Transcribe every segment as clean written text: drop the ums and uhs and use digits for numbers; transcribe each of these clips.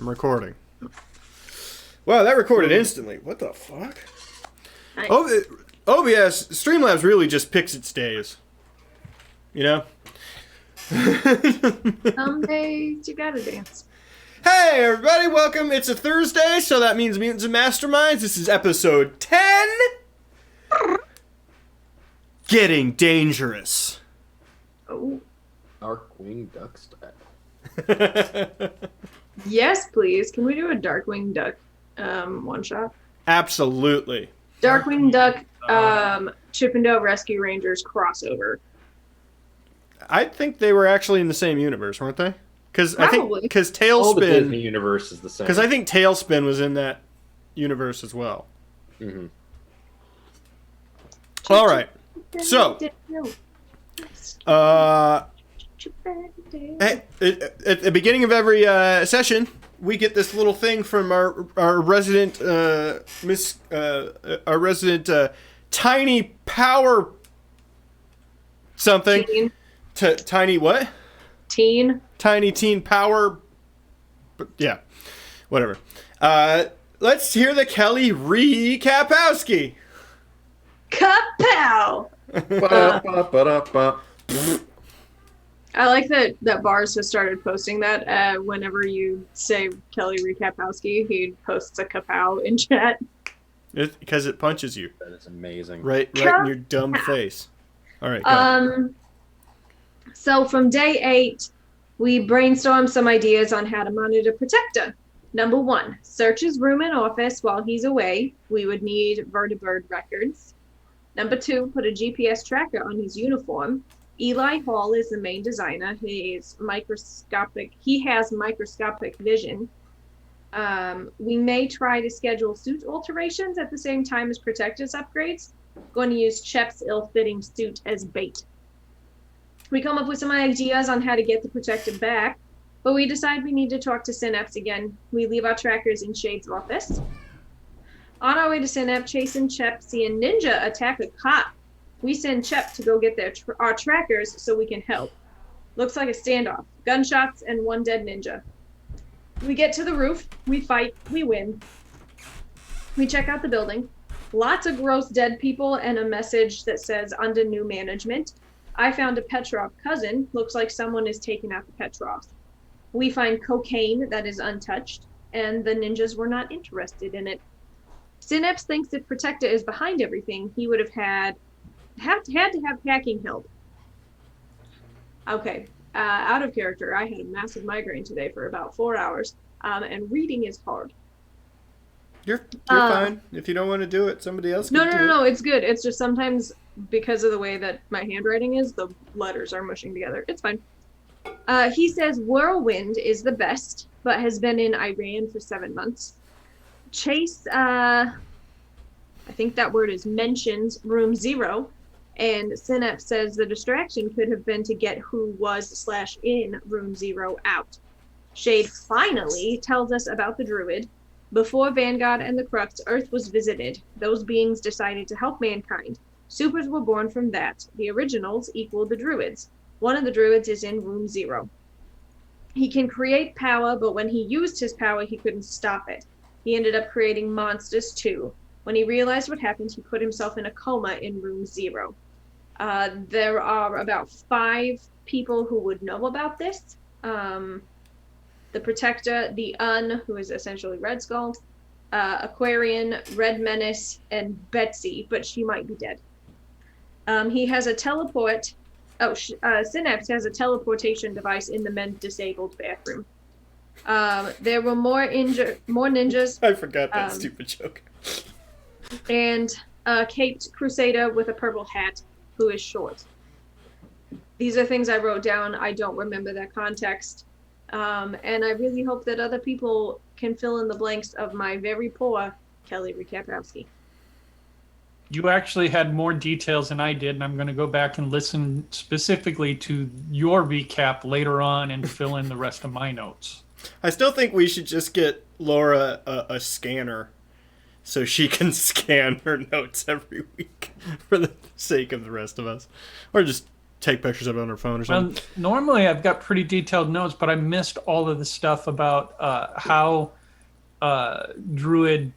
I'm recording. Wow, that recorded instantly. What the fuck? Nice. OBS, Streamlabs really just picks its days. You know? Some days you gotta dance. Hey, everybody, welcome. It's a Thursday, so that means Mutants and Masterminds. This is episode 10. Getting dangerous. Oh. Darkwing Duck style. Yes, please. Can we do a Darkwing Duck one shot? Absolutely. Darkwing Duck Chippendale Rescue Rangers crossover. I think they were actually in the same universe, weren't they? Because I think Probably. All the Disney Tailspin. universe is the same. Because I think Tailspin was in that universe as well. Mm-hmm. All right. So, at the beginning of every session, we get this little thing from our resident tiny power something. Teen. Tiny what? Teen. Tiny teen power. But yeah, whatever. Let's hear the Kelly Recapowski. Kapow! Ba-da-ba-ba-da-ba. I like that Bars has started posting that whenever you say Kelly Recapowski, he posts a kapow in chat. Because it punches you. That is amazing. Right in your dumb face. All right, go. So from day 8, we brainstormed some ideas on how to monitor Protector. Number 1, search his room and office while he's away. We would need vertibird records. Number 2, put a GPS tracker on his uniform. Eli Hall is the main designer. He has microscopic vision. We may try to schedule suit alterations at the same time as Protector's upgrades. Going to use Shep's ill-fitting suit as bait. We come up with some ideas on how to get the Protector back, but we decide we need to talk to Synapse again. We leave our trackers in Shade's office. On our way to Synapse, Chase and Shep see a ninja attack a cop. We send Shep to go get our trackers so we can help. Looks like a standoff. Gunshots and 1 dead ninja. We get to the roof. We fight. We win. We check out the building. Lots of gross dead people and a message that says under new management. I found a Petrov cousin. Looks like someone is taking out the Petrovs. We find cocaine that is untouched, and the ninjas were not interested in it. Synapse thinks if Protector is behind everything, he would have had to have hacking help. Okay, out of character, I had a massive migraine today for about 4 hours, and reading is hard. You're fine. If you don't want to do it, somebody else can do it. No, it's good. It's just sometimes because of the way that my handwriting is, the letters are mushing together. It's fine. He says Whirlwind is the best, but has been in Iran for 7 months. Chase, I think that word is mentions room 0, and Synapse says the distraction could have been to get who was / in room 0 out. Shade finally tells us about the Druid. Before Vanguard and the Crux, Earth was visited. Those beings decided to help mankind. Supers were born from that. The originals equal the Druids. One of the Druids is in room 0. He can create power, but when he used his power, he couldn't stop it. He ended up creating monsters too. When he realized what happened, he put himself in a coma in room 0. There are about 5 people who would know about this. The Protector, the who is essentially Red Skull, Aquarian, Red Menace, and Betsy, but she might be dead. He has a teleport. Synapse has a teleportation device in the men's disabled bathroom. There were more ninjas. I forgot that stupid joke. And a caped crusader with a purple hat who is short. These are things I wrote down. I don't remember their context. And I really hope that other people can fill in the blanks of my very poor Kelly Recapowski. You actually had more details than I did, and I'm going to go back and listen specifically to your recap later on and fill in the rest of my notes. I still think we should just get Laura a scanner so she can scan her notes every week for the sake of the rest of us. Or just take pictures of it on her phone or Well, something. normally I've got pretty detailed notes, but I missed all of the stuff about how Druid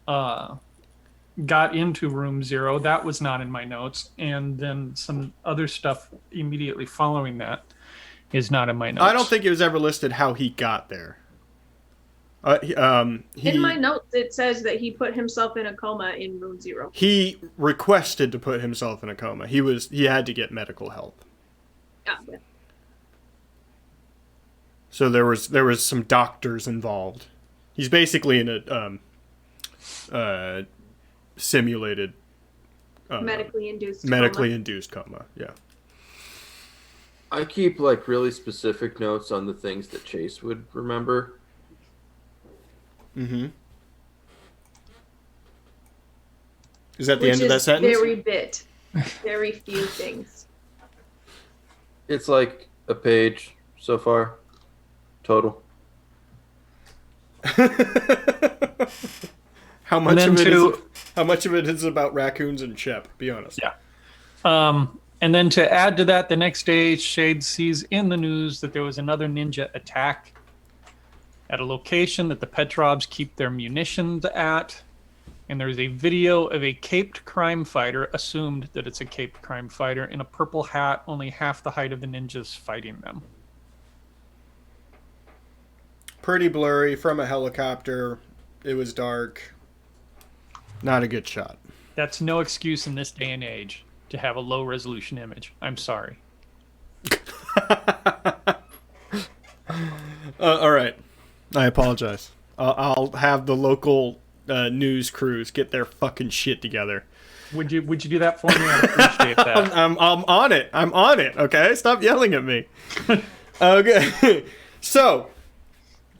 got into Room Zero. That was not in my notes. And then some other stuff immediately following that is not in my notes. I don't think it was ever listed how he got there. In my notes, it says that he put himself in a coma in Room Zero. He requested to put himself in a coma. He had to get medical help. Yeah. So there was some doctors involved. He's basically in a simulated Medically induced induced coma. Yeah. I keep like really specific notes on the things that Chase would remember. Mm-hmm. Is that the end of that sentence? Very few things. It's like a page so far, total. How much of it is about raccoons and Shep? Be honest. Yeah. And then to add to that, the next day, Shade sees in the news that there was another ninja attack at a location that the Petrovs keep their munitions at. And there's a video of a caped crime fighter, assumed that it's a caped crime fighter, in a purple hat, only half the height of the ninjas fighting them. Pretty blurry from a helicopter. It was dark. Not a good shot. That's no excuse in this day and age to have a low resolution image. I'm sorry. All right. I apologize. I'll have the local news crews get their fucking shit together. Would you do that for me? I'd appreciate that. I'm on it. I'm on it. Okay, stop yelling at me. Okay, so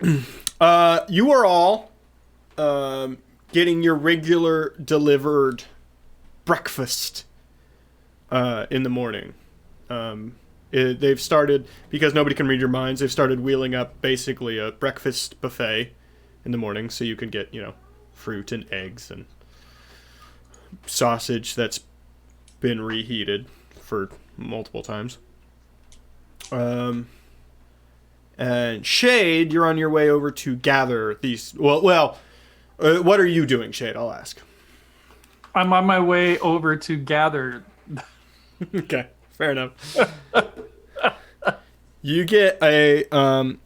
you are all getting your regular delivered breakfast in the morning. They've started, because nobody can read your minds, they've started wheeling up basically a breakfast buffet in the morning, so you can get, fruit and eggs and sausage that's been reheated for multiple times. And Shade, you're on your way over to gather these. Well, what are you doing, Shade? I'll ask. I'm on my way over to gather. Okay, fair enough. You get a call.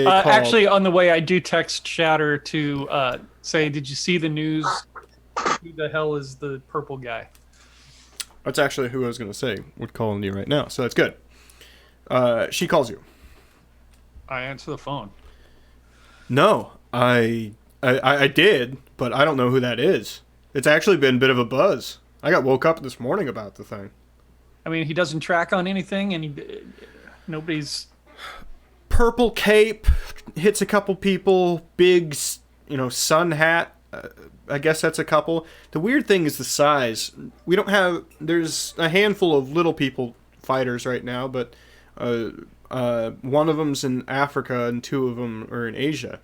Actually, on the way, I do text Shatter to say, "Did you see the news? Who the hell is the purple guy?" That's actually who I was going to say would call you right now, so that's good. She calls you. I answer the phone. No, I did, but I don't know who that is. It's actually been a bit of a buzz. I got woke up this morning about the thing. I mean, he doesn't track on anything, and nobody's... Purple cape, hits a couple people, big, sun hat. I guess that's a couple. The weird thing is the size. There's a handful of little people fighters right now, but one of them's in Africa and two of them are in Asia.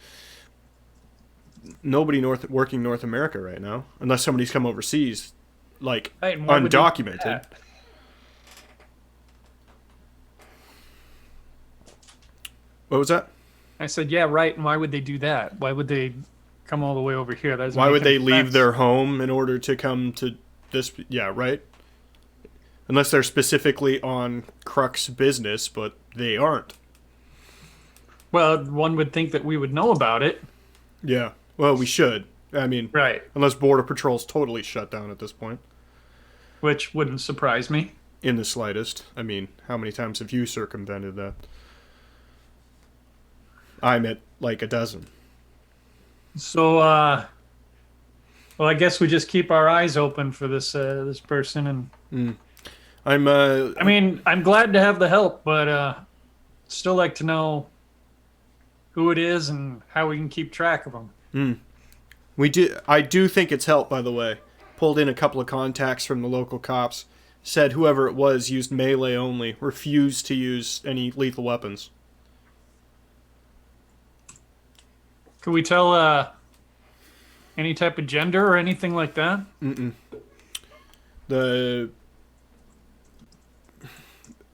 Nobody working North America right now, unless somebody's come overseas, like undocumented. What was that? I said, yeah, right. And why would they do that? Why would they come all the way over here? Why would they leave their home in order to come to this? Yeah, right. Unless they're specifically on Crux business, but they aren't. Well, one would think that we would know about it. Yeah. Well, we should. I mean, right. Unless Border Patrol's totally shut down at this point. Which wouldn't surprise me. In the slightest. I mean, how many times have you circumvented that? I'm at like a dozen. So, well, I guess we just keep our eyes open for this person. And I mean, I'm glad to have the help, but still like to know who it is and how we can keep track of them. I do think it's help, by the way. Pulled in a couple of contacts from the local cops. Said whoever it was used melee only. Refused to use any lethal weapons. Could we tell any type of gender or anything like that?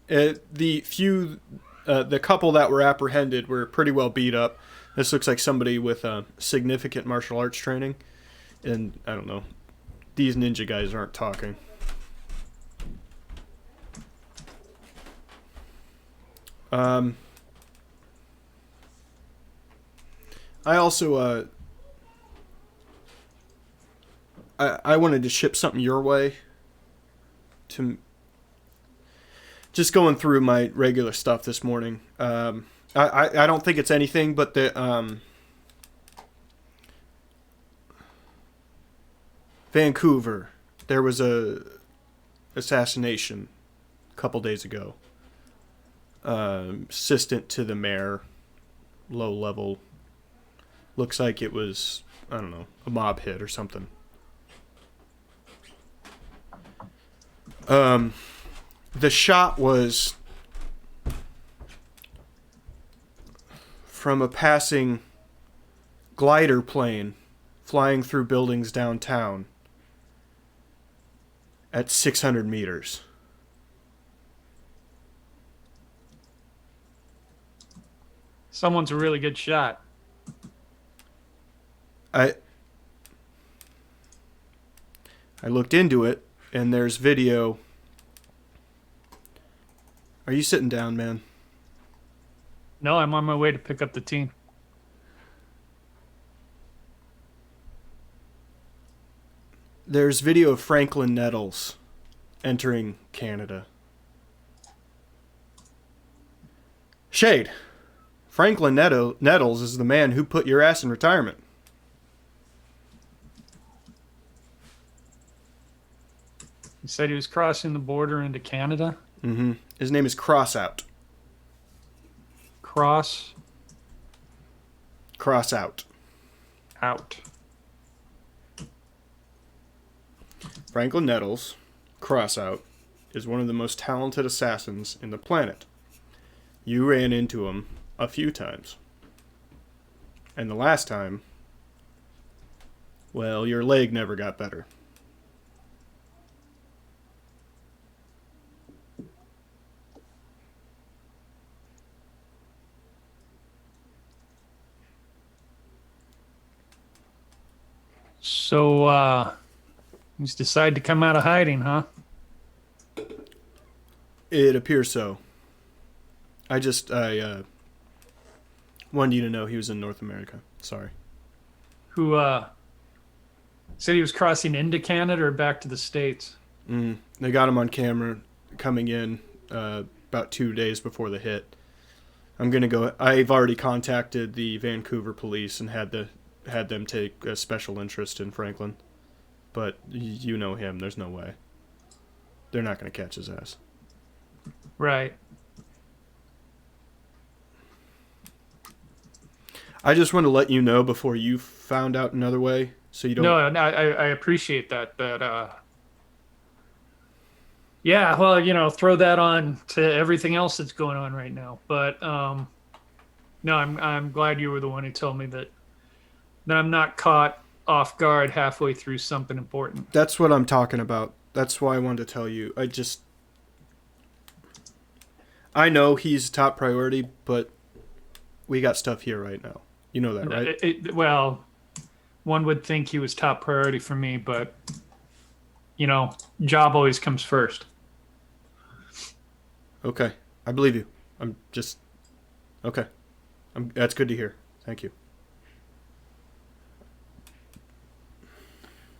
The couple that were apprehended were pretty well beat up. This looks like somebody with significant martial arts training. And, I don't know, these ninja guys aren't talking. I also, I wanted to ship something your way. Just going through my regular stuff this morning. I don't think it's anything, but the Vancouver, there was a assassination a couple days ago. Assistant to the mayor, low level. Looks like it was, I don't know, a mob hit or something. The shot was from a passing glider plane flying through buildings downtown at 600 meters. Someone's a really good shot. I looked into it, and there's video. Are you sitting down, man? No, I'm on my way to pick up the team. There's video of Franklin Nettles entering Canada. Shade, Franklin Nettles is the man who put your ass in retirement. He said he was crossing the border into Canada. Mm-hmm. His name is Crossout. Cross Crossout. out. Franklin Nettles, Crossout, is one of the most talented assassins in the planet. You ran into him a few times. And the last time, well, your leg never got better. So, he's decided to come out of hiding, huh? It appears so. I wanted you to know he was in North America. Sorry. Who, said he was crossing into Canada or back to the States? They got him on camera coming in about 2 days before the hit. I've already contacted the Vancouver police and had them take a special interest in Franklin. But you know him, there's no way. They're not going to catch his ass. Right. I just want to let you know before you found out another way, so you don't... No, I appreciate that. Yeah, well, throw that on to everything else that's going on right now. But no, I'm glad you were the one who told me that I'm not caught off guard halfway through something important. That's what I'm talking about. That's why I wanted to tell you. I know he's top priority, but we got stuff here right now. You know that, right? Well, one would think he was top priority for me, but, job always comes first. Okay. I believe you. Okay. That's good to hear. Thank you.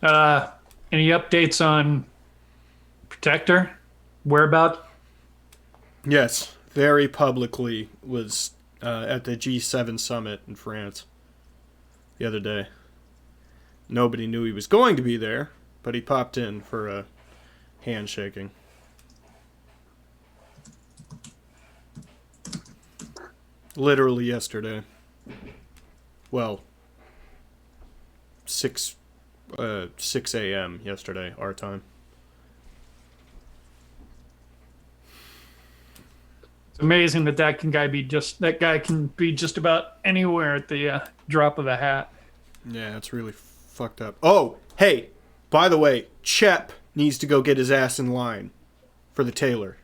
Any updates on Protector? Whereabout? Yes. Very publicly was at the G7 summit in France the other day. Nobody knew he was going to be there, but he popped in for a handshaking. Literally yesterday. Well, 6 a.m. yesterday, our time. It's amazing that guy can be just about anywhere at the drop of a hat. Yeah, it's really fucked up. Oh, hey, by the way, Chep needs to go get his ass in line for the tailor.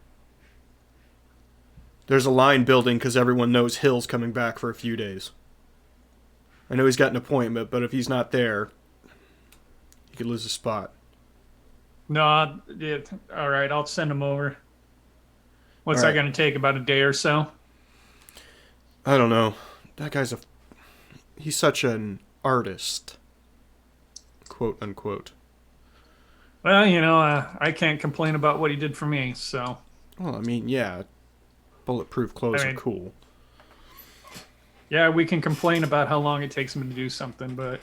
There's a line building because everyone knows Hill's coming back for a few days. I know he's got an appointment, but if he's not there, he could lose a spot. No, all right, I'll send him over. What's All that right. going to take? About a day or so? I don't know. That guy's he's such an artist. Quote unquote. Well, I can't complain about what he did for me, so. Well, I mean, yeah. Bulletproof clothes are cool. Yeah, we can complain about how long it takes him to do something, but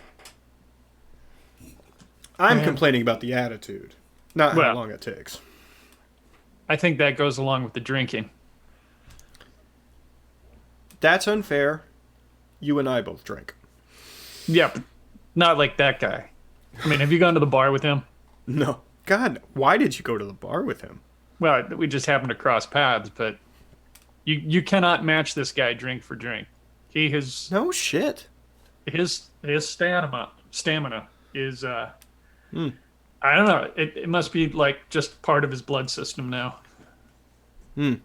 I'm complaining about the attitude, not how long it takes. I think that goes along with the drinking. That's unfair. You and I both drink. Yep. Not like that guy. I mean, have you gone to the bar with him? No. God, why did you go to the bar with him? Well, we just happened to cross paths, but you cannot match this guy drink for drink. He has No shit. his stamina is I don't know. It must be like just part of his blood system now. I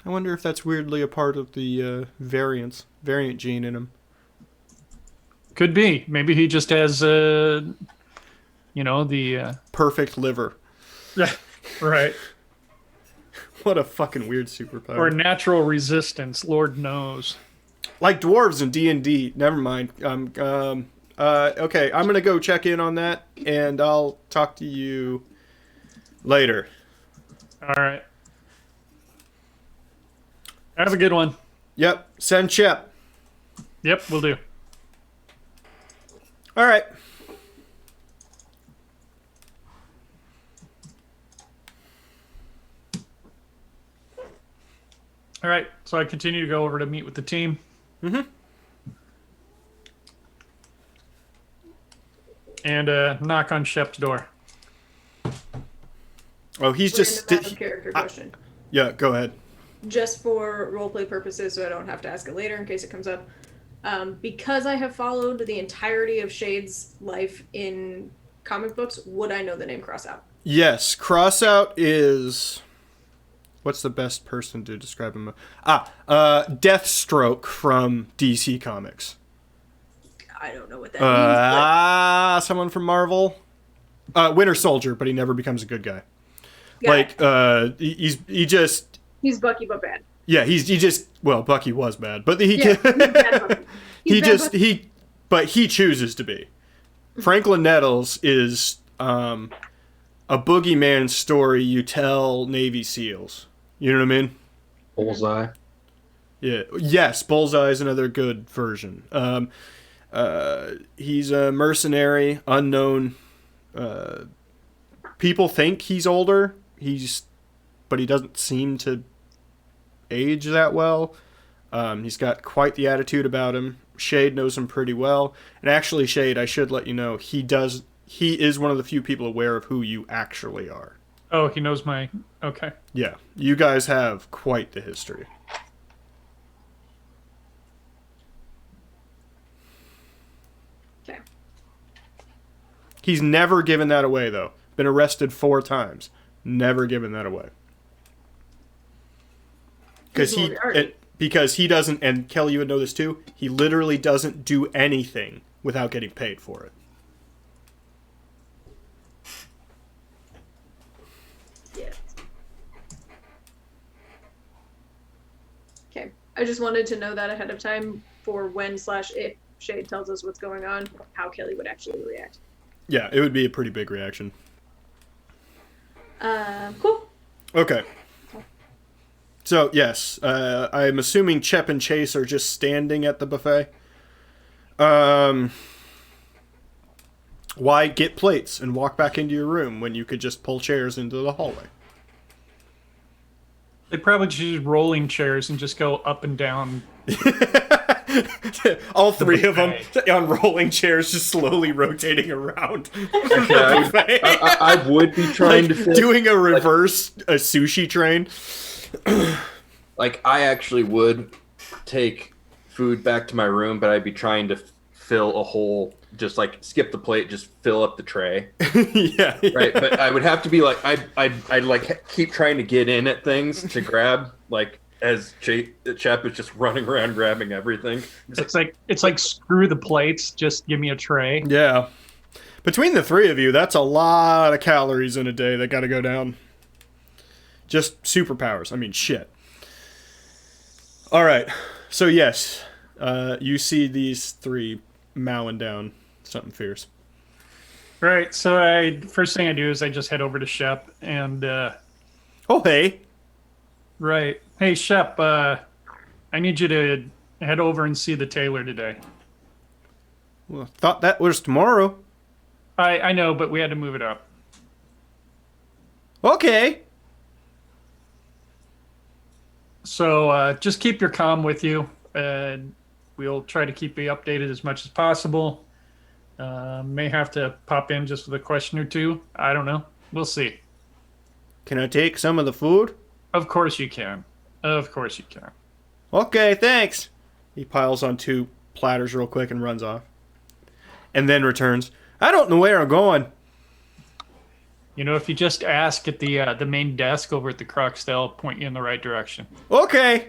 wonder if that's weirdly a part of the variant gene in him. Could be. Maybe he just has the Perfect liver. yeah, right. What a fucking weird superpower. Or natural resistance, Lord knows. Like dwarves in D&D. Never mind. Okay, I'm gonna go check in on that, and I'll talk to you later. All right. Have a good one. Yep, send Chip. Yep, we'll do. All right. All right, so I continue to go over to meet with the team. Mm-hmm. And knock on Shep's door. Oh, he's just... Random character question. Yeah, go ahead. Just for roleplay purposes, so I don't have to ask it later in case it comes up. Because I have followed the entirety of Shade's life in comic books, would I know the name Crossout? Yes, Crossout is... What's the best person to describe him? Deathstroke from DC Comics. I don't know what that means. Someone from Marvel? Winter Soldier, but he never becomes a good guy. Got it. He's Bucky, but bad. Yeah, he just... Well, Bucky was bad, but he Yeah, he's bad Bucky. He's bad Bucky. But he chooses to be. Franklin Nettles is a boogeyman story you tell Navy SEALs. You know what I mean? Bullseye. Yeah. Yes, Bullseye is another good version. He's a mercenary, unknown. People think he's older. But he doesn't seem to age that well. He's got quite the attitude about him. Shade knows him pretty well. And actually, Shade, I should let you know, he is one of the few people aware of who you actually are. Oh, he knows my... Okay. Yeah, you guys have quite the history. Okay. He's never given that away, though. Been arrested 4 times. Never given that away. Because he doesn't, and Kelly, you would know this too, he literally doesn't do anything without getting paid for it. Yeah. Okay. I just wanted to know that ahead of time for when/if Shade tells us what's going on, how Kelly would actually react. Yeah, it would be a pretty big reaction. Cool. Okay. So, yes, I'm assuming Chep and Chase are just standing at the buffet. Why get plates and walk back into your room when you could just pull chairs into the hallway? They probably just use rolling chairs and just go up and down. All 3 of them on rolling chairs, just slowly rotating around. I would be trying to fit, doing a sushi train. Like, I actually would take food back to my room, but I'd be trying to fill a whole, just like skip the plate, just fill up the tray. Yeah. Right, but I would have to be like, I'd like keep trying to get in at things to grab, like, as Chap is just running around grabbing everything. It's like screw the plates, just give me a tray. Yeah. Between the three of you, that's a lot of calories in a day that got to go down. Just superpowers. I mean, shit. All right. So, yes, you see these three mowing down something fierce. Right. So first thing I do is I just head over to Shep and Oh, hey. right. Hey Shep, I need you to head over and see the tailor today. Well, thought that was tomorrow. I know, but we had to move it up. Okay. So just keep your comm with you. We'll try to keep you updated as much as possible. May have to pop in just with a question or two. I don't know. We'll see. Can I take some of the food? Of course you can. Of course you can. Okay, thanks. He piles on 2 platters real quick and runs off. And then returns. I don't know where I'm going. You know, if you just ask at the main desk over at the Crux, they'll point you in the right direction. Okay.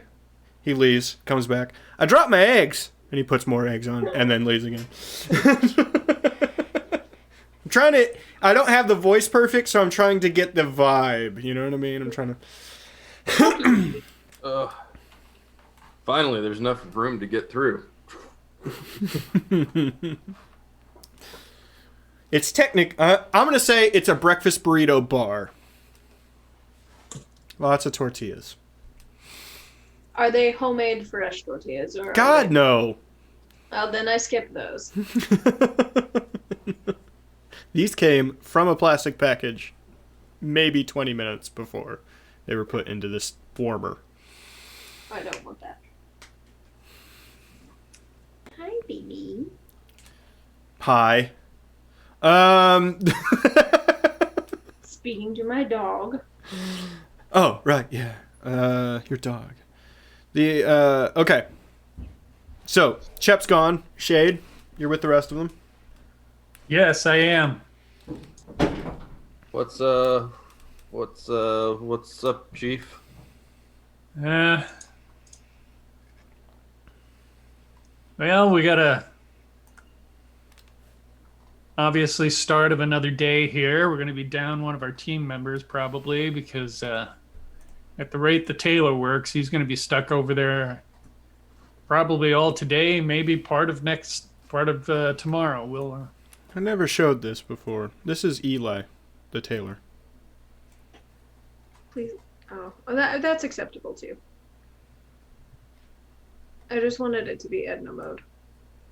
He leaves, comes back. I dropped my eggs. And he puts more eggs on and then leaves again. I'm trying to... I don't have the voice perfect, so I'm trying to get the vibe. You know what I mean? I'm trying to... Finally, there's enough room to get through. It's I'm going to say it's a breakfast burrito bar. Lots of tortillas. Are they homemade fresh tortillas? Or God, no. Well, then I skip those. These came from a plastic package maybe 20 minutes before they were put into this warmer. I don't want that. Hi, baby. Hi. Speaking to my dog. Oh, right, yeah. Your dog. Okay. So, Shep's gone. Shade, you're with the rest of them? Yes, I am. What's up, Chief? Well, we gotta obviously start of another day here. We're gonna be down one of our team members probably because at the rate the tailor works, he's gonna be stuck over there probably all today, maybe part of tomorrow. We'll. I never showed this before. This is Eli, the tailor. Please. Oh, that's acceptable too. I just wanted it to be Edna mode.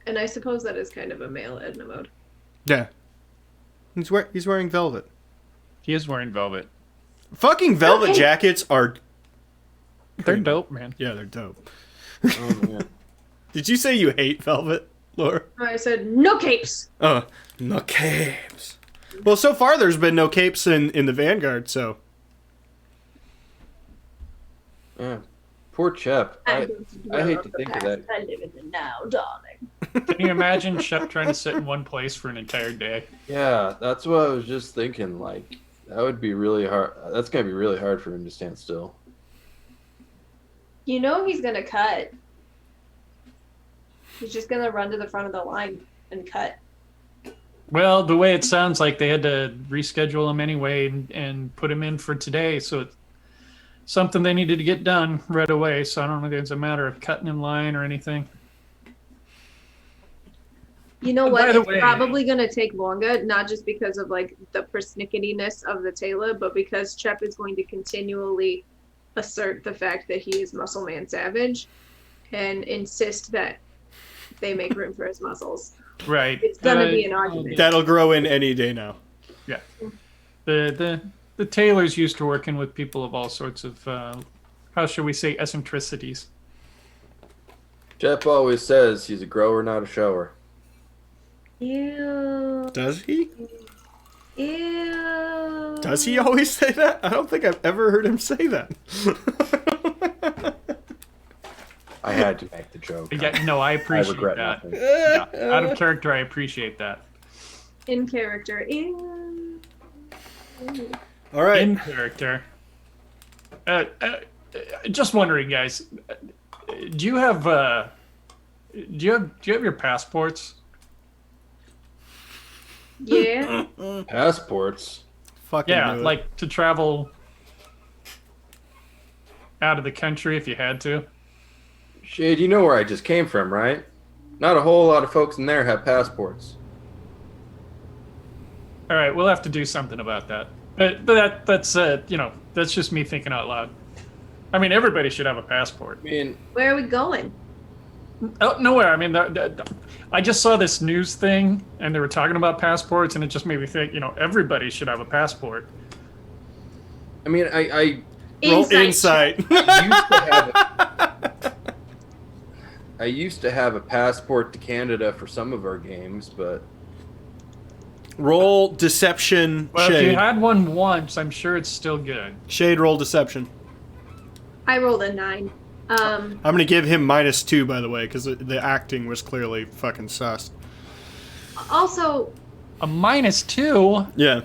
And I suppose that is kind of a male Edna mode. Yeah. He's wearing velvet. He is wearing velvet. Fucking velvet jackets are... They're dope, man. Yeah, they're dope. Oh, man. Did you say you hate velvet, Laura? I said no capes. Oh, no capes. Well, so far there's been no capes in the Vanguard, so... Yeah. Poor Chep. I hate to think of that. I live in the now, darling. Can you imagine Shep trying to sit in one place for an entire day? Yeah, that's what I was just thinking. Like, that would be really hard. That's going to be really hard for him to stand still. You know he's gonna cut. He's just gonna run to the front of the line and cut. Well, the way it sounds like they had to reschedule him anyway and put him in for today, so it's something they needed to get done right away. So I don't think it's a matter of cutting in line or anything. You know By what? the It's way- probably gonna take longer, not just because of like the persnicketiness of the tailor, but because Chep is going to continually assert the fact that he is Muscle Man Savage and insist that they make room for his muscles. Right. It's gonna be an argument. That'll grow in any day now. Yeah. The tailor's used to working with people of all sorts of, how shall we say, eccentricities. Chep always says he's a grower, not a shower. Ew. Does he? Ew. Does he always say that? I don't think I've ever heard him say that. I had to make the joke. Yeah, no, I I appreciate regret that. nothing. Yeah. Out of character, I appreciate that. In character. Ew. All right. In character. just wondering, guys. Do you have your passports? Yeah. Passports. Fucking Yeah, do it. like to travel out of the country if you had to. Shade, you know where I just came from, right? Not a whole lot of folks in there have passports. All right, we'll have to do something about that. But that's that's just me thinking out loud. I mean, everybody should have a passport. I mean, Where are we going? Oh, nowhere. I mean, I just saw this news thing, and they were talking about passports, and it just made me think, everybody should have a passport. I Roll Insight. insight. I used to have a passport to Canada for some of our games, but Roll deception. Well, if Shade. you had one once, I'm sure it's still good. Shade, roll deception. I rolled a 9. I'm gonna give him -2, by the way, because the acting was clearly fucking sus. Also, A -2? Yeah.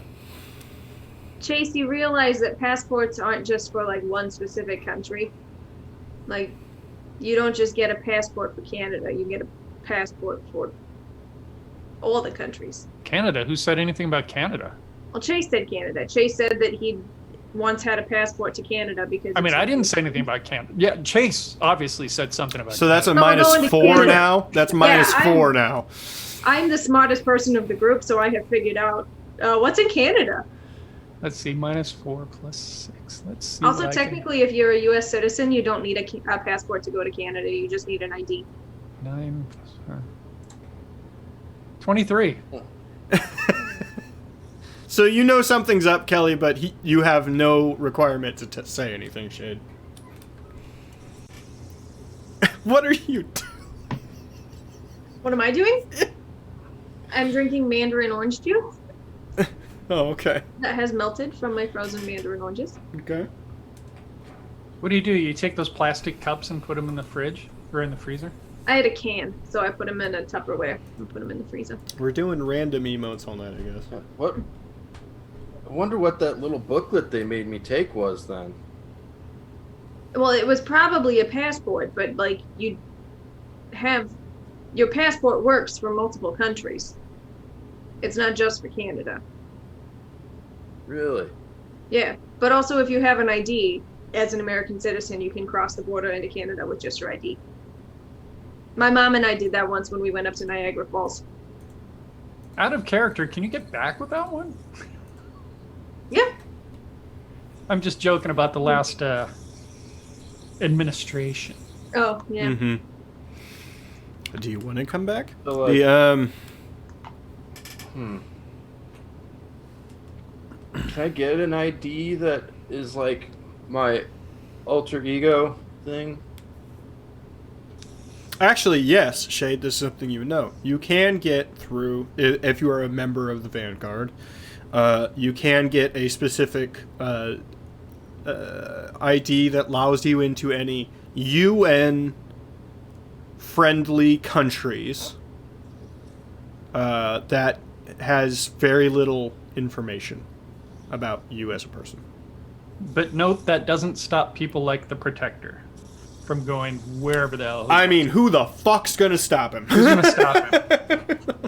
Chase, you realize that passports aren't just for like one specific country. Like, you don't just get a passport for Canada, you get a passport for all the countries. Canada? Who said anything about Canada? Well, Chase said Canada. Chase said that he once had a passport to Canada because. I mean, I didn't say anything about Canada. Yeah, Chase obviously said something about So that's a Canada. Oh, we're going to -4 Canada. now. That's -4 now. I'm the smartest person of the group, so I have figured out what's in Canada. Let's see, -4 + 6. Let's see. Also, what I can- technically, if you're a U.S. citizen, you don't need a passport to go to Canada. You just need an ID. 9 + 23. So you know something's up, Kelly, but you have no requirement to say anything, Shade. What are you doing? What am I doing? I'm drinking mandarin orange juice Oh, okay. that has melted from my frozen mandarin oranges. Okay. What do? You take those plastic cups and put them in the fridge or in the freezer? I had a can, so I put them in a Tupperware and put them in the freezer. We're doing random emotes all night, I guess. what? I wonder what that little booklet they made me take was then. Well, it was probably a passport, but like you have your passport works for multiple countries. It's not just for Canada. Really? Yeah, but also if you have an ID as an American citizen, you can cross the border into Canada with just your ID. My mom and I did that once when we went up to Niagara Falls. Out of character, can you get back with that one? Yeah. I'm just joking about the last administration. Oh, yeah. Mm-hmm. Do you want to come back? So, Can I get an ID that is like my alter ego thing? Actually, yes, Shade, this is something you know. You can get through, if you are a member of the Vanguard, you can get a specific ID that allows you into any UN-friendly countries that has very little information about you as a person. But note that doesn't stop people like the Protector from going wherever the hell. I mean, who the fuck's gonna stop him? Who's gonna stop him?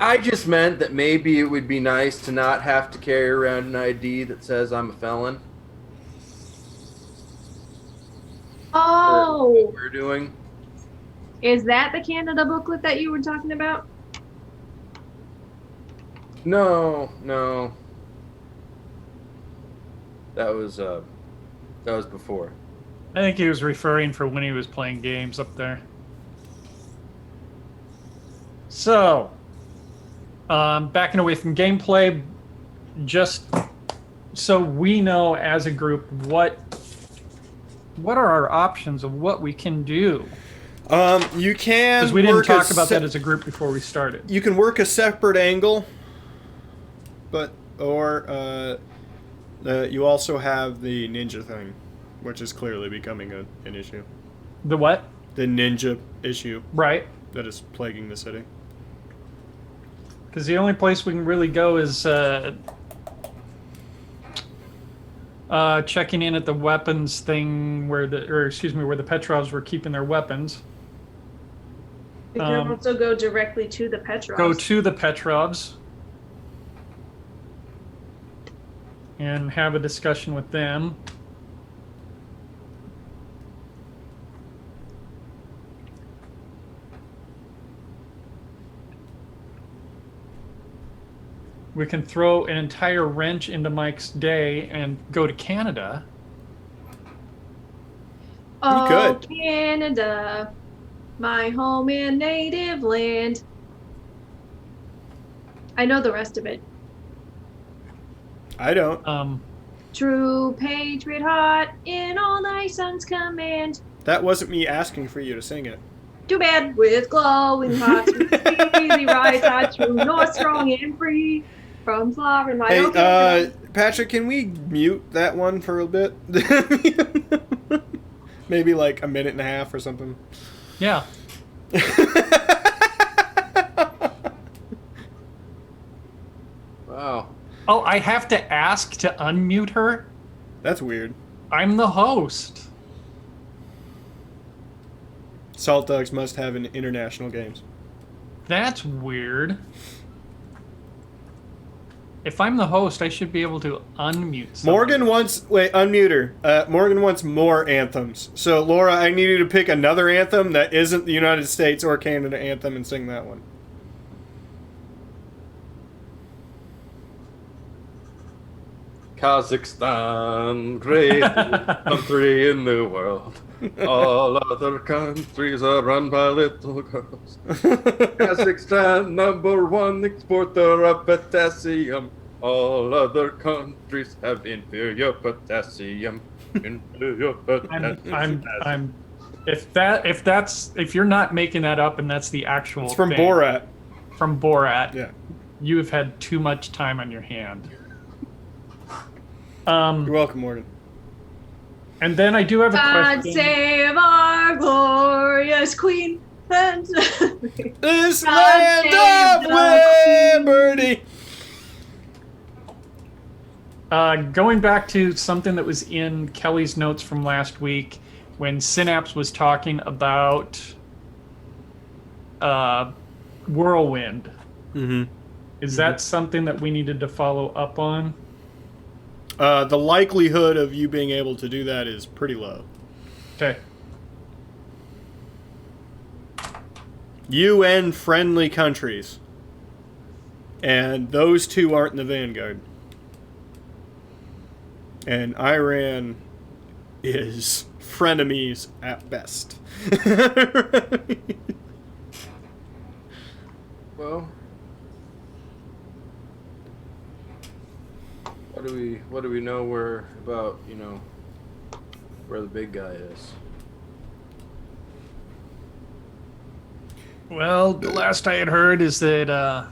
I just meant that maybe it would be nice to not have to carry around an ID that says I'm a felon. For Oh, what we're doing. is that the Canada booklet that you were talking about? No. That was before. I think he was referring for when he was playing games up there. So, backing away from gameplay, just so we know as a group what are our options of what we can do. You can. Because we didn't work talk about that as a group before we started. You can work a separate angle, you also have the ninja thing, which is clearly becoming an issue. The what? The ninja issue Right. that is plaguing the city. Because the only place we can really go is Checking in at the weapons thing where the Petrovs were keeping their weapons. We can also go directly to the Petrovs. Go to the Petrovs and have a discussion with them. We can throw an entire wrench into Mike's day and go to Canada. Oh, could. Canada, my home and native land. I know the rest of it. I don't. True patriot heart in all thy sons command. That wasn't me asking for you to sing it. Too bad with glowing hearts we easy rise our true north strong and free from foreign my Hey, Patrick, can we mute that one for a bit? Maybe like a minute and a half or something. Yeah. Wow. Oh, I have to ask to unmute her? That's weird. I'm the host. Salt Dogs must have an international games. That's weird. If I'm the host, I should be able to unmute someone. Morgan wants... Wait, unmute her. Morgan wants more anthems. So, Laura, I need you to pick another anthem that isn't the United States or Canada anthem and sing that one. Kazakhstan, great country in the world. All other countries are run by little girls. Kazakhstan, #1 exporter of potassium. All other countries have inferior potassium. Inferior potassium. I'm if you're not making that up and that's the actual It's from thing, Borat. From Borat. Yeah. You have had too much time on your hand. You're welcome, Morgan. And then I do have a God question. save our glorious queen. This God land of save the liberty. Going back to something that was in Kelly's notes from last week when Synapse was talking about Whirlwind. Mm-hmm. Is that something that we needed to follow up on? The likelihood of you being able to do that is pretty low. Okay. UN-friendly countries. And those two aren't in the vanguard. And Iran is frenemies at best. Well, what do we know where the big guy is? Well, the last I had heard is that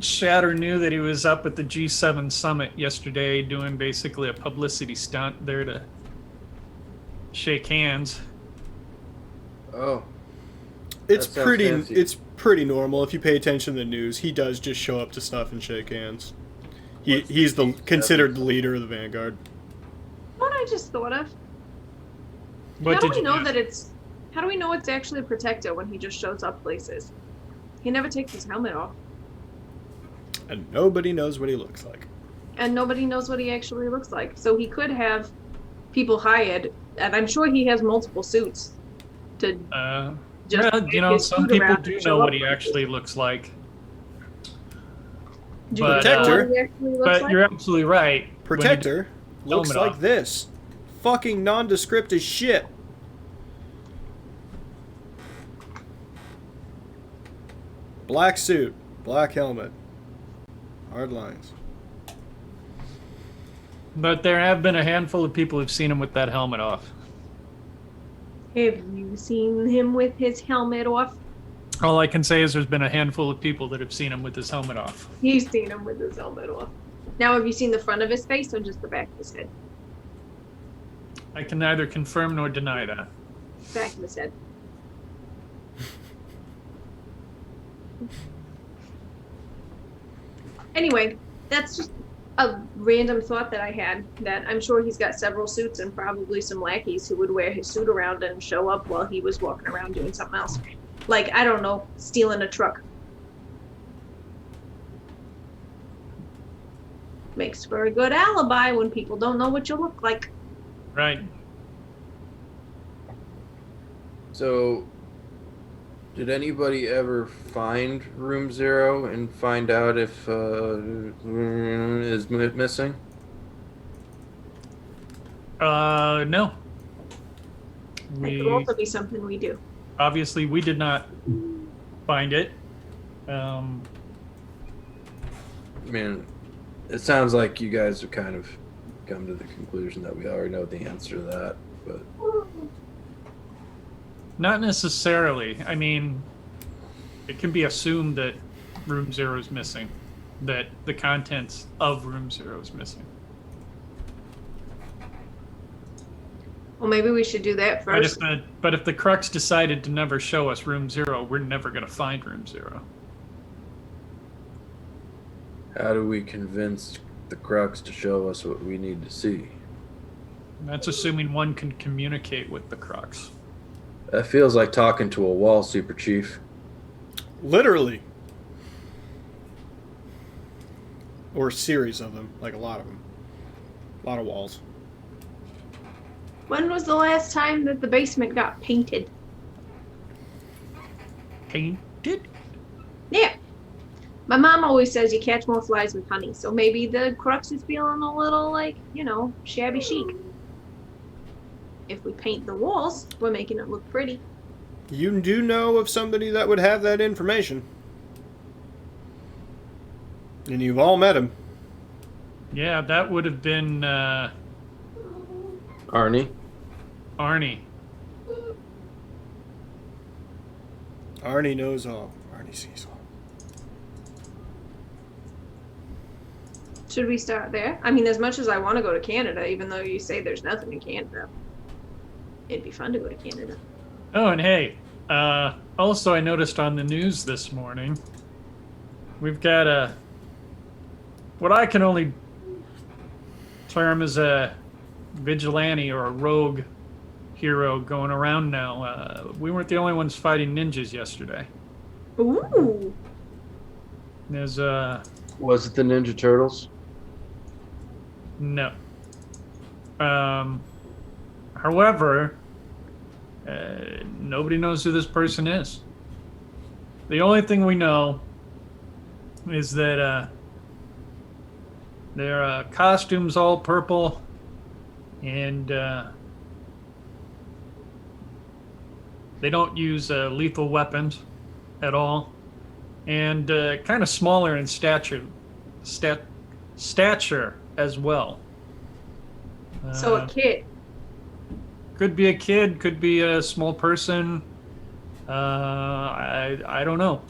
Shatter knew that he was up at the G7 summit yesterday doing basically a publicity stunt there to shake hands. Oh, It's That sounds pretty. fancy. It's pretty normal if you pay attention to the news. He does just show up to stuff and shake hands. He's considered the leader of the vanguard. What I just thought of. What How do did we you know do? that it's? How do we know it's actually a protector when he just shows up places? He never takes his helmet off, And nobody knows what he looks like. and nobody knows what he actually looks like. So he could have people hired, and I'm sure he has multiple suits to just. Well, take his some suit people around do and know show what up he places. actually looks like. Do you but, know what Protector. he actually looks But like? you're absolutely right. When he- Protector looks helmet like off. this. Fucking nondescript as shit. Black suit, black helmet, hard lines. But there have been a handful of people who've seen him with that helmet off. Have you seen him with his helmet off? All I can say is there's been a handful of people that have seen him with his helmet off. He's seen him with his helmet off. Now, have you seen the front of his face or just the back of his head? I can neither confirm nor deny that. Back of his head. Anyway, that's just A random thought that I had, that I'm sure he's got several suits and probably some lackeys who would wear his suit around and show up while he was walking around doing something else. Like, I don't know, stealing a truck. Makes for a good alibi when people don't know what you look like. Right. So, did anybody ever find Room Zero and find out if is missing? No. That could also be something we do. Obviously, we did not find it. I mean, it sounds like you guys have kind of come to the conclusion that we already know the answer to that, but Not necessarily. I mean, it can be assumed that Room Zero is missing, that the contents of Room Zero is missing. Well, maybe we should do that first. But if the Crux decided to never show us Room Zero, we're never going to find Room Zero. how do we convince the Crux to show us what we need to see? That's assuming one can communicate with the Crux. That feels like talking to a wall, Super Chief. Literally. Or a series of them, like a lot of them. A lot of walls. When was the last time that the basement got painted? Painted? Yeah. My mom always says you catch more flies with honey, so maybe the Crux is feeling a little like, shabby chic. If we paint the walls, we're making it look pretty. You do know of somebody that would have that information. And you've all met him. Yeah, that would have been Arnie? Arnie. Arnie knows all. Arnie sees all. Should we start there? I mean, as much as I want to go to Canada, even though you say there's nothing in Canada, it'd be fun to go to Canada. Oh, and hey, also I noticed on the news this morning, we've got what I can only term as a vigilante or a rogue hero going around now. We weren't the only ones fighting ninjas yesterday. Ooh. There's Was it the Ninja Turtles? no. However, nobody knows who this person is. The only thing we know is that their costumes all purple, and they don't use lethal weapons at all, and kind of smaller in stature as well. So a kid. Could be a kid, could be a small person. I don't know.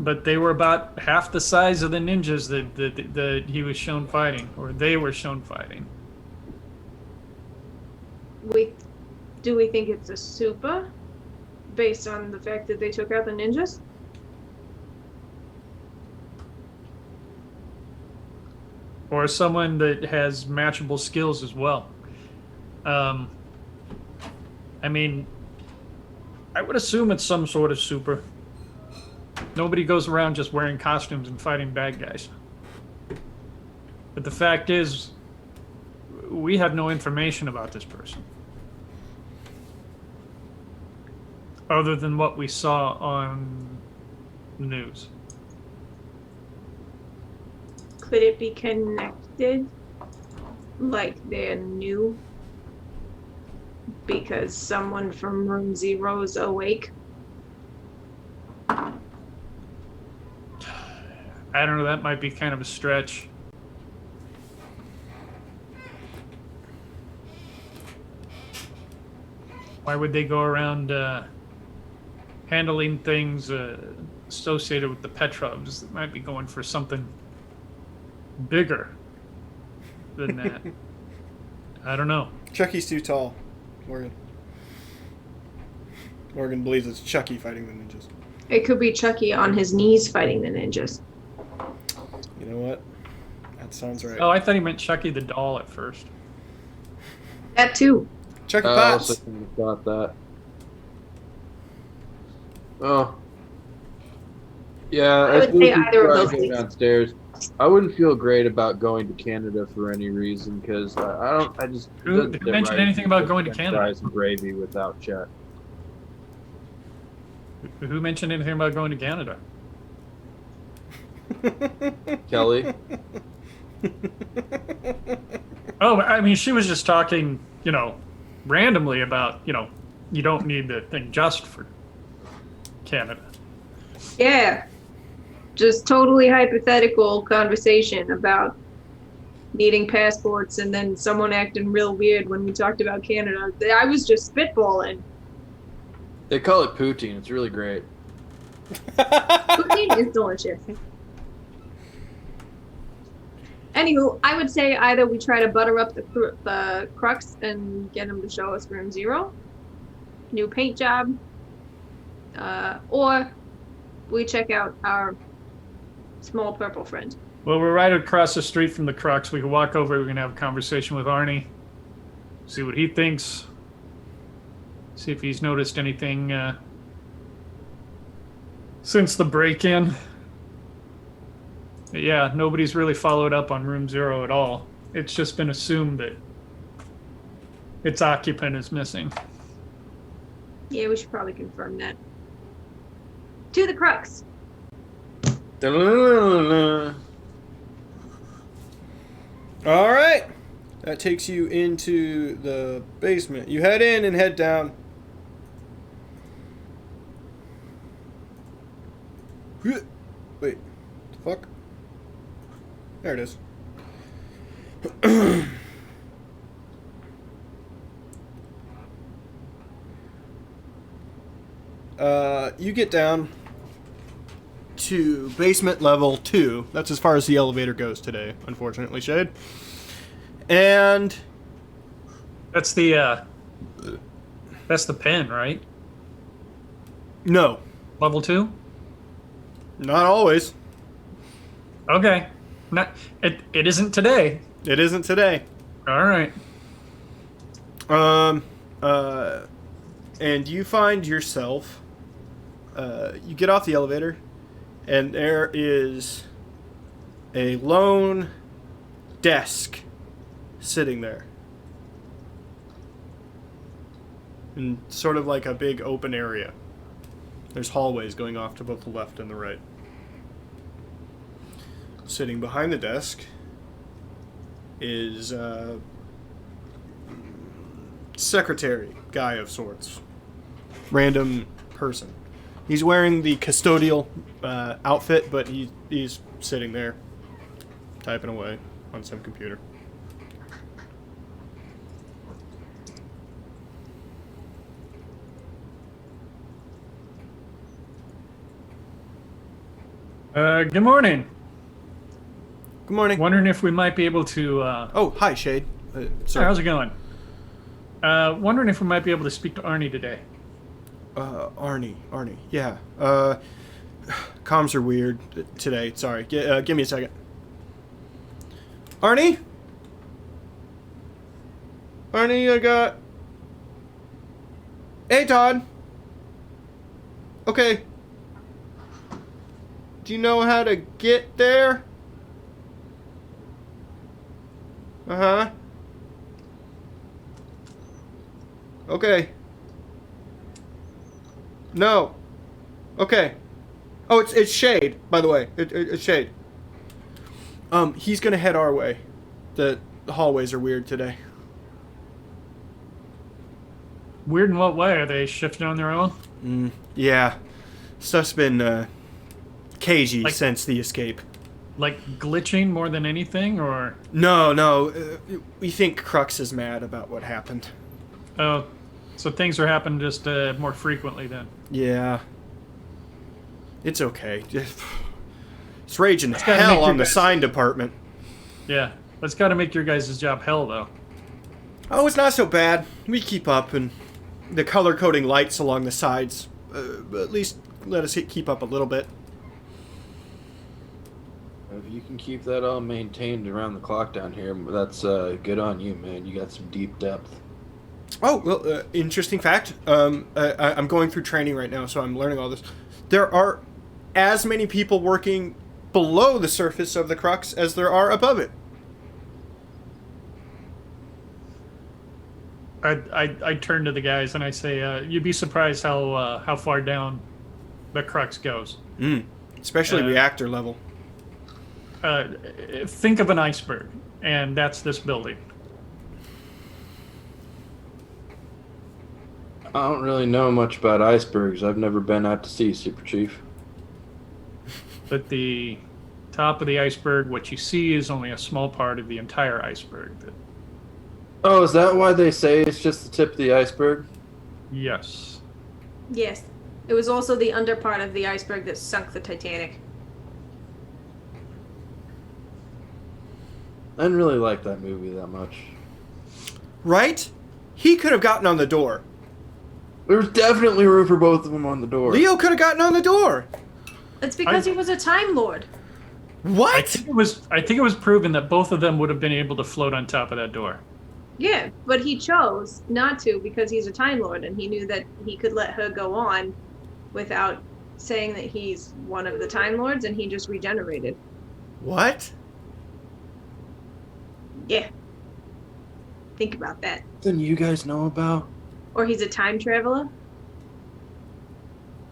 But they were about half the size of the ninjas that he was shown fighting, or they were shown fighting. Do we think it's a super based on the fact that they took out the ninjas? Or someone that has matchable skills as well. I mean, I would assume it's some sort of super. Nobody goes around just wearing costumes and fighting bad guys. But the fact is, we have no information about this person. Other than what we saw on the news. Could it be connected? Like they're new? Because someone from Room Zero's awake? I don't know, that might be kind of a stretch. Why would they go around handling things associated with the Petrovs? They might be going for something bigger than that. I don't know. Chucky's too tall. Morgan believes it's Chucky fighting the ninjas. It could be Chucky on his knees fighting the ninjas. You know what? That sounds right. Oh, I thought he meant Chucky the doll at first. That too. Chucky I Potts. also thought that. Oh. Yeah, I would say either of those go things. downstairs. I wouldn't feel great about going to Canada for any reason because I just. it Who doesn't fit mentioned right anything with about the going to French Canada? fries and gravy without Chet. Who mentioned anything about going to Canada? Kelly? Oh, I mean, she was just talking, randomly about, you don't need the thing just for Canada. Yeah. Just totally hypothetical conversation about needing passports and then someone acting real weird when we talked about Canada. I was just spitballing. They call it poutine. It's really great. Poutine is delicious. Anywho, I would say either we try to butter up the crux and get him to show us room 0, new paint job, or we check out our small purple friend. Well, we're right across the street from the Crux. We can walk over. We can have a conversation with Arnie, see what he thinks, see if he's noticed anything since the break-in. But yeah, nobody's really followed up on room 0 at all. It's just been assumed that its occupant is missing. Yeah, we should probably confirm that. To the crux. All right. That takes you into the basement. You head in and head down. Wait. The fuck? There it is. You get down to basement level 2. That's as far as the elevator goes today, unfortunately, Shade. And That's the pen, right? no, Level 2? not always. Okay. It isn't today. It isn't today. All right. And you find yourself, you get off the elevator, and there is a lone desk sitting there. In sort of like a big open area. There's hallways going off to both the left and the right. Sitting behind the desk is secretary guy of sorts. Random person. He's wearing the custodial outfit, but he's sitting there typing away on some computer. Good morning. Good morning. Wondering if we might be able to. Oh, hi, Shade. Sorry. How's it going? Wondering if we might be able to speak to Arnie today. Arnie. Yeah. Comms are weird today. Sorry. Give me a second. Arnie, I got. Hey, Todd. Okay. Do you know how to get there? Uh-huh. Okay. No. Okay. Oh, it's Shade, by the way. It's Shade. He's gonna head our way. The hallways are weird today. Weird in what way? Are they shifting on their own? Yeah. Stuff's been, cagey Like- since the escape. Like glitching more than anything, or? No. We think Crux is mad about what happened. Oh, so things are happening just more frequently then. Yeah. It's okay. It's raging gotta hell make on your the guys- sign department. Yeah, that's got to make your guys' job hell, though. Oh, it's not so bad. We keep up, and the color coding lights along the sides, at least let us keep up a little bit. If you can keep that all maintained around the clock down here, that's good on you, man. You got some deep depth. Oh, well, interesting fact. I'm going through training right now, so I'm learning all this. There are as many people working below the surface of the crux as there are above it. I turn to the guys and I say, you'd be surprised how far down the crux goes. Especially reactor level. Think of an iceberg, and that's this building. I don't really know much about icebergs. I've never been out to sea, Super Chief. But the top of the iceberg, what you see is only a small part of the entire iceberg. Oh, is that why they say it's just the tip of the iceberg? Yes. Yes. It was also the under part of the iceberg that sunk the Titanic. I didn't really like that movie that much. Right? He could have gotten on the door. There was definitely room for both of them on the door. Leo could have gotten on the door. It's because he was a Time Lord. What? I think it was proven that both of them would have been able to float on top of that door. Yeah, but he chose not to because he's a Time Lord and he knew that he could let her go on without saying that he's one of the Time Lords, and he just regenerated. What? Yeah. Think about that. Then you guys know about? Or he's a time traveler.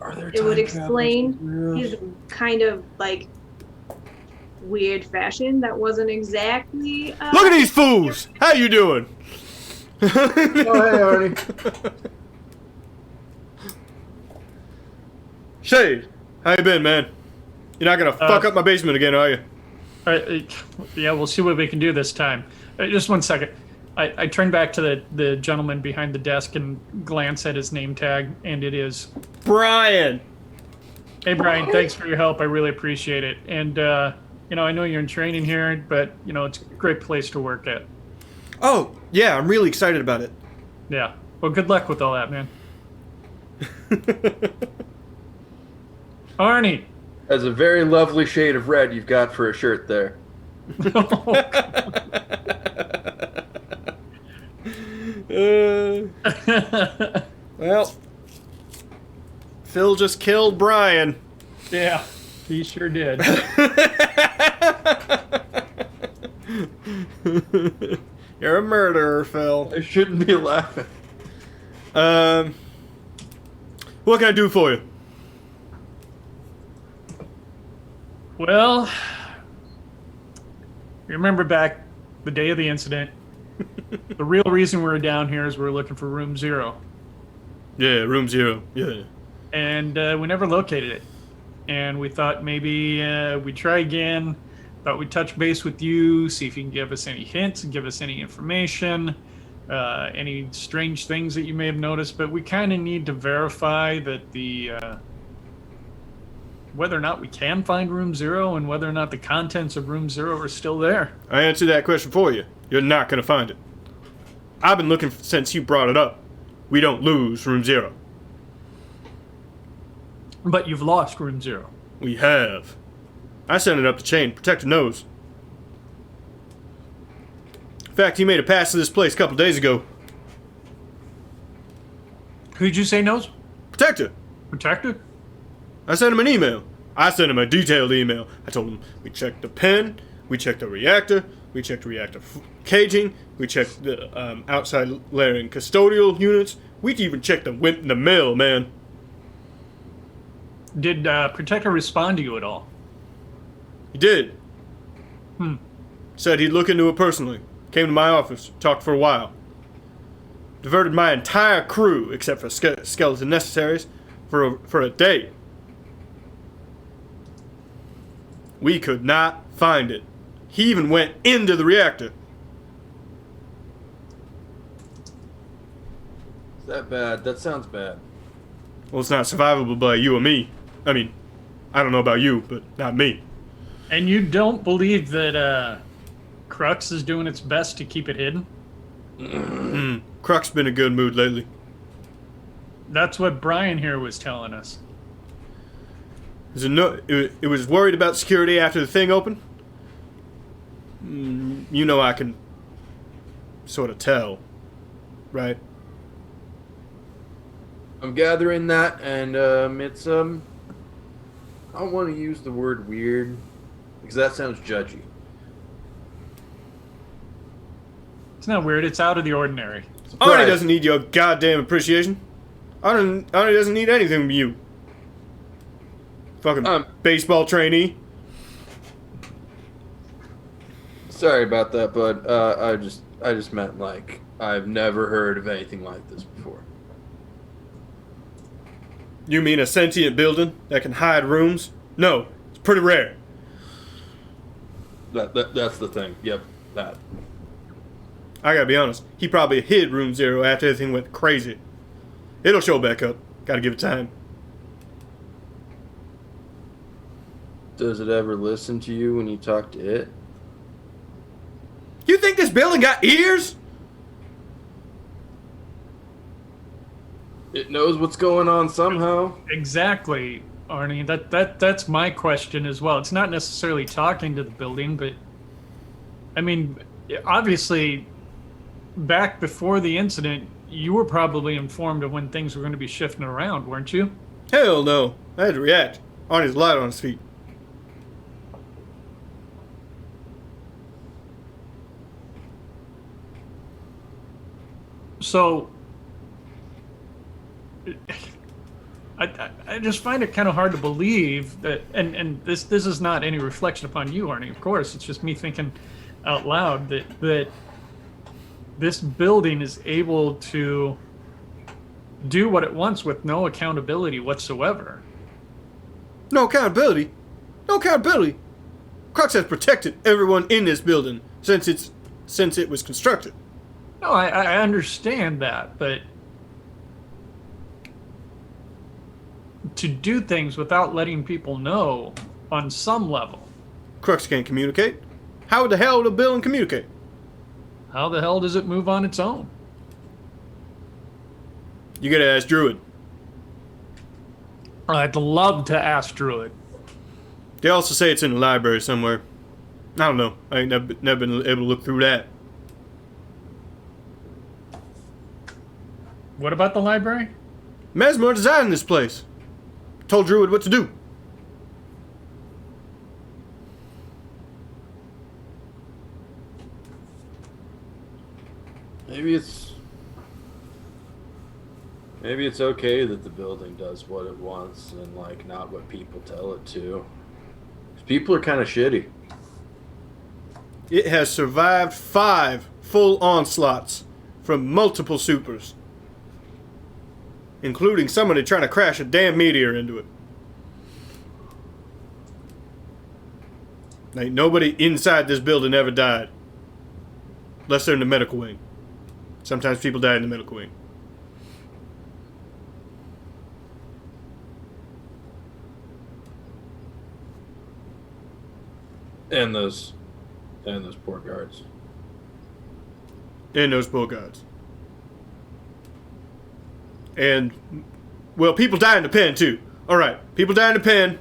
Are there It would time explain travelers? his kind of like weird fashion that wasn't exactly. Look at these fools! How you doing? Oh, hey, Arnie. Shade, how you been, man? You're not gonna fuck up my basement again, are you? Yeah, we'll see what we can do this time. Just one second. I turn back to the gentleman behind the desk and glance at his name tag, and it is... Brian! Hey, Brian, thanks for your help. I really appreciate it. And, I know you're in training here, but, it's a great place to work at. Oh, yeah, I'm really excited about it. Yeah. Well, good luck with all that, man. Arnie! That's a very lovely shade of red you've got for a shirt there. Well, Phil just killed Brian. Yeah, he sure did. You're a murderer, Phil. I shouldn't be laughing. What can I do for you? Well, remember back the day of the incident, the real reason we were down here is we were looking for room 0. Yeah, room 0. Yeah. And we never located it. And we thought maybe we'd try again. Thought we'd touch base with you, see if you can give us any hints and give us any information, any strange things that you may have noticed. But we kind of need to verify that whether or not we can find room 0 and whether or not the contents of room 0 are still there. I answered that question for you. You're not going to find it. I've been looking since you brought it up. We don't lose room 0. But you've lost room 0. We have. I sent it up the chain. Protector knows. In fact, he made a pass to this place a couple days ago. Who'd you say knows? Protector! Protector? I sent him an email. I sent him a detailed email. I told him we checked the pen, we checked the reactor, we checked reactor caging, we checked the outside layer and custodial units. We even checked the mill, man. Did Protector respond to you at all? He did. Hmm. Said he'd look into it personally. Came to my office, talked for a while. Diverted my entire crew, except for skeleton necessaries, for a day. We could not find it. He even went into the reactor. Is that bad? That sounds bad. Well, it's not survivable by you or me. I mean, I don't know about you, but not me. And you don't believe that Crux is doing its best to keep it hidden? Crux been in a good mood lately. That's what Brian here was telling us. Is it no? It was worried about security after the thing opened. You know, I can sort of tell, right? I'm gathering that, and it's I don't want to use the word weird because that sounds judgy. It's not weird. It's out of the ordinary. Arnie doesn't need your goddamn appreciation. Arnie doesn't need anything from you. Fucking baseball trainee. Sorry about that, bud. I just meant like I've never heard of anything like this before. You mean a sentient building that can hide rooms? No, it's pretty rare. That's the thing. Yep, that. I gotta be honest, he probably hid room 0 after everything went crazy. It'll show back up. Gotta give it time. Does it ever listen to you when you talk to it? You think this building got ears? It knows what's going on somehow. Exactly, Arnie. That's my question as well. It's not necessarily talking to the building, but I mean, obviously, back before the incident, you were probably informed of when things were going to be shifting around, weren't you? Hell no. I had to react. Arnie's light on his feet. So, I just find it kind of hard to believe that, and this is not any reflection upon you, Arnie, of course. It's just me thinking out loud that this building is able to do what it wants with no accountability whatsoever. No accountability? No accountability? Crux has protected everyone in this building since it was constructed. No, I understand that, but to do things without letting people know on some level. Crux can't communicate. How the hell would a building communicate? How the hell does it move on its own? You gotta ask Druid. I'd love to ask Druid. They also say it's in the library somewhere. I don't know. I ain't never been able to look through that. What about the library? Mesmer designed this place. Told Druid what to do. Maybe it's okay that the building does what it wants and like not what people tell it to. 'Cause people are kind of shitty. It has survived 5 full onslaughts from multiple supers, including somebody trying to crash a damn meteor into it. Ain't nobody inside this building ever died. Unless they're in the medical wing. Sometimes people die in the medical wing. And those poor guards. And those poor guards. And, well, people die in the pen, too. Alright, people die in the pen.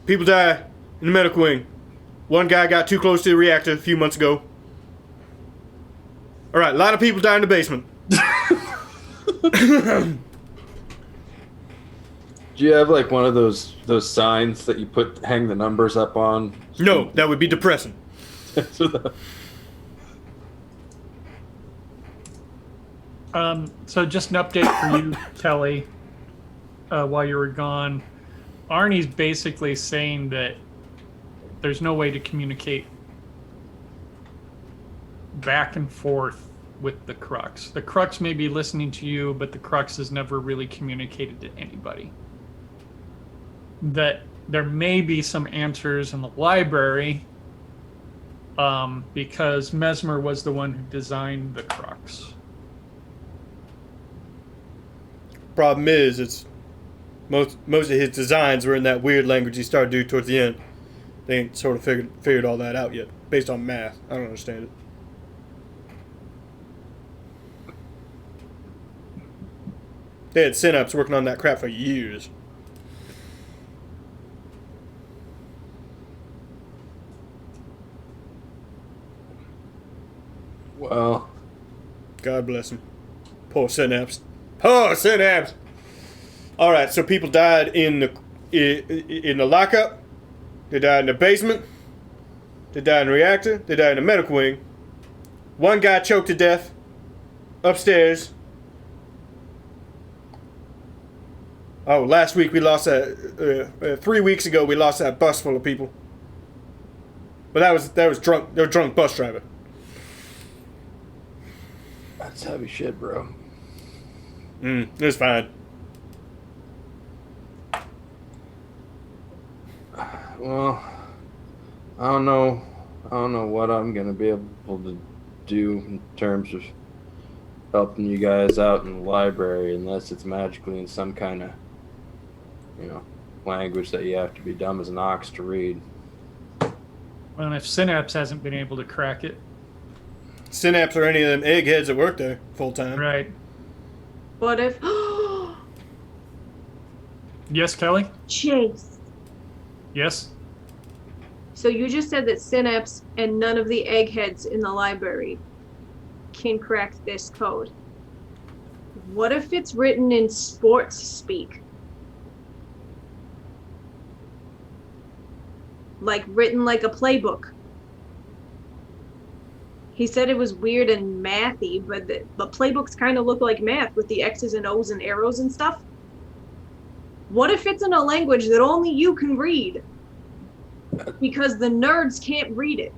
People die in the medical wing. One guy got too close to the reactor a few months ago. Alright, a lot of people die in the basement. Do you have like one of those signs that you hang the numbers up on? No, that would be depressing. So just an update for you, Kelly, while you were gone. Arnie's basically saying that there's no way to communicate back and forth with the Crux. The Crux may be listening to you, but the Crux has never really communicated to anybody. That there may be some answers in the library, because Mesmer was the one who designed the Crux. Problem is, it's most of his designs were in that weird language he started doing towards the end. They ain't sort of figured all that out yet, based on math. I don't understand it. They had synapse working on that crap for years. Well, God bless him. Poor Synapse. Poor Synapse. All right, so people died in the lockup. They died in the basement. They died in the reactor. They died in the medical wing. One guy choked to death upstairs. Oh, last week we lost 3 weeks ago we lost that bus full of people. But that was drunk. They were drunk bus driver. that's heavy shit, bro. It was fine. Well, I don't know what I'm gonna be able to do in terms of helping you guys out in the library, unless it's magically in some kind of, language that you have to be dumb as an ox to read. Well, and if Synapse hasn't been able to crack it, Synapse or any of them eggheads that work there full time. right? What if Yes, Kelly. Chase? Yes. So you just said that Synapse and none of the eggheads in the library can crack this code. What if it's written in sports speak? Like written like a playbook. He said it was weird and mathy, but the playbooks kind of look like math with the X's and O's and arrows and stuff. What if it's in a language that only you can read? Because the nerds can't read it.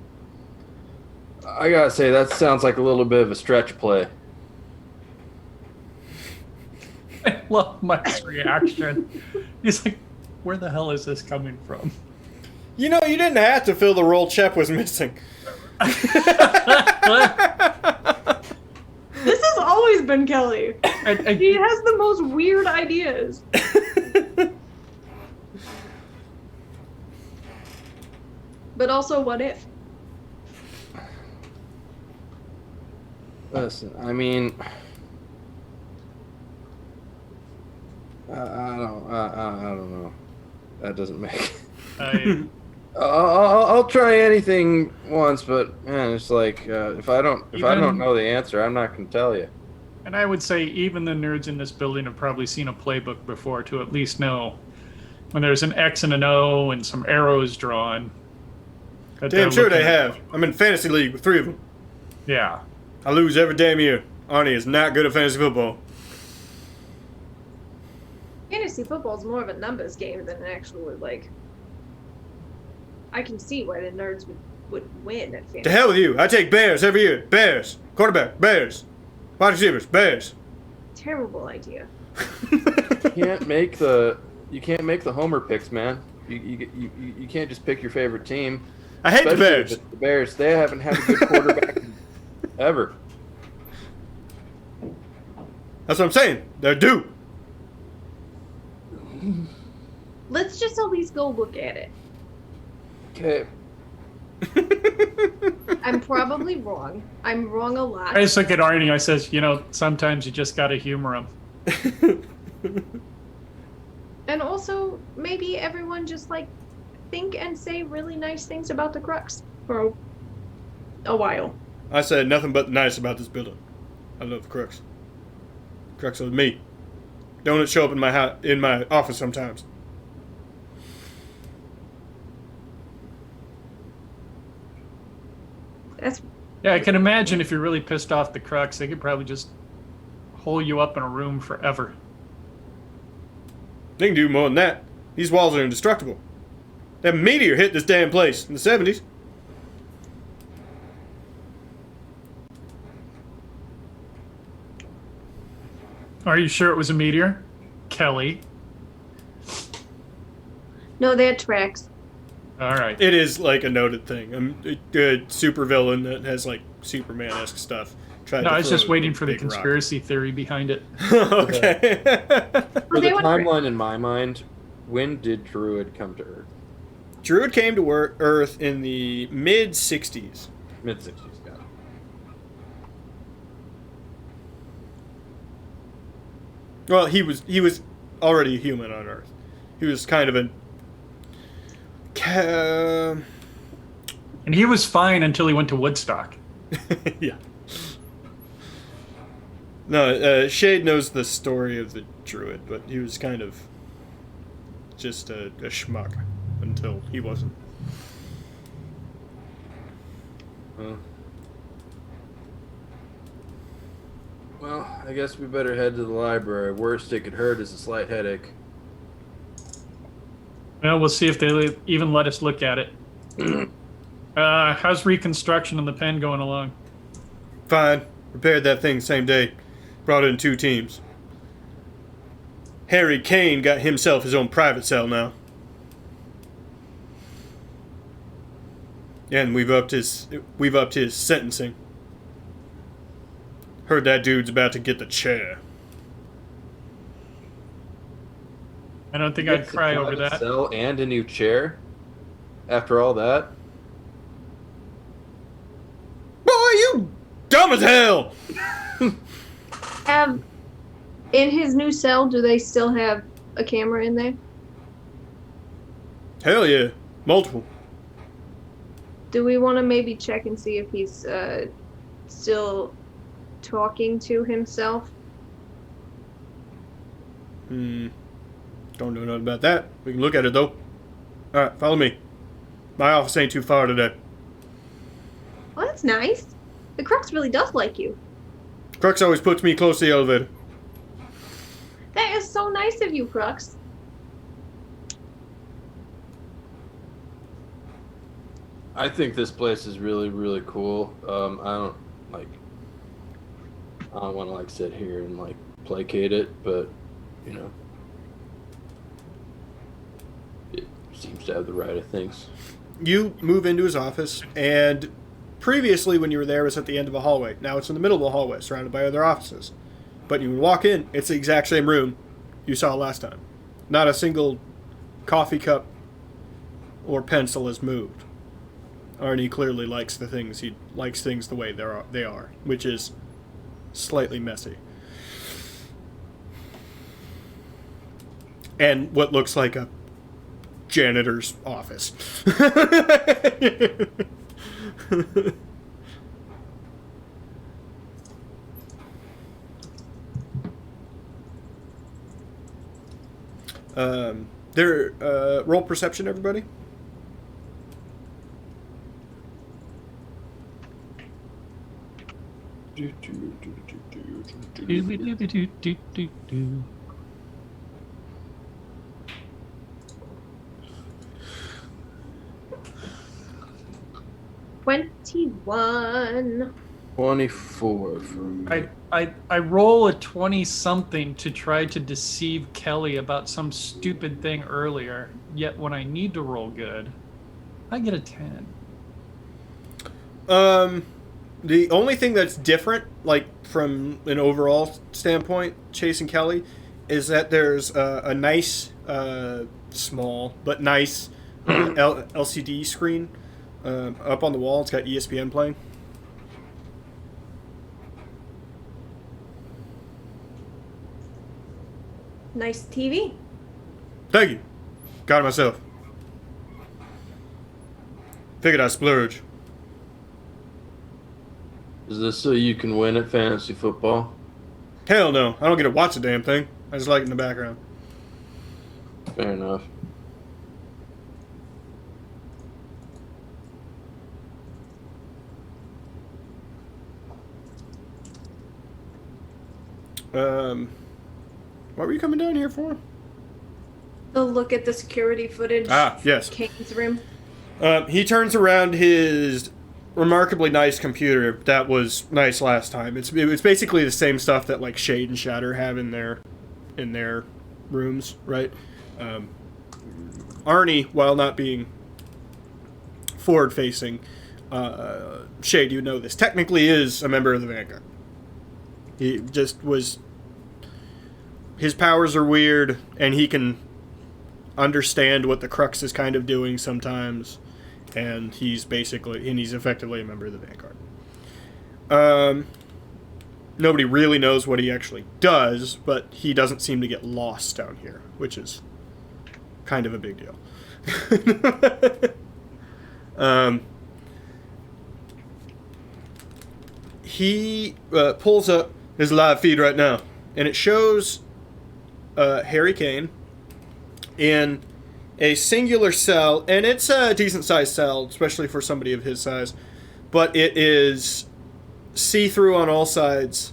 I gotta say, that sounds like a little bit of a stretch play. I love Mike's reaction. He's like, where the hell is this coming from? You didn't have to fill the role Shep was missing. This has always been Kelly. He has the most weird ideas. But also, what if? Listen, I mean, I don't know. That doesn't make. I'll try anything once, but man, it's like if I don't know the answer, I'm not gonna tell you. And I would say even the nerds in this building have probably seen a playbook before to at least know when there's an X and an O and some arrows drawn. Damn sure they have. I'm in fantasy league with 3 of them. Yeah. I lose every damn year. Arnie is not good at fantasy football. Fantasy football is more of a numbers game than an actual, like... I can see why the nerds would win at fantasy. To hell with you. I take Bears every year. Bears. Quarterback. Bears. Wide receivers. Bears. Terrible idea. You can't make the homer picks, man. You can't just pick your favorite team. I hate the Especially Bears. if it's the Bears. They haven't had a good quarterback ever. That's what I'm saying. They're due. Let's just at least go look at it. Okay. I'm probably wrong. I'm wrong a lot. I just look at Arnie. I says, sometimes you just gotta humor him. And also, maybe everyone just, like, think and say really nice things about the Crux for a while. I said nothing but nice about this building. I love the Crux. Crux is me. Don't it show up in my office sometimes? Yeah, I can imagine if you're really pissed off the Crux, they could probably just hole you up in a room forever. They can do more than that. These walls are indestructible. That meteor hit this damn place in the 70s. Are you sure it was a meteor? Kelly. No, they had tracks. All right. It is like a noted thing. A good supervillain that has like Superman-esque stuff. No, I was just waiting for the conspiracy theory behind it. Okay. For the timeline in my mind, when did Druid come to Earth? Druid came to Earth in the mid-60s. Mid-60s, got it. Well, he was already a human on Earth. He was kind of and he was fine until he went to Woodstock. yeah. No, Shade knows the story of the druid, but he was kind of just a schmuck until he wasn't. Well, I guess we better head to the library. Worst it could hurt is a slight headache. Well, we'll see if they even let us look at it. How's reconstruction in the pen going along? Fine. Repaired that thing same day. Brought in 2 teams. Harry Kane got himself his own private cell now. And we've upped his sentencing. Heard that dude's about to get the chair. I don't think I'd cry over that. Cell and a new chair? After all that? Boy, you dumb as hell! In his new cell, do they still have a camera in there? Hell yeah. Multiple. Do we want to maybe check and see if he's still talking to himself? Don't know nothing about that. We can look at it, though. Alright, follow me. My office ain't too far today. Well, that's nice. The Crux really does like you. Crux always puts me close to the elevator. That is so nice of you, Crux. I think this place is really, really cool. I don't want to sit here and placate it, but it seems to have the right of things. You move into his office, and previously when you were there it was at the end of a hallway. Now it's in the middle of a hallway, surrounded by other offices. But you would walk in, it's the exact same room you saw last time. Not a single coffee cup or pencil has moved. Arnie clearly likes things the way they are, which is slightly messy. And what looks like a janitor's office. Roll perception, everybody. Do. 21. 24 for me. I roll a 20-something to try to deceive Kelly about some stupid thing earlier, yet when I need to roll good, I get a 10. The only thing that's different, from an overall standpoint, chasing Kelly, is that there's a nice, small, but nice LCD screen up on the wall. It's got ESPN playing. Nice TV. Thank you. Got it myself. Figured I'd splurge. Is this so you can win at fantasy football? Hell no. I don't get to watch the damn thing. I just like it in the background. Fair enough. What were you coming down here for? To look at the security footage. Yes. Kane's room. He turns around his remarkably nice computer that was nice last time. It's basically the same stuff that Shade and Shatter have in their rooms, right? Arnie, while not being forward facing, Shade, you know this, technically is a member of the Vanguard. He just was. His powers are weird, and he can understand what the Crux is kind of doing sometimes, and he's effectively a member of the Vanguard. Nobody really knows what he actually does, but he doesn't seem to get lost down here, which is kind of a big deal. He pulls up There's a live feed right now, and it shows Harry Kane in a singular cell, and it's a decent sized cell, especially for somebody of his size. But it is see-through on all sides,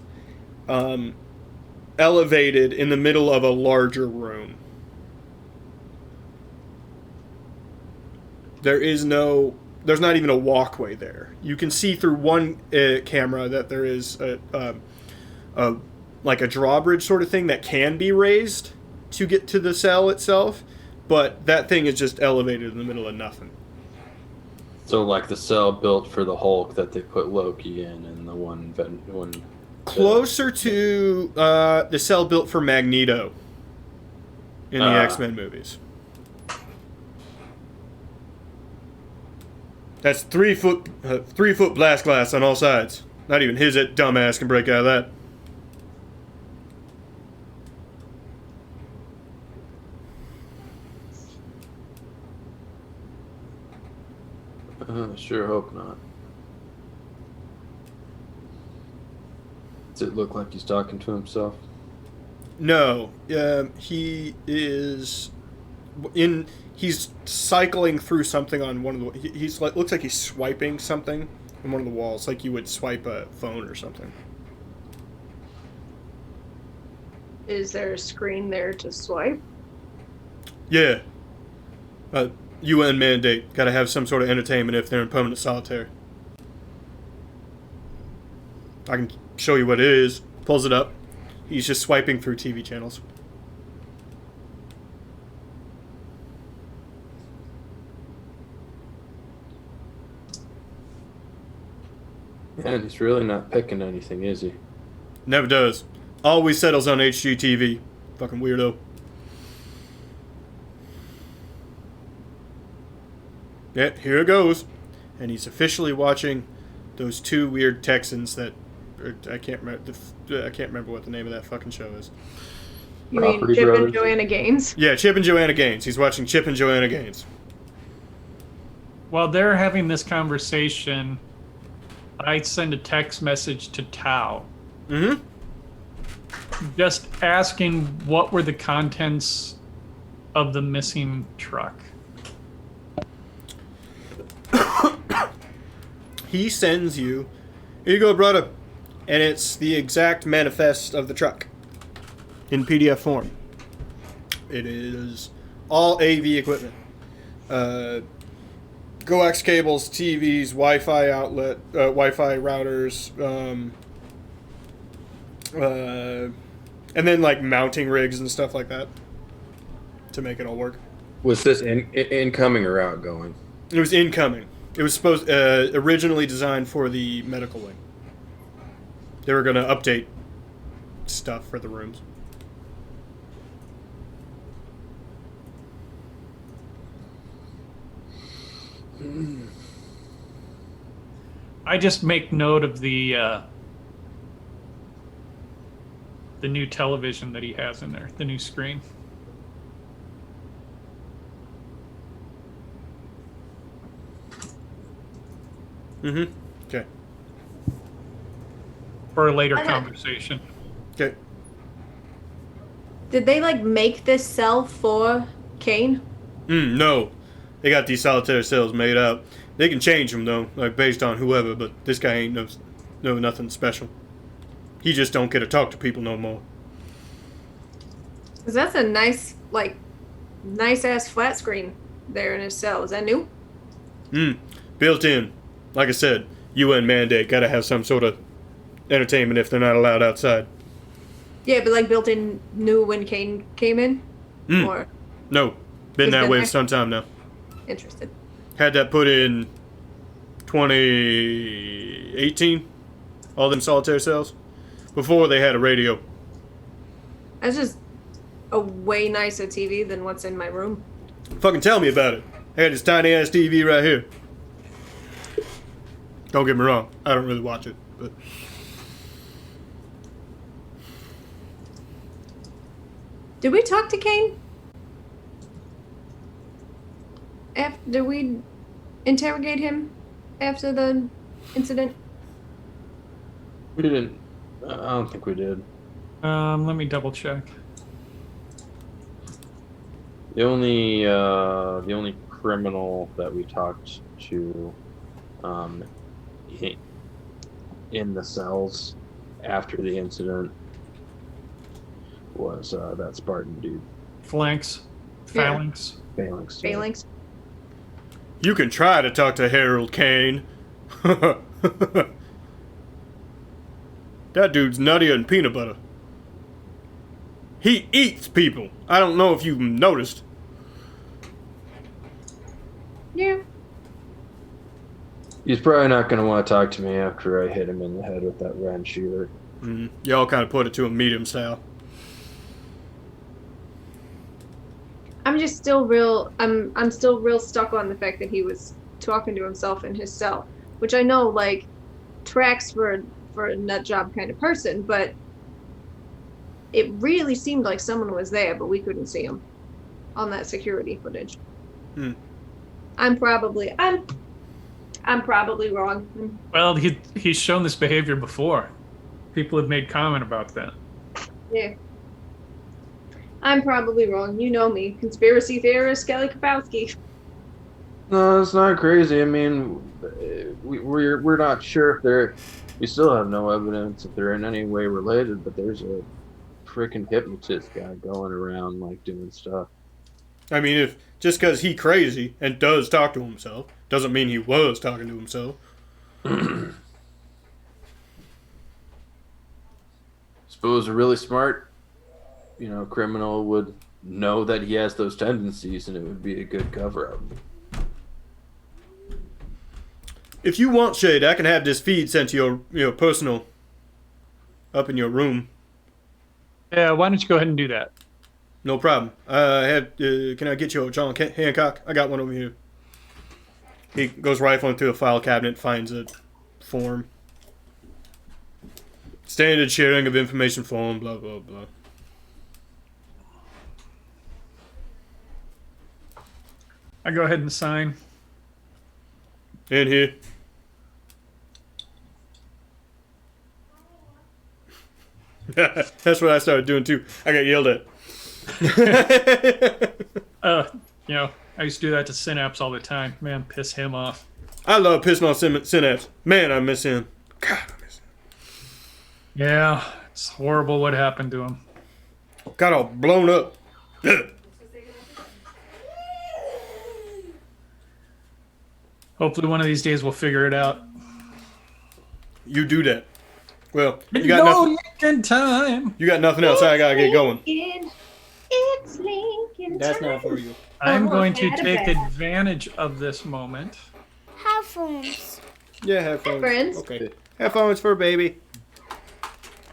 elevated in the middle of a larger room. There's not even a walkway there. You can see through one camera that there is like a drawbridge sort of thing that can be raised to get to the cell itself, but that thing is just elevated in the middle of nothing. So like the cell built for the Hulk that they put Loki in, and the one closer to the cell built for Magneto in the X-Men movies. That's 3 foot blast glass on all sides. Not even his dumbass can break out of that. Sure hope not. Does it look like he's talking to himself? No, he is he's cycling through something on one of the. He's like, looks like he's swiping something on one of the walls, like you would swipe a phone or something. Is there a screen there to swipe? Yeah. UN mandate. Got to have some sort of entertainment if they're in permanent solitary. I can show you what it is. Pulls it up. He's just swiping through TV channels. And he's really not picking anything, is he? Never does. Always settles on HGTV. Fucking weirdo. Yeah, here it goes. And he's officially watching those two weird Texans that I can't remember what the name of that fucking show is. You mean Property Chip Brothers? and Joanna Gaines? Yeah, Chip and Joanna Gaines. He's watching Chip and Joanna Gaines. While they're having this conversation, I send a text message to Tao. Mm-hmm. Just asking what were the contents of the missing truck. He sends you, here you go, brother. And it's the exact manifest of the truck in PDF form. It is all AV equipment. Coax cables, TVs, Wi-Fi outlet, Wi-Fi routers, and then like mounting rigs and stuff like that to make it all work. Was this incoming or outgoing? It was incoming. It was originally designed for the medical wing. They were going to update stuff for the rooms. I just make note of the new television that he has in there, the new screen. Mm-hmm. Okay. For a later I don't- conversation. Okay. Did they like make this cell for Kane? No. They got these solitary cells made up. They can change them though, like based on whoever. But this guy ain't no nothing special. He just don't get to talk to people no more. 'Cause that's a nice ass flat screen there in his cell. Is that new? Built in. Like I said, UN mandate. Got to have some sort of entertainment if they're not allowed outside. Yeah, but like built in new when Kane came in? Or No. Been He's that been way there? for some time now. interested. Had that put in 2018. All them solitary cells. Before they had a radio. That's just a way nicer TV than what's in my room. Fucking tell me about it. I got this tiny ass TV right here. Don't get me wrong. I don't really watch it, but Did we talk to Kane? Did we interrogate him after the incident? We didn't I don't think we did. Let me double check. The only criminal that we talked to, um, in the cells after the incident was that Spartan dude, Phalanx. Yeah. Phalanx. Phalanx. You can try to talk to Harold Kane. That dude's nuttier than peanut butter. He eats people. I don't know if you've noticed. Yeah. He's probably not going to want to talk to me after I hit him in the head with that wrench either. Y'all kind of put it to him medium style. I'm just still real. I'm still real stuck on the fact that he was talking to himself in his cell, which I know like tracks for a nut job kind of person, but it really seemed like someone was there, but we couldn't see him on that security footage. I'm probably wrong. Well, he's shown this behavior before. People have made comment about that. Yeah. I'm probably wrong. You know me. Conspiracy theorist Kelly Kapowski. No, it's not crazy. I mean, we're not sure if they're. We still have no evidence if they're in any way related, but there's a freaking hypnotist guy going around like doing stuff. I mean, if just because he crazy and does talk to himself doesn't mean he was talking to himself. Suppose a really smart, criminal would know that he has those tendencies, and it would be a good cover-up. If you want, Shade, I can have this feed sent to your personal up in your room. Yeah, why don't you go ahead and do that? No problem. Can I get your John Hancock? I got one over here. He goes rifling through a file cabinet, finds a form. Standard sharing of information form, blah, blah, blah. I go ahead and sign. In here. That's what I started doing too. I got yelled at. I used to do that to Synapse all the time. Man, piss him off. I love pissing on Synapse. Man, I miss him. God, I miss him. Yeah, it's horrible what happened to him. Got all blown up. Ugh. Hopefully one of these days we'll figure it out. You do that. Well, you got nothing. Lincoln time. You got nothing else. I gotta get going. It's Lincoln That's time. not for you. I'm going to Out of take bed. advantage of this moment. Headphones. Yeah, headphones. friends. Okay. Headphones for baby.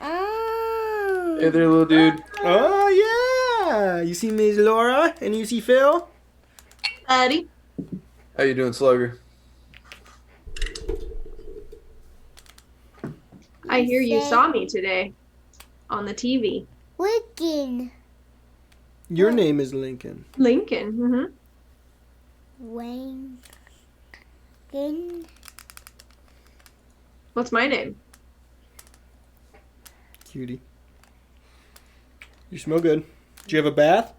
Oh. Hey there, little dude. Oh yeah. You see Ms. Laura and you see Phil? Buddy. How you doing, Slugger? I hear you saw me today on the TV. Lincoln. Your name is Lincoln. Lincoln. Mm-hmm. Wayne. What's my name? Cutie. You smell good. Did you have a bath?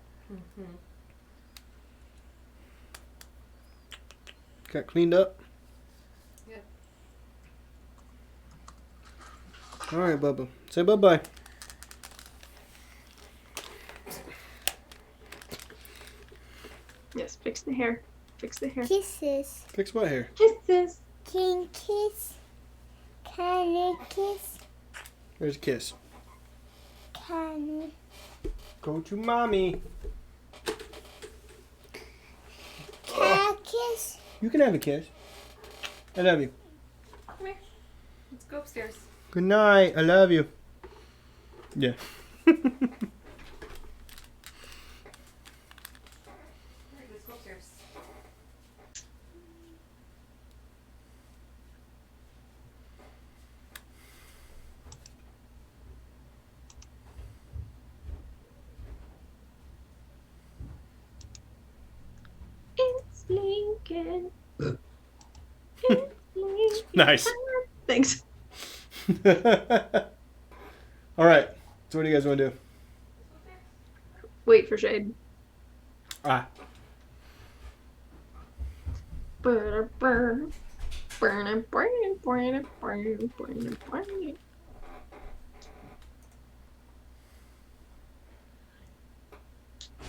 Got cleaned up? Yep. All right, Bubba. Say bye-bye. Yes, fix the hair. Fix the hair. Kisses. Fix what hair? Kisses. King kiss. Can I kiss? There's a kiss. Can Go to mommy. I kiss? You can have a kiss. I love you. Come here. Let's go upstairs. Good night. I love you. Yeah. Alright, let's go upstairs. It's Lincoln. It's Lincoln. Nice. Thanks. All right. So what do you guys want to do? Wait for Shade. Ah.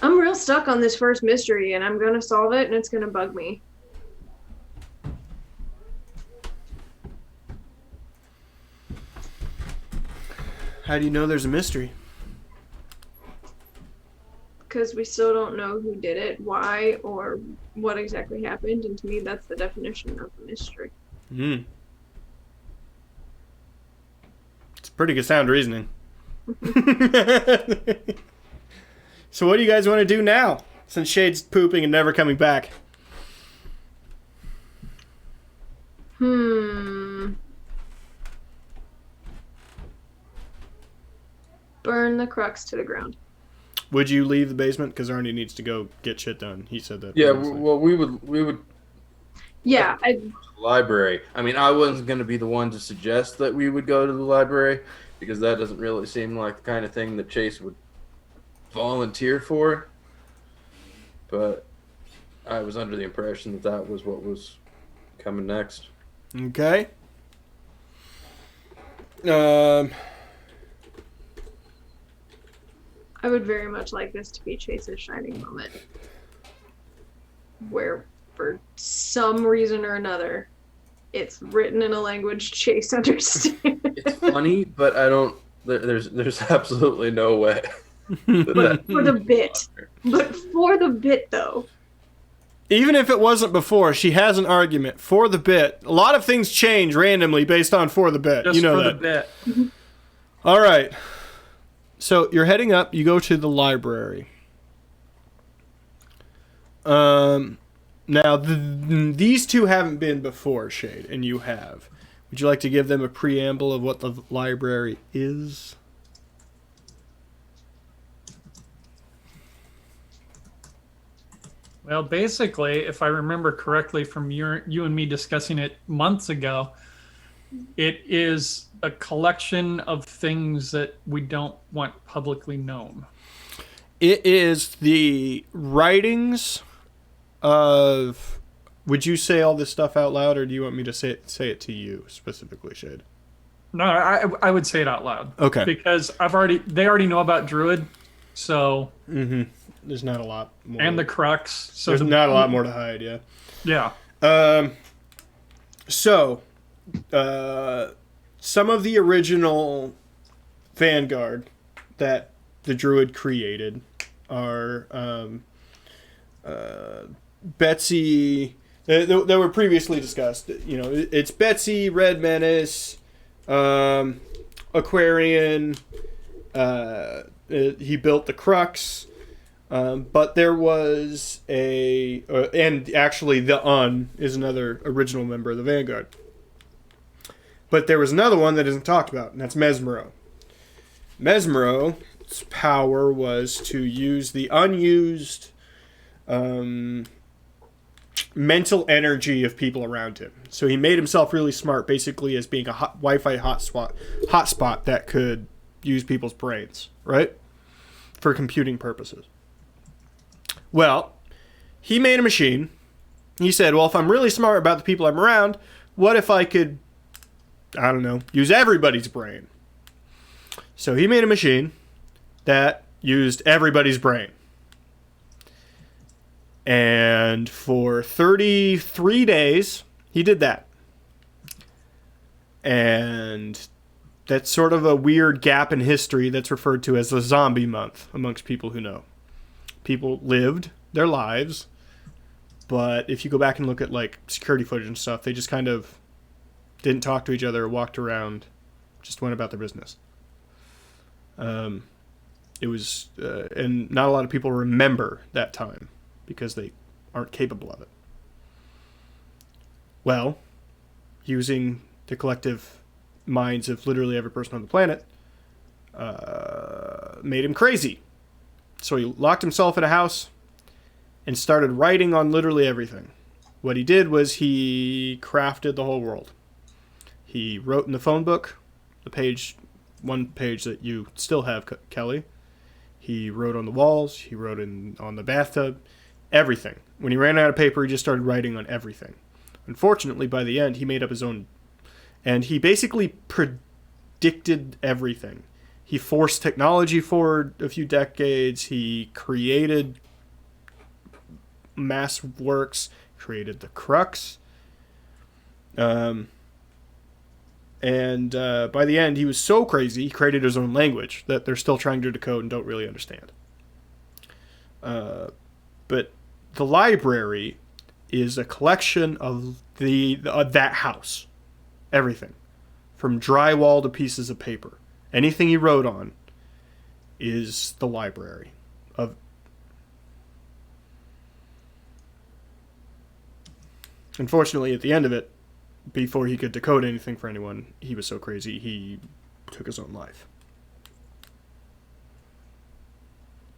I'm real stuck on this first mystery, and I'm gonna solve it, and it's gonna bug me. How do you know there's a mystery? Because we still don't know who did it, why, or what exactly happened, and to me, that's the definition of a mystery. Hmm. It's pretty good sound reasoning. So what do you guys want to do now? Since Shade's pooping and never coming back. Burn the crux to the ground. Would you leave the basement? Because Arnie needs to go get shit done. He said that. Yeah, previously. well, we would Yeah, library. I mean, I wasn't going to be the one to suggest that we would go to the library because that doesn't really seem like the kind of thing that Chase would volunteer for. But I was under the impression that that was what was coming next. Okay. I would very much like this to be Chase's shining moment. Where, for some reason or another, it's written in a language Chase understands. It's funny, but I don't. There's absolutely no way. But for the bit. But for the bit, though. Even if it wasn't before, she has an argument for the bit. A lot of things change randomly based on for the bit. Just you know for that. the bit. All right. So you're heading up. You go to the library. Now, these two haven't been before, Shade, and you have. Would you like to give them a preamble of what the library is? Well, basically, if I remember correctly from you and me discussing it months ago, it is a collection of things that we don't want publicly known. It is the writings of... Would you say all this stuff out loud, or do you want me to say it to you specifically, Shade? No, I would say it out loud. Okay. Because they already know about Druid, so... Mm-hmm. There's not a lot more. And the Crux. So There's not a lot more to hide, yeah. Yeah. So, some of the original Vanguard that the Druid created are Betsy... That were previously discussed. You know, it's Betsy, Red Menace, Aquarian. He built the Crux. But there was and actually the is another original member of the Vanguard. But there was another one that isn't talked about, and that's Mesmero. Mesmero's power was to use the unused mental energy of people around him. So he made himself really smart, basically as being a Wi-Fi hotspot that could use people's brains, right? For computing purposes. Well, he made a machine. He said, well, if I'm really smart about the people I'm around, what if I could, I don't know, use everybody's brain? So he made a machine that used everybody's brain. And for 33 days, he did that. And that's sort of a weird gap in history that's referred to as the zombie month amongst people who know. People lived their lives, but if you go back and look at like security footage and stuff, they just kind of didn't talk to each other, walked around, just went about their business. It was, and not a lot of people remember that time because they aren't capable of it. Well, using the collective minds of literally every person on the planet made him crazy. So he locked himself in a house and started writing on literally everything. What he did was he crafted the whole world. He wrote in the phone book, the page one page that you still have, Kelly. He wrote on the walls. He wrote on the bathtub. Everything. When he ran out of paper, he just started writing on everything. Unfortunately, by the end, he made up his own. And he basically predicted everything. He forced technology forward a few decades. He created mass works, created the Crux. And by the end, he was so crazy, he created his own language that they're still trying to decode and don't really understand. But the library is a collection of that house. Everything. From drywall to pieces of paper. Anything he wrote on is the library. Unfortunately, at the end of it, before he could decode anything for anyone, he was so crazy he took his own life.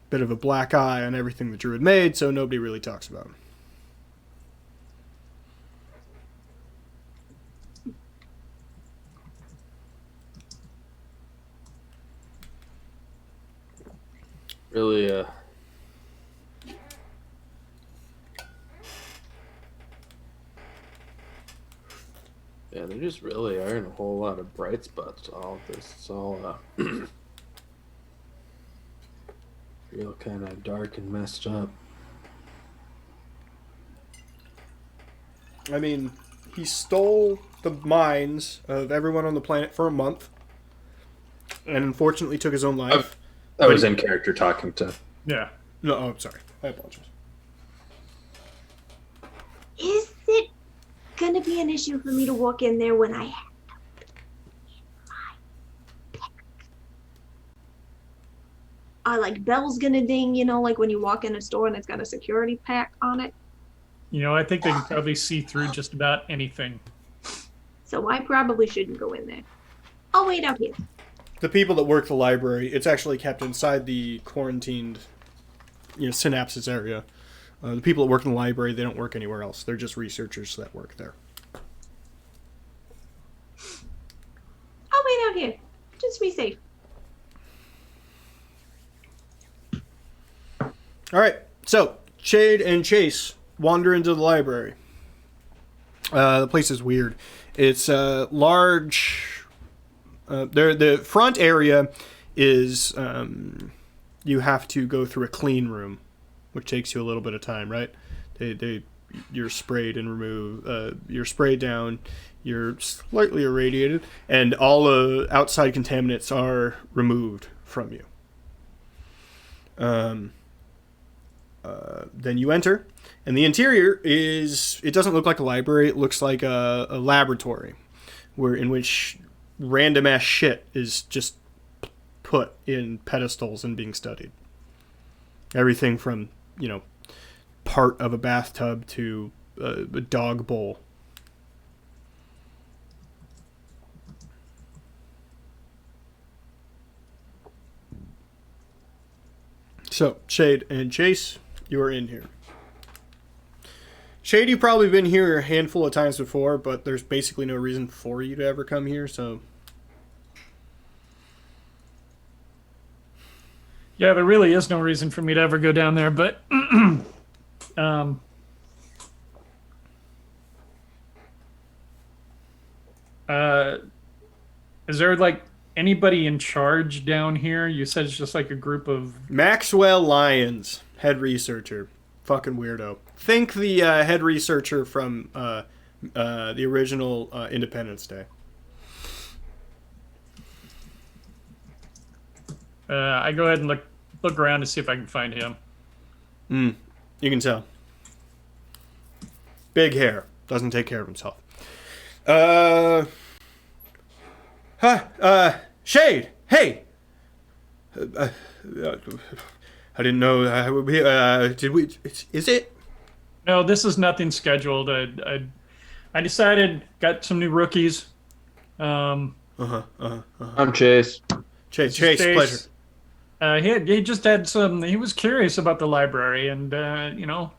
Bit of a black eye on everything the Druid made, so nobody really talks about him. Really, yeah, there just really aren't a whole lot of bright spots to all of this. It's all real kind of dark and messed up. I mean, he stole the minds of everyone on the planet for a month, and unfortunately took his own life. I was in character talking to. Yeah. No, oh, sorry. I apologize. Is it gonna be an issue for me to walk in there when I have are like bells gonna ding, you know, like when you walk in a store and it's got a security pack on it? You know, I think they can probably see through just about anything. So I probably shouldn't go in there. I'll wait out here. The people that work the library, it's actually kept inside the quarantined, synapses area. The people that work in the library, they don't work anywhere else. They're just researchers that work there. I'll wait out here. Just be safe. All right, so Shade and Chase wander into the library. The place is weird. It's a large. The front area is you have to go through a clean room, which takes you a little bit of time, right? You're sprayed and removed. You're sprayed down. You're slightly irradiated, and all outside contaminants are removed from you. Then you enter, and the interior it doesn't look like a library. It looks like a laboratory, in which random ass shit is just put in pedestals and being studied. Everything from, part of a bathtub to a dog bowl. So, Shade and Chase, you are in here. Shade, you've probably been here a handful of times before, but there's basically no reason for you to ever come here, so... Yeah, there really is no reason for me to ever go down there, but is there like anybody in charge down here? You said it's just like a group of... Maxwell Lyons, head researcher. Fucking weirdo. Think the head researcher from the original Independence Day. I go ahead and look around to see if I can find him. You can tell. Big hair. Doesn't take care of himself. Shade! Hey! I didn't know I would be, did we... Is it? No, this is nothing scheduled. I decided, got some new rookies. I'm Chase. Chase, pleasure. He just had some... He was curious about the library, and, you know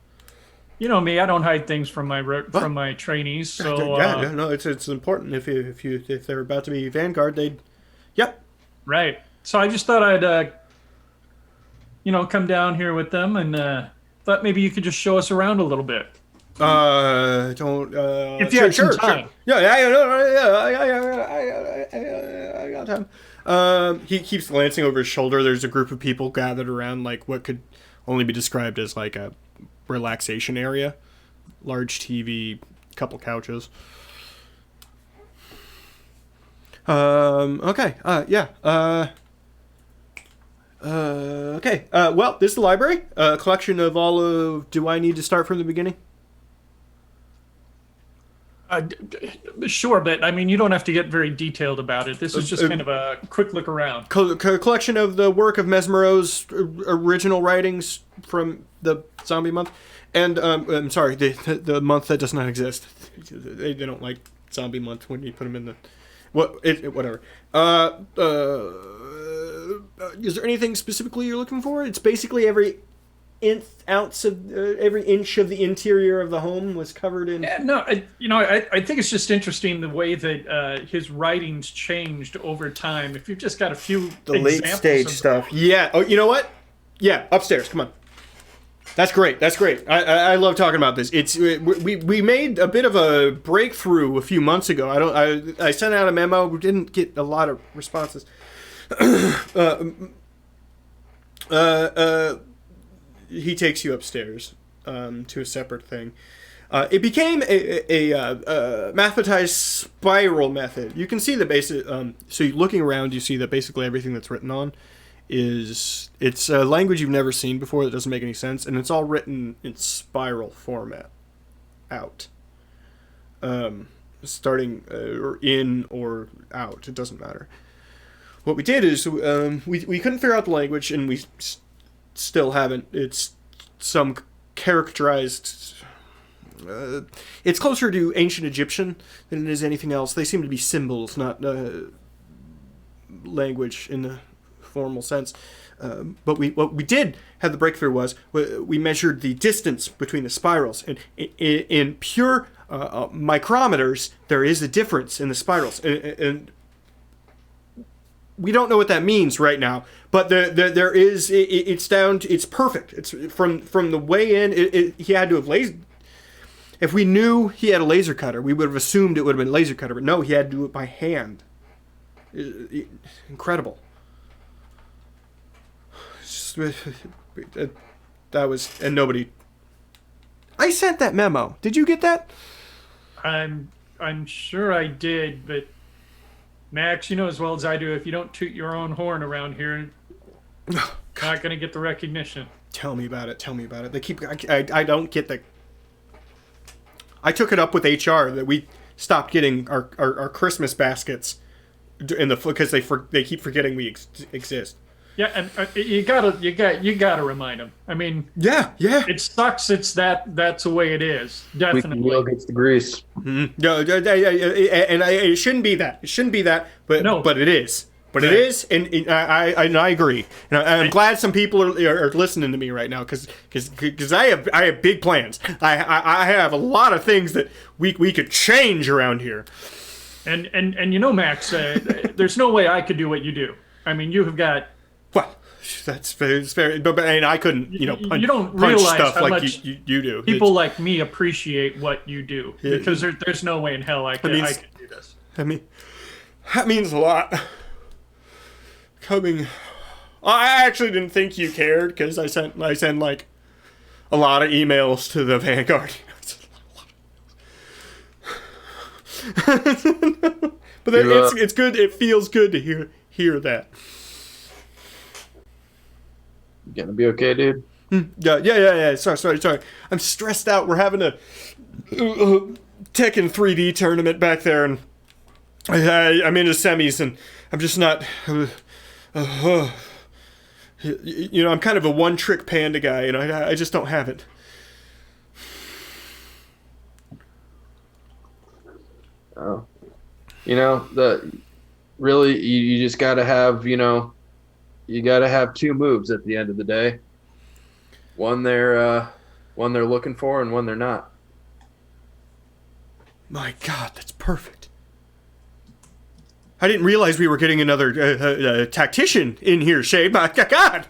me, I don't hide things from my trainees, so... No, it's important. If they're about to be Vanguard, they'd... Yep. Right. So I just thought I'd, come down here with them, and thought maybe you could just show us around a little bit. Don't. If you Sure, had some sure, sure. time. Yeah, yeah, no, I got time. He keeps glancing over his shoulder. There's a group of people gathered around, like what could only be described as like a relaxation area. Large TV, couple couches. Okay. Yeah. Okay. Well, this is the library. A collection of all of. Do I need to start from the beginning? Sure, but I mean, you don't have to get very detailed about it. This is just kind of a quick look around. Collection of the work of Mesmero's original writings from the zombie month, and I'm sorry, the month that does not exist. They don't like zombie month when you put them in the whatever. Is there anything specifically you're looking for? It's basically every ounce of every inch of the interior of the home was covered in. Yeah, no, I think it's just interesting the way that his writings changed over time. If you've just got a few The late examples stage of- stuff. Yeah. Oh, you know what? Yeah, upstairs. Come on. That's great. That's great. I love talking about this. We made a bit of a breakthrough a few months ago. I sent out a memo. We didn't get a lot of responses. He takes you upstairs to a separate thing. It became a mathematized spiral method. You can see the basic. So looking around, you see that basically everything that's written on it's a language you've never seen before that doesn't make any sense, and it's all written in spiral format. Out. Starting or in or out. It doesn't matter. What we did is we couldn't figure out the language, and we still haven't. It's some characterized. It's closer to ancient Egyptian than it is anything else. They seem to be symbols, not language in the formal sense. But what we did have the breakthrough was we measured the distance between the spirals, and in pure micrometers there is a difference in the spirals, and we don't know what that means right now, but there is. It's down. It's perfect. It's from the way in. He had to have laser. If we knew he had a laser cutter, we would have assumed it would have been a laser cutter. But no, he had to do it by hand. Incredible. That was, and nobody. I sent that memo. Did you get that? I'm sure I did, but Max, you know as well as I do, if you don't toot your own horn around here, you're not going to get the recognition. Tell me about it. Tell me about it. They keep. I don't get the. I took it up with HR that we stopped getting our Christmas baskets in the because they keep forgetting we exist. Yeah, and you gotta remind them. I mean, yeah. It sucks. That's the way it is. Definitely. Wheel gets the grease. Mm-hmm. No, and it shouldn't be that. It shouldn't be that. But No. But it is. But Right. it is, and I agree. And I'm glad some people are listening to me right now because I have big plans. I have a lot of things that we could change around here. And Max, there's no way I could do what you do. I mean, you have got. Well, that's very, but and I couldn't, punch, you don't punch realize stuff how like much you do. People like me appreciate what you do Yeah. because there's no way in hell I could do this. I mean, that means a lot. I actually didn't think you cared because I send like a lot of emails to the Vanguard. But it's good. It feels good to hear that. You gonna be okay, dude? Yeah. Sorry. I'm stressed out. We're having a Tekken 3D tournament back there, and I'm into semis, and I'm just not. I'm kind of a one-trick panda guy, and I just don't have it. Oh, really you just gotta have you gotta have two moves at the end of the day. One they're looking for, and one they're not. My God, that's perfect. I didn't realize we were getting another tactician in here, Shade. My God.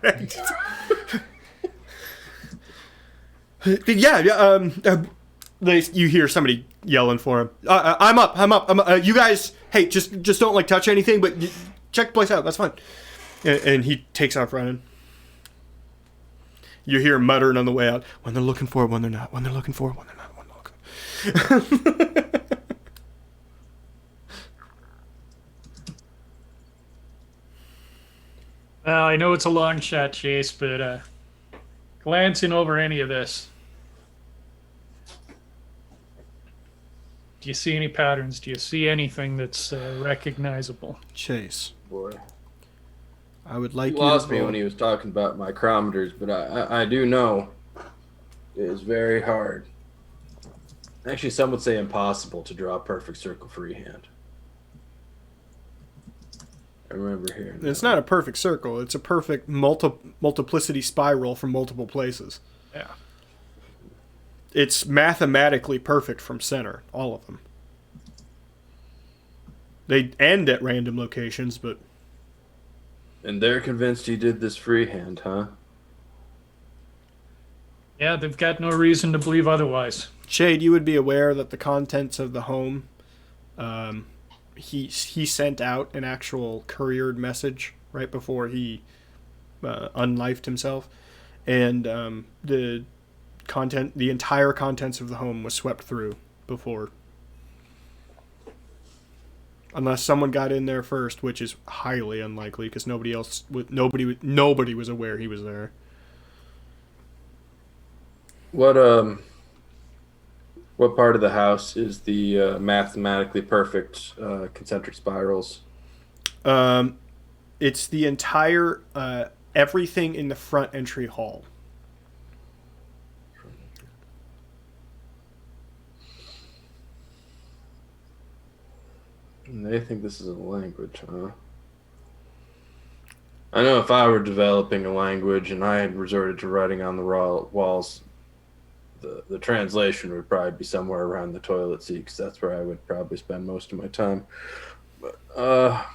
You hear somebody yelling for him. I'm up. You guys, hey, just don't like touch anything, but check the place out. That's fine. And he takes off running. You hear him muttering on the way out. When they're looking for it, when they're not. When they're looking for it, when they're not. When they're looking. Well, I know it's a long shot, Chase, but glancing over any of this, do you see any patterns? Do you see anything that's recognizable? Chase, Boy. I would like He you lost to me roll. when he was talking about micrometers, but I do know it is very hard. Actually, some would say impossible to draw a perfect circle freehand. I remember hearing that. It's not a perfect circle. It's a perfect multiplicity spiral from multiple places. Yeah. It's mathematically perfect from center, all of them. They end at random locations, but... And they're convinced he did this freehand, huh? Yeah, they've got no reason to believe otherwise. Shade, you would be aware that the contents of the home, he sent out an actual couriered message right before he unlifed himself, and the entire contents of the home was swept through before, unless someone got in there first, which is highly unlikely because nobody was aware he was there. What part of the house is the mathematically perfect concentric spirals? It's the entire everything in the front entry hall. And they think this is a language, huh? I know if I were developing a language and I had resorted to writing on the walls, the translation would probably be somewhere around the toilet seat, because that's where I would probably spend most of my time. But I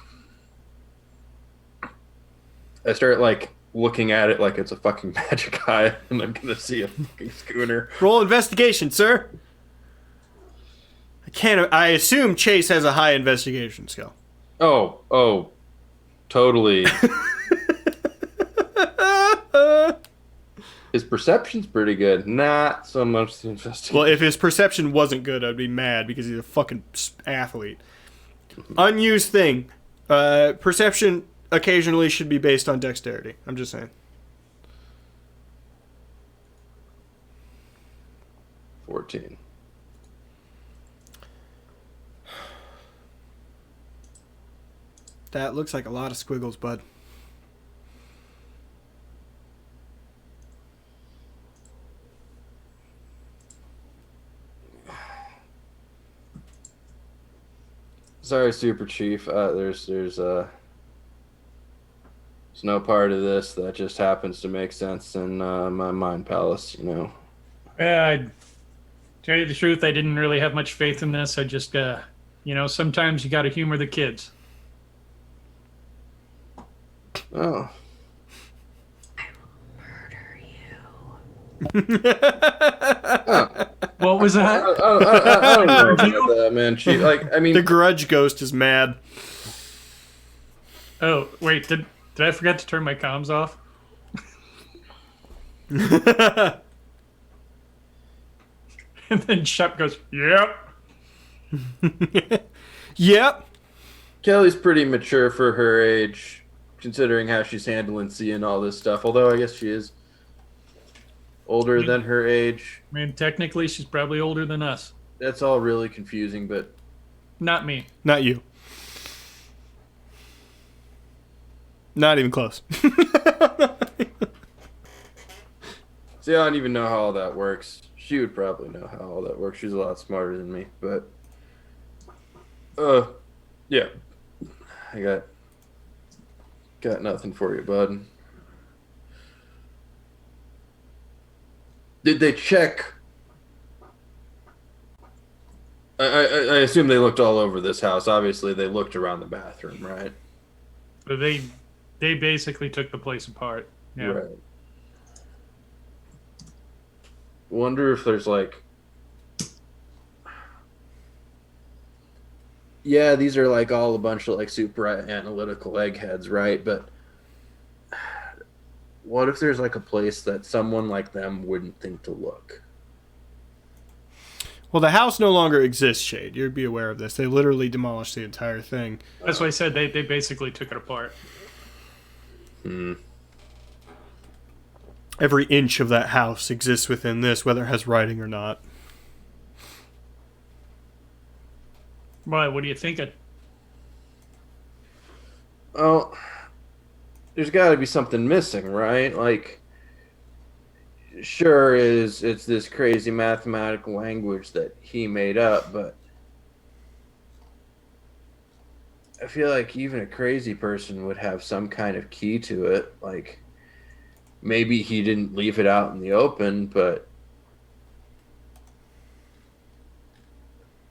start like looking at it like it's a fucking magic eye, and I'm gonna see a fucking schooner. Roll investigation, sir. I assume Chase has a high investigation skill. Oh, totally. His perception's pretty good. Not so much the investigation. Well, if his perception wasn't good, I'd be mad because he's a fucking athlete. Unused thing. Perception occasionally should be based on dexterity. I'm just saying. 14. That looks like a lot of squiggles, bud. Sorry, Super Chief. There's no part of this that just happens to make sense in my mind palace, you know. Yeah, I'd tell you the truth, I didn't really have much faith in this. I just, sometimes you got to humor the kids. Oh. What was that? I don't know about that, man. The grudge ghost is mad. Oh, wait, did I forget to turn my comms off? And then Shep goes, yep. Yep. Kelly's pretty mature for her age, considering how she's handling seeing all this stuff. Although I guess she is older than her age. I mean, technically, she's probably older than us. That's all really confusing, but Not me. Not you. Not even close. see, I don't even know how all that works. She would probably know how all that works. She's a lot smarter than me, but yeah. I got nothing for you, bud. Did they check I assume they looked all over this house. Obviously, they looked around the bathroom, right? So they basically took the place apart. Yeah. Right. Wonder if there's like. Yeah, these are like all a bunch of like super analytical eggheads, right? But what if there's like a place that someone like them wouldn't think to look? Well, the house no longer exists, Shade. You'd be aware of this. They literally demolished the entire thing. That's why I said they basically took it apart. Every inch of that house exists within this, whether it has writing or not. Why? What do you think? Oh, there's got to be something missing, right? Like, sure, it's this crazy mathematical language that he made up, but I feel like even a crazy person would have some kind of key to it. Like, maybe he didn't leave it out in the open, but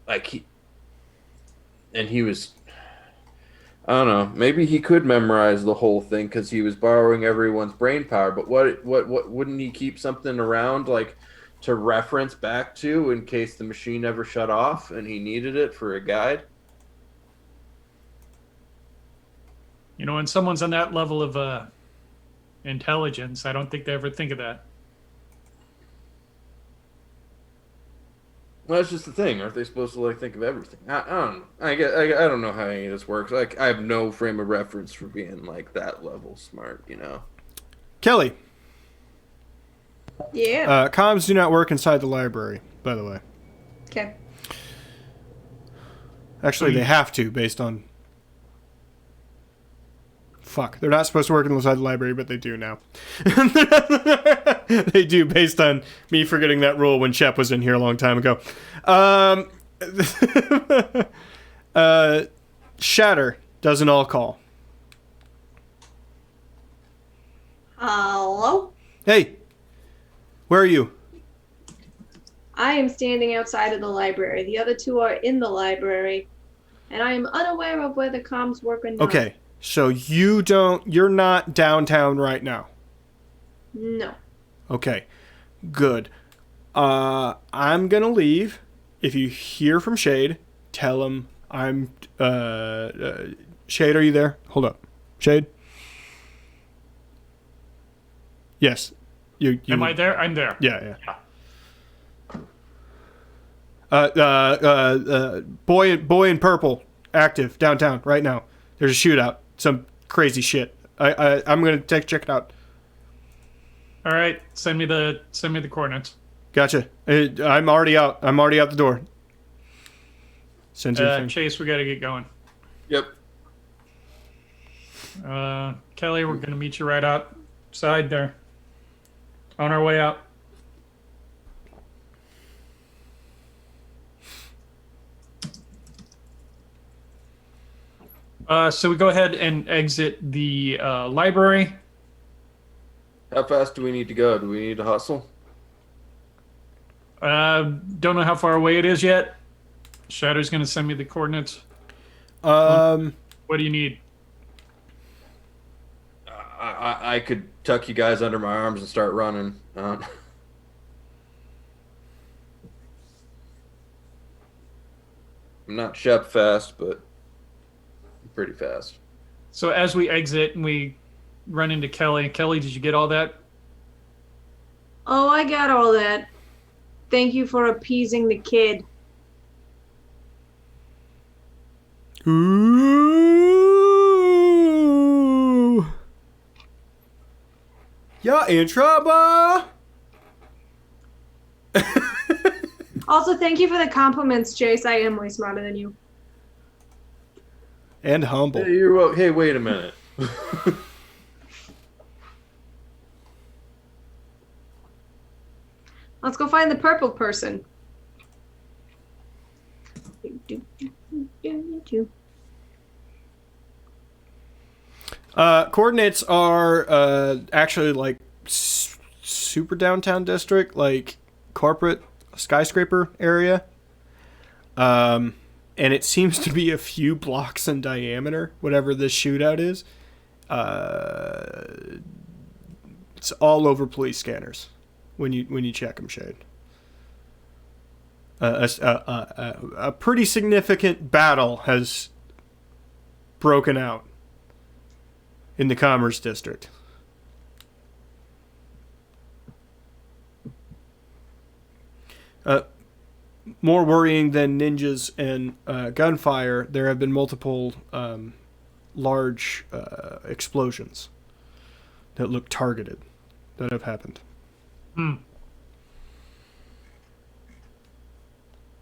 like he was. I don't know. Maybe he could memorize the whole thing because he was borrowing everyone's brain power. But what wouldn't he keep something around like to reference back to in case the machine ever shut off and he needed it for a guide? You know, when someone's on that level of intelligence, I don't think they ever think of that. Well, that's just the thing. Aren't they supposed to like think of everything? I don't know. I don't know how any of this works. Like I have no frame of reference for being like that level smart. You know. Kelly, Yeah. comms do not work inside the library, by the way. Okay. Actually, they have to, based on... Fuck. They're not supposed to work inside the library, but they do now. They do, based on me forgetting that rule when Shep was in here a long time ago. Shatter doesn't all call. Hello? Hey, where are you? I am standing outside of the library. The other two are in the library. And I am unaware of whether comms work or not. Okay, so you're not downtown right now. No. Okay, good. I'm gonna leave. If you hear from Shade, tell him I'm... Shade, are you there? Hold up. Shade? Yes. You Am I there? I'm there. Yeah. Boy in purple, active downtown right now. There's a shootout. Some crazy shit. I'm gonna check it out. All right, send me the coordinates. Gotcha. I'm already out. I'm already out the door. Send you the thing. Chase, we got to get going. Yep. Kelly, we're gonna meet you right outside there. On our way out. So we go ahead and exit the library. How fast do we need to go? Do we need to hustle? Don't know how far away it is yet. Shatter's going to send me the coordinates. What do you need? I could tuck you guys under my arms and start running. I'm not Shep fast, but I'm pretty fast. So as we exit and we run into Kelly. Kelly, did you get all that? Oh, I got all that. Thank you for appeasing the kid. Ooh. You're in trouble. Also, thank you for the compliments, Chase. I am way smarter than you. And humble. Hey, wait a minute. Let's go find the purple person. Coordinates are actually like super downtown district, like corporate skyscraper area. And it seems to be a few blocks in diameter, whatever this shootout is. It's all over police scanners when you check them, Shade. A pretty significant battle has broken out in the Commerce District. More worrying than ninjas and gunfire, there have been multiple large explosions that look targeted that have happened. And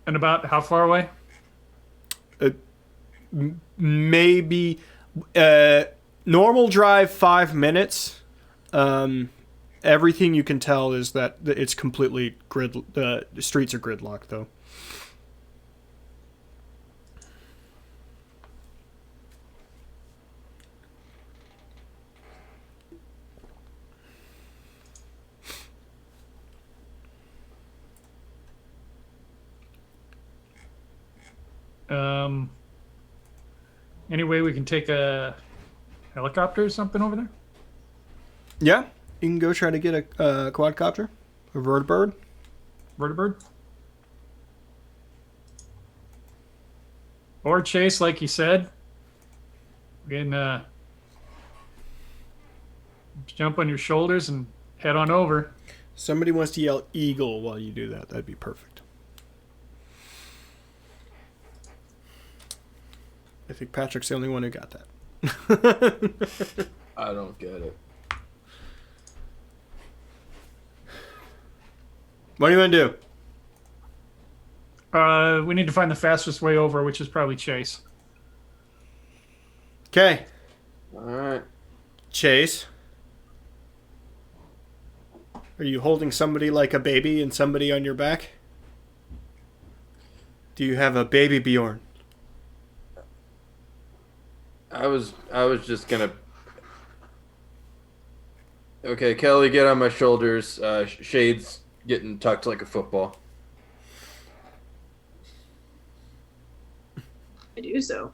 about how far away? Maybe normal drive 5 minutes. Everything you can tell is that it's completely the streets are gridlocked, though. Any way we can take a helicopter or something over there? Yeah, you can go try to get a quadcopter, a vertibird. Vertibird? Or Chase, like you said. We can jump on your shoulders and head on over. Somebody wants to yell eagle while you do that. That'd be perfect. I think Patrick's the only one who got that. I don't get it. What do you want to do? We need to find the fastest way over, which is probably Chase. Okay, All right. Chase. Are you holding somebody like a baby and somebody on your back? Do you have a baby Bjorn? I was just gonna. Okay, Kelly, get on my shoulders. Shade's getting tucked like a football. I do so.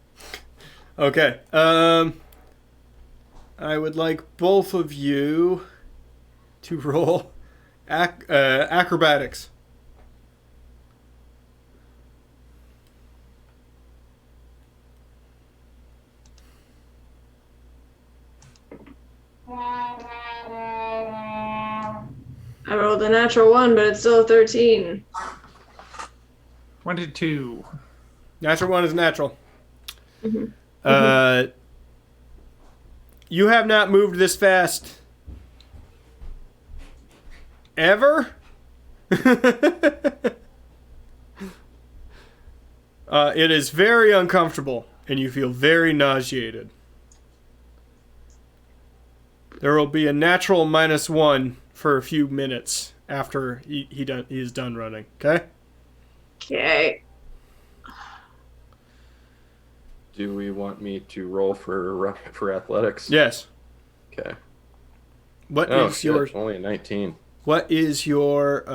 Okay. I would like both of you to roll acrobatics. I rolled a natural 1, but it's still a 13. 22. Natural 1 is natural. You have not moved this fast ever? It is very uncomfortable, and you feel very nauseated. There will be a natural -1 for a few minutes after he is done running. Okay? Okay. Do we want me to roll for athletics? Yes. Okay. What Oh, is shit, your only a 19. What is your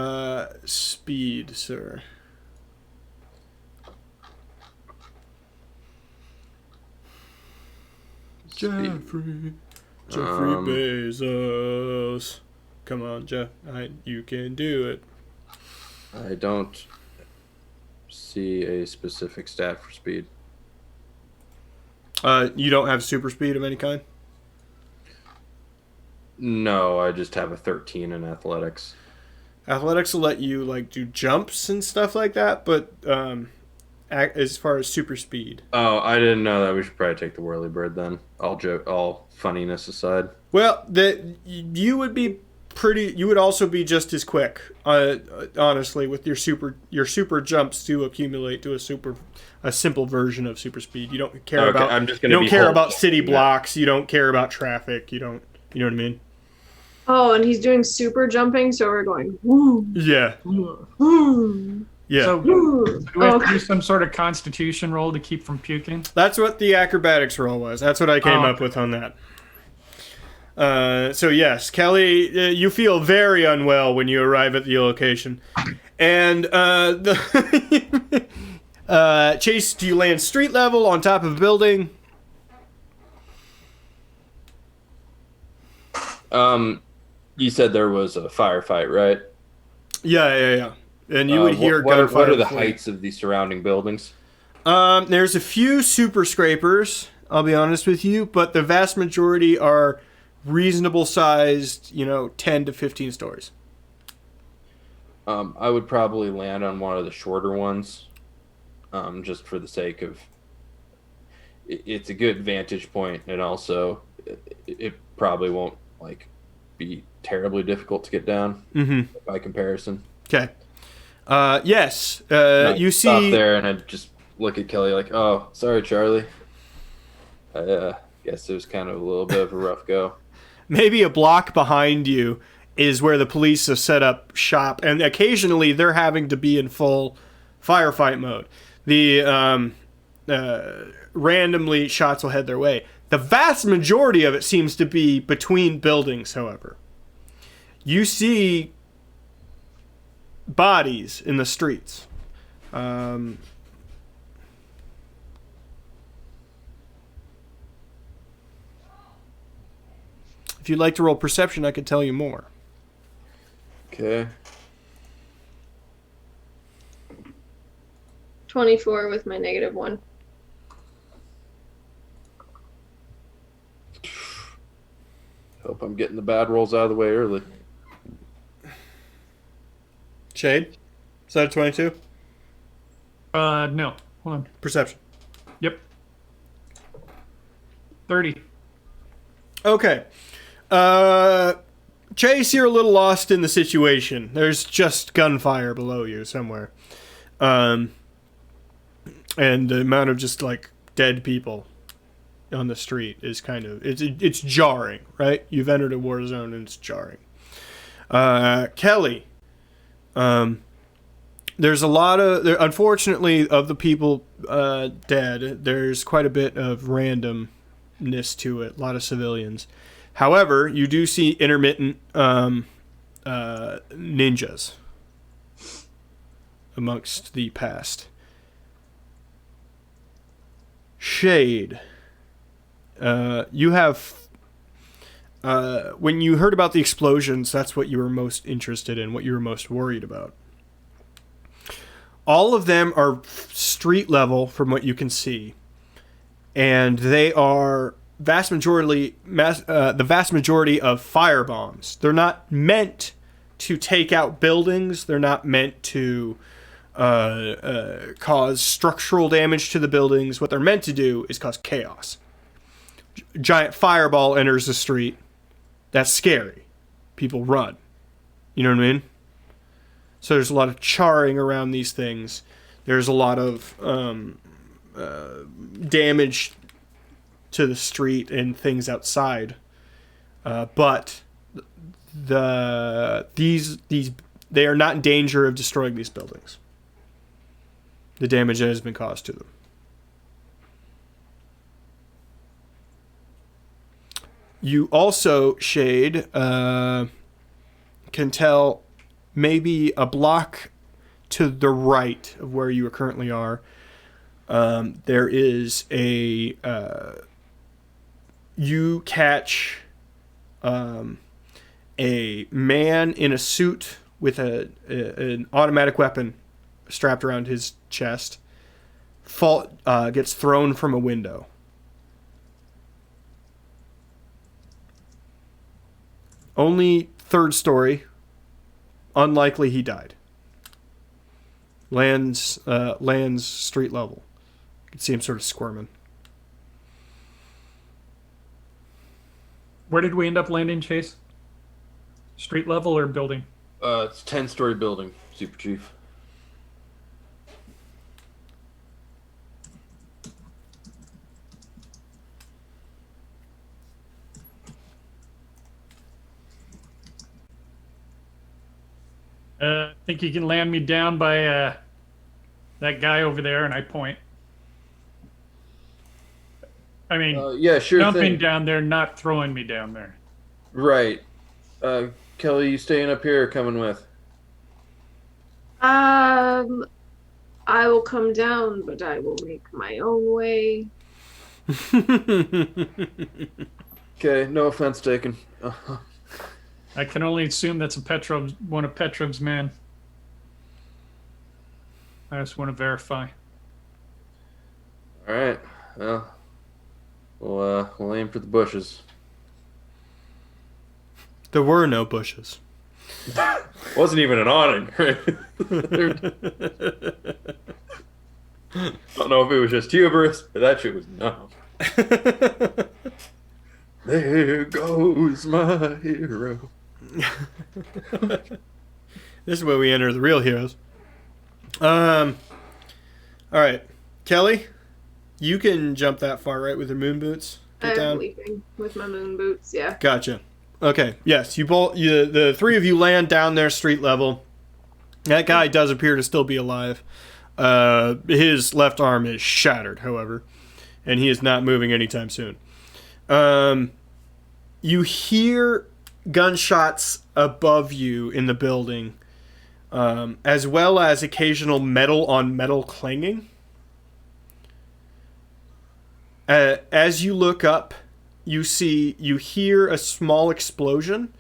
speed, sir? Jeffrey Bezos. Come on, Jeff. You can do it. I don't see a specific stat for speed. You don't have super speed of any kind? No, I just have a 13 in athletics. Athletics will let you like do jumps and stuff like that, but as far as super speed. Oh, I didn't know that. We should probably take the whirly bird then. All funniness aside. Well, you would be pretty. You would also be just as quick, honestly, with your super jumps to accumulate to a simple version of super speed. You don't care about. I'm just you gonna don't care about city blocks. You don't care about traffic. You don't. You know what I mean? Oh, and he's doing super jumping, so we're going, woo, Yeah. woo, Yeah. So woo. do we have to Okay. do some sort of constitution roll to keep from puking? That's what the acrobatics roll was. That's what I came up with on that. So yes, Kelly, you feel very unwell when you arrive at the location, and Chase, do you land street level on top of a building? You said there was a firefight, right? Yeah. And you would hear gunfire. What are the before you- heights of the surrounding buildings? There's a few super scrapers, I'll be honest with you, but the vast majority are reasonable sized, 10 to 15 stories. I would probably land on one of the shorter ones, just for the sake of it's a good vantage point, and also it probably won't be terribly difficult to get down by comparison. Okay. Yes. You stop see there, and I'd just look at Kelly like, "Oh, sorry, Charlie. I guess it was kind of a little bit of a rough go." maybe a block behind you is where the police have set up shop, and occasionally they're having to be in full firefight mode. The randomly shots will head their way. The vast majority of it seems to be between buildings, however. You see bodies in the streets. If you'd like to roll perception, I could tell you more. Okay. 24 with my -1. Hope I'm getting the bad rolls out of the way early. Shade? Is that a 22? No. Hold on. Perception. Yep. 30. Okay. Chase, you're a little lost in the situation. There's just gunfire below you somewhere. And the amount of just dead people on the street is kind of it's jarring, right? You've entered a war zone and it's jarring. Kelly, there's a lot of unfortunately of the people dead. There's quite a bit of randomness to it. A lot of civilians. However, you do see intermittent ninjas amongst the past. Shade. You have when you heard about the explosions, that's what you were most interested in, what you were most worried about. All of them are street level from what you can see, and they are the vast majority of firebombs. They're not meant to take out buildings. They're not meant to cause structural damage to the buildings. What they're meant to do is cause chaos. Giant fireball enters the street. That's scary. People run. You know what I mean? So there's a lot of charring around these things. There's a lot of damage to the street and things outside. But these they are not in danger of destroying these buildings. The damage that has been caused to them. You also, Shade, can tell maybe a block to the right of where you currently are. There is a you catch a man in a suit with an automatic weapon strapped around his chest. Gets thrown from a window. Only third story. Unlikely he died. Lands street level. You can see him sort of squirming. Where did we end up landing, Chase? Street level or building? It's a 10-story building, Super Chief. Think you can land me down by that guy over there, and I point. I mean, Yeah, sure jumping thing. down there, not throwing me down there. Right. Kelly, you staying up here or coming with? I I will come down, but I will make my own way. Okay, no offense taken. I can only assume that's one of Petrov's men. I just want to verify. All right. Well, we'll aim for the bushes. There were no bushes. Wasn't even an awning. Right? I don't know if it was just hubris, but that shit was numb. There goes my hero. This is where we enter the real heroes. All right, Kelly, you can jump that far, right, with your moon boots? Get I'm down. leaping with my moon boots, yeah. Gotcha. Okay. Yes, the three of you land down there, street level. That guy does appear to still be alive. His left arm is shattered, however, and he is not moving anytime soon. You hear gunshots above you in the building, as well as occasional metal on metal clanging. As you look up, you hear a small explosion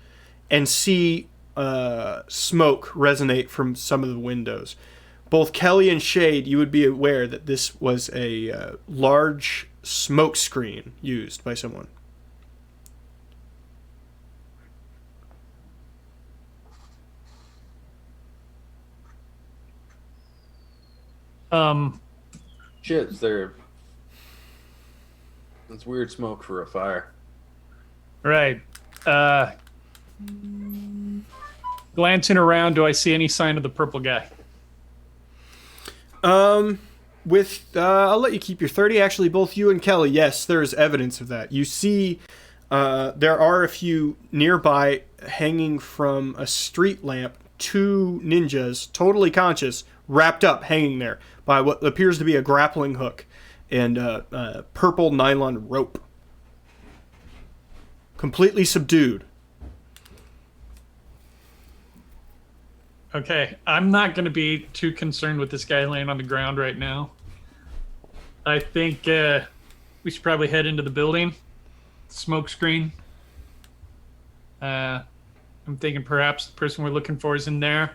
and see smoke resonate from some of the windows. Both Kelly and Shade, you would be aware that this was a large smoke screen used by someone. Shit, it's weird smoke for a fire. Right. Glancing around, do I see any sign of the purple guy? I'll let you keep your 30. Actually, both you and Kelly, yes, there is evidence of that. You see, there are a few nearby hanging from a street lamp, 2 ninjas, totally conscious, wrapped up, hanging there by what appears to be a grappling hook and purple nylon rope. Completely subdued. Okay, I'm not going to be too concerned with this guy laying on the ground right now. I think we should probably head into the building. Smoke screen. I'm thinking perhaps the person we're looking for is in there,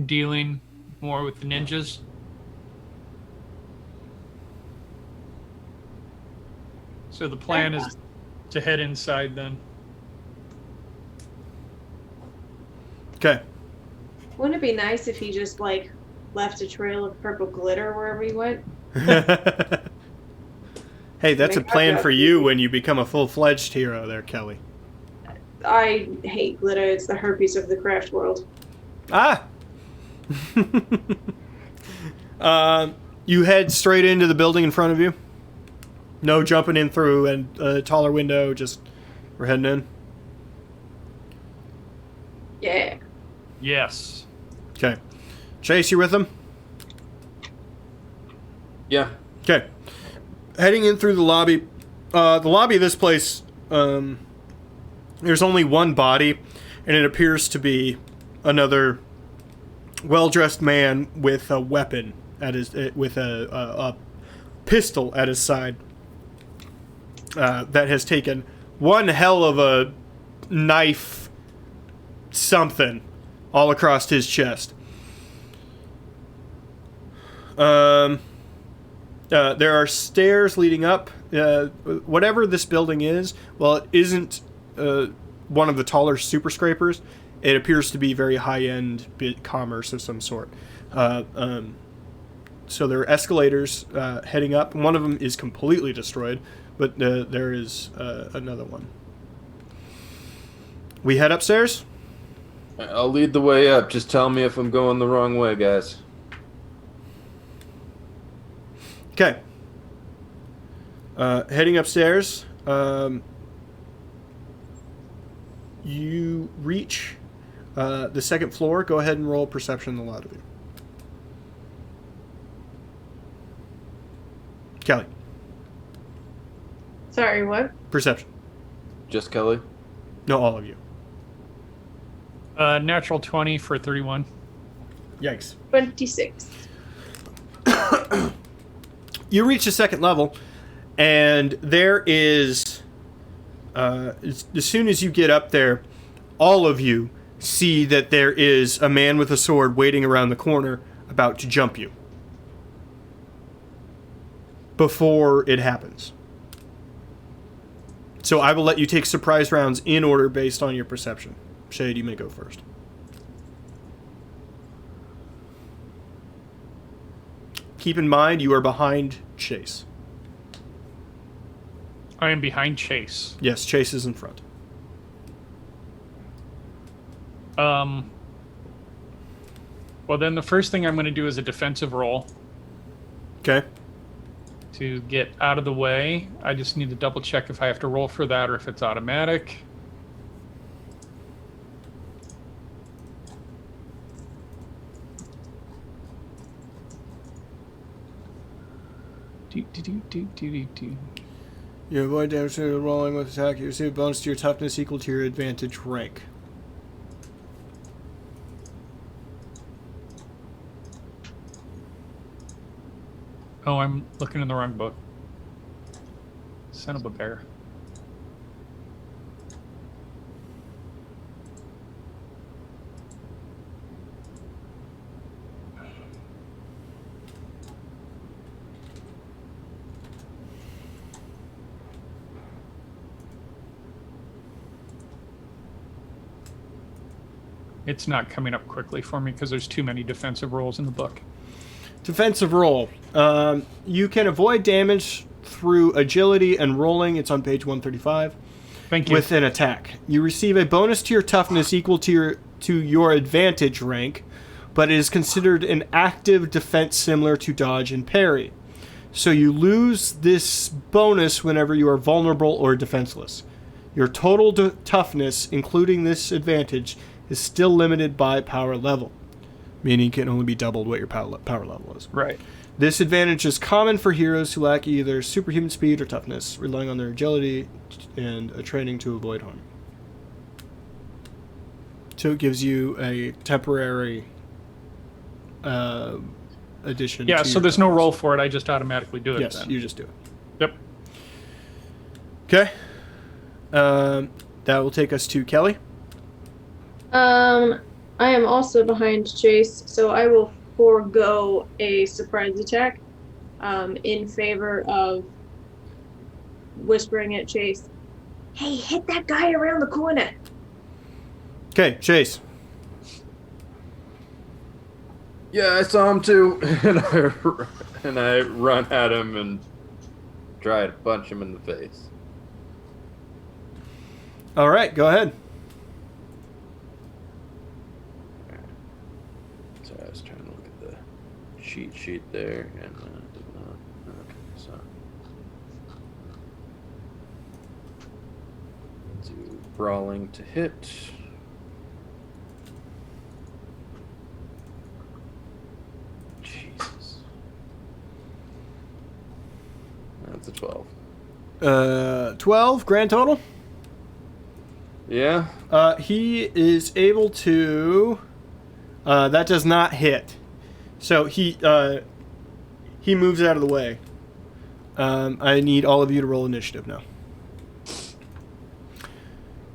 dealing more with the ninjas. So the plan is to head inside then. Okay. Wouldn't it be nice if he just, like, left a trail of purple glitter wherever he went? Hey, that's a plan for you when you become a full-fledged hero there, Kelly. I hate glitter. It's the herpes of the craft world. Ah! You head straight into the building in front of you? No jumping in through a taller window, just we're heading in? Yeah. Yes. Okay. Chase, you with them? Yeah. Okay. Heading in through the lobby. The lobby of this place, there's only one body, and it appears to be another well-dressed man with a weapon at his, with a pistol at his side. That has taken one hell of a knife something all across his chest. There are stairs leading up. Whatever this building is, well, it isn't one of the taller super scrapers. It appears to be very high-end commerce of some sort. So there are escalators heading up. One of them is completely destroyed, but there is another one. We head upstairs? I'll lead the way up. Just tell me if I'm going the wrong way, guys. Okay. Heading upstairs, you reach the second floor. Go ahead and roll perception, the lot of you. Kelly. Sorry, what? Perception. Just Kelly? No, all of you. Natural 20 for 31. Yikes. 26. You reach the second level, and there is, as soon as you get up there, all of you see that there is a man with a sword waiting around the corner about to jump you. Before it happens. So I will let you take surprise rounds in order based on your perception. Shade, you may go first. Keep in mind, you are behind Chase. I am behind Chase. Yes, Chase is in front. Well, then the first thing I'm going to do is a defensive roll Okay. to get out of the way. I just need to double check if I have to roll for that or if it's automatic. Do. You avoid damage to rolling with attack. You receive a bonus to your toughness equal to your advantage rank. Oh, I'm looking in the wrong book. Son of a bear. It's not coming up quickly for me because there's too many defensive rolls in the book. Defensive roll. You can avoid damage through agility and rolling. It's on page 135. Thank you. With an attack. You receive a bonus to your toughness equal to your advantage rank, but it is considered an active defense similar to dodge and parry. So you lose this bonus whenever you are vulnerable or defenseless. Your total toughness, including this advantage, is still limited by power level, meaning it can only be doubled what your power level is. Right. This advantage is common for heroes who lack either superhuman speed or toughness, relying on their agility and a training to avoid harm. So it gives you a temporary addition. Yeah, to so your there's no toughness. roll for it. I just automatically do it. Yes, then. you just do it. Yep. Okay. That will take us to Kelly. I am also behind Chase, so I will forego a surprise attack in favor of whispering at Chase, "Hey, hit that guy around the corner." Okay, Chase. Yeah, I saw him too, and I run at him and try to punch him in the face. All right, go ahead. So I was trying to look at the cheat sheet there, and did not. Okay, so do brawling to hit. Jesus, that's a 12. 12 grand total. Yeah. He is able to. That does not hit. So he moves out of the way. I need all of you to roll initiative now.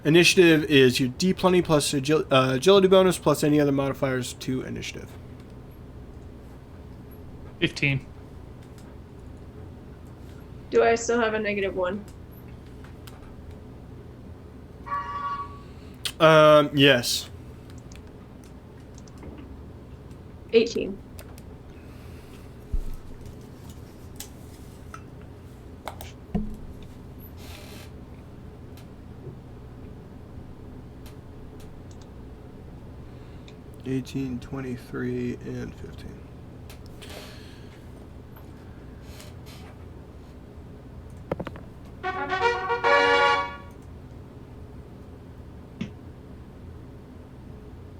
Initiative is your D20 plus agility bonus plus any other modifiers to initiative. 15. Do I still have a -1? Yes. 18. $18, $23, and $15.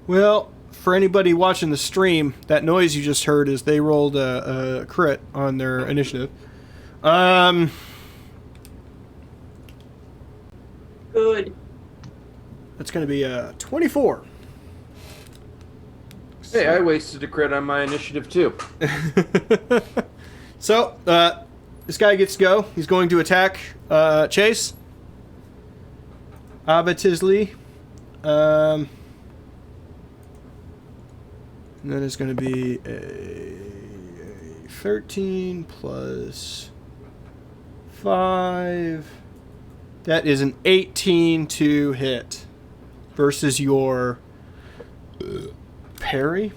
Well, for anybody watching the stream, that noise you just heard is they rolled a crit on their initiative. Good. That's going to be 24. Hey, I wasted a crit on my initiative too. So, this guy gets to go. He's going to attack Chase. Abatisley. And that is going to be a 13 plus 5. That is an 18 to hit versus your parry.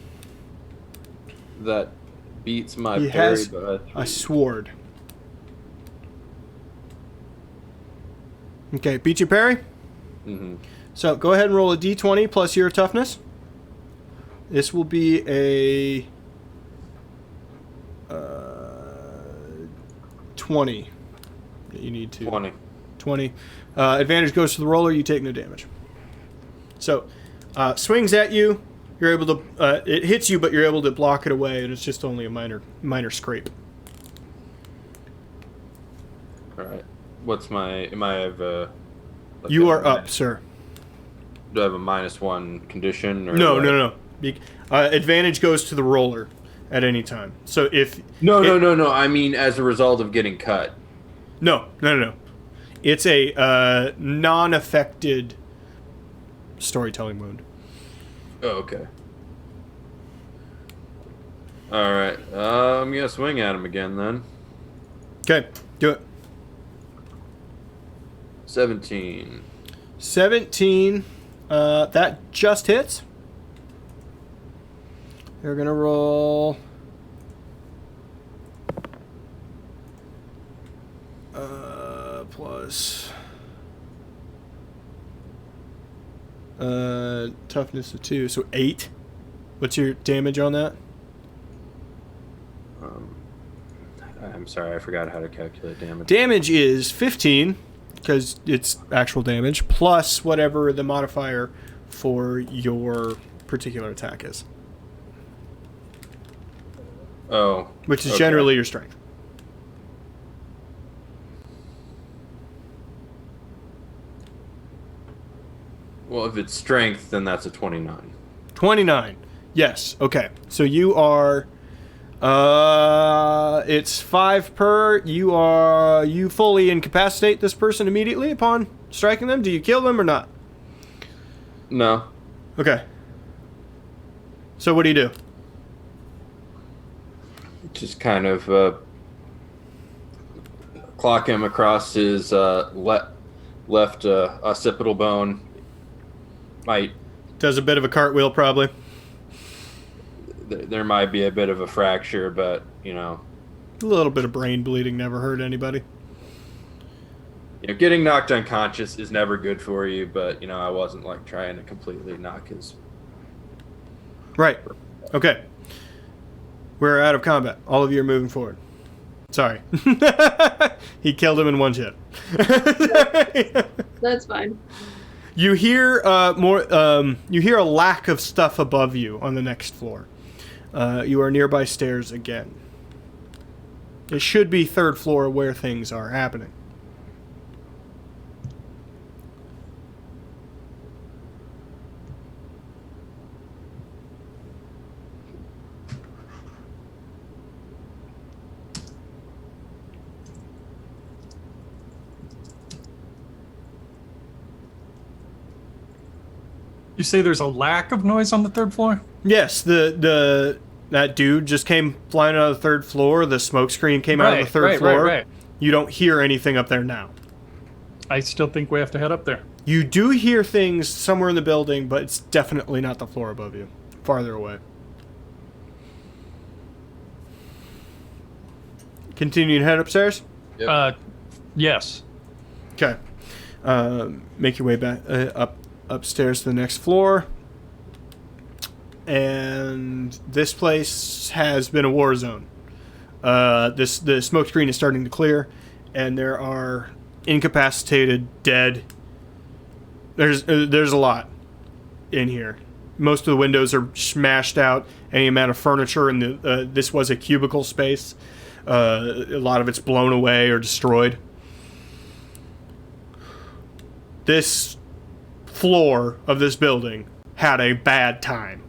That beats my He parry has by a 3. sword. Okay, beat your parry. Mm-hmm. So go ahead and roll a d20 plus your toughness. This will be a 20 that you need to. 20. Advantage goes to the roller. You take no damage. So swings at you. You're able to. It hits you, but you're able to block it away, and it's just only a minor scrape. All right. What's my? Am I have a? Like You a are up, sir. Do I have a -1 condition? Or No, what? no. Advantage goes to the roller at any time. So if No. I mean, as a result of getting cut. No. It's a non-affected storytelling wound. Oh, okay. All right. I'm gonna swing at him again then. Okay, do it. 17. 17. That just hits. You're gonna roll. Plus. Toughness of 2, so 8. What's your damage on that? I'm sorry, I forgot how to calculate damage. Damage is 15, because it's actual damage, plus whatever the modifier for your particular attack is. Oh. Which is okay. generally your strength. Well, if it's strength, then that's a 29. 29. Yes. Okay. So you are. It's 5 per. You fully incapacitate this person immediately upon striking them. Do you kill them or not? No. Okay. So what do you do? Just kind of clock him across his left occipital bone. Might Does a bit of a cartwheel probably. there might be a bit of a fracture, but you know, A little bit of brain bleeding never hurt anybody. getting knocked unconscious is never good for you. But you know, I wasn't like trying to completely knock his. Right. Okay. We're out of combat. All of you are moving forward. Sorry. He killed him in one hit. That's fine. You hear you hear a lack of stuff above you on the next floor. You are nearby stairs again. It should be 3rd floor where things are happening. You say there's a lack of noise on the 3rd floor? Yes, that dude just came flying out of the 3rd floor. The smoke screen came out of the 3rd floor. Right. You don't hear anything up there now. I still think we have to head up there. You do hear things somewhere in the building, but it's definitely not the floor above you. Farther away. Continue to head upstairs? Yep. Yes. Okay. Make your way back upstairs to the next floor. And this place has been a war zone. The smoke screen is starting to clear, and there are incapacitated, dead. There's a lot in here. Most of the windows are smashed out. Any amount of furniture in the this was a cubicle space. A lot of it's blown away or destroyed. This floor of this building had a bad time.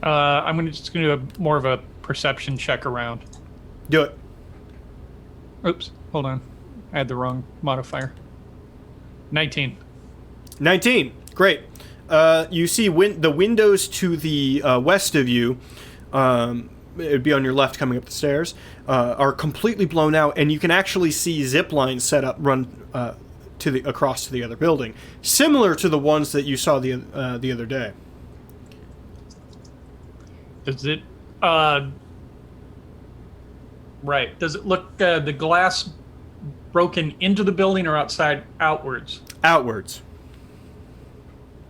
I'm just gonna do more of a perception check around. Do it. Oops, hold on. I had the wrong modifier. 19. 19. Great. You see the windows to the west of you, it'd be on your left coming up the stairs, are completely blown out, and you can actually see zip lines set up, run across to the other building, similar to the ones that you saw the other day. Does it... Right. Does it look... the glass broken into the building or outside outwards? Outwards.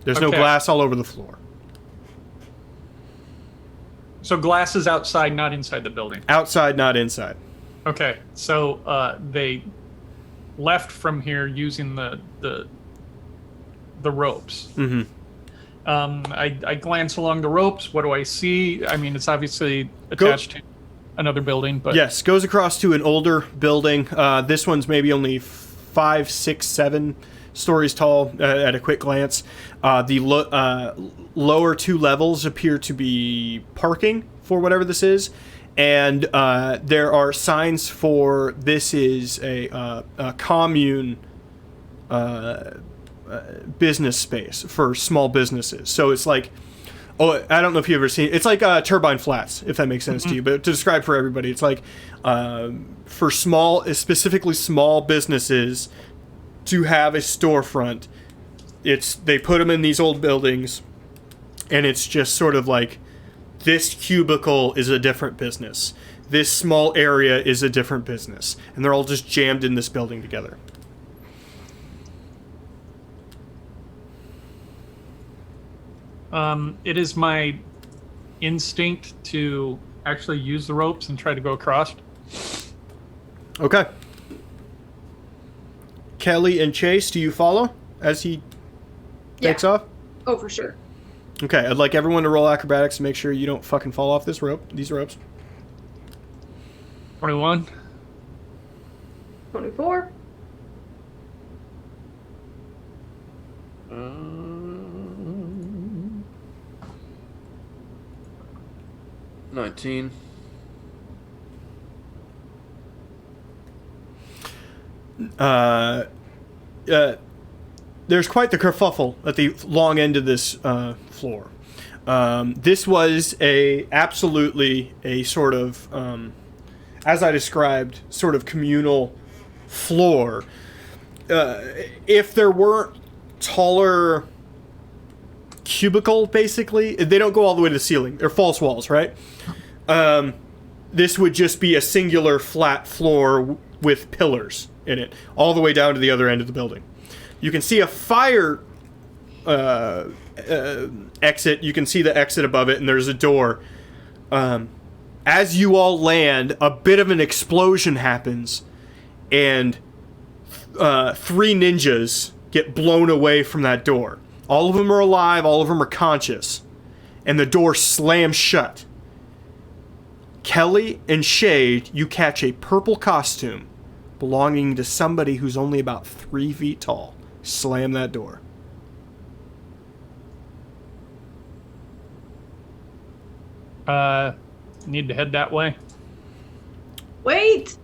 There's no Okay. glass all over the floor. So glass is outside, not inside the building. Outside, not inside. Okay, so they left from here using the ropes. Mm-hmm. I glance along the ropes. What do I see? I mean, it's obviously attached to another building, but Yes, goes across to an older building. This one's maybe only 5, 6, 7 stories tall at a quick glance. The lower 2 levels appear to be parking for whatever this is, and there are signs for this is a commune business space for small businesses. So it's like, oh, I don't know if you've ever seen it's like Turbine Flats, if that makes sense to you. But to describe for everybody, it's like for specifically small businesses to have a storefront. They put them in these old buildings, and it's just sort of like this cubicle is a different business. This small area is a different business, and they're all just jammed in this building together. it is my instinct to actually use the ropes and try to go across. Okay. Kelly and Chase, do you follow as he takes off? Oh, for sure. Okay, I'd like everyone to roll acrobatics to make sure you don't fucking fall off these ropes. 21. 24. Um, 19. There's quite the kerfuffle at the long end of this floor. This was absolutely a sort of, as I described, sort of communal floor. If there weren't taller cubicle, basically, they don't go all the way to the ceiling. They're false walls, right? This would just be a singular flat floor with pillars in it, all the way down to the other end of the building. You can see a fire exit. You can see the exit above it, and there's a door. As you all land, a bit of an explosion happens, and 3 ninjas get blown away from that door. All of them are alive, all of them are conscious, and the door slams shut. Kelly and Shade, you catch a purple costume belonging to somebody who's only about 3 feet tall. Slam that door. Need to head that way. Wait!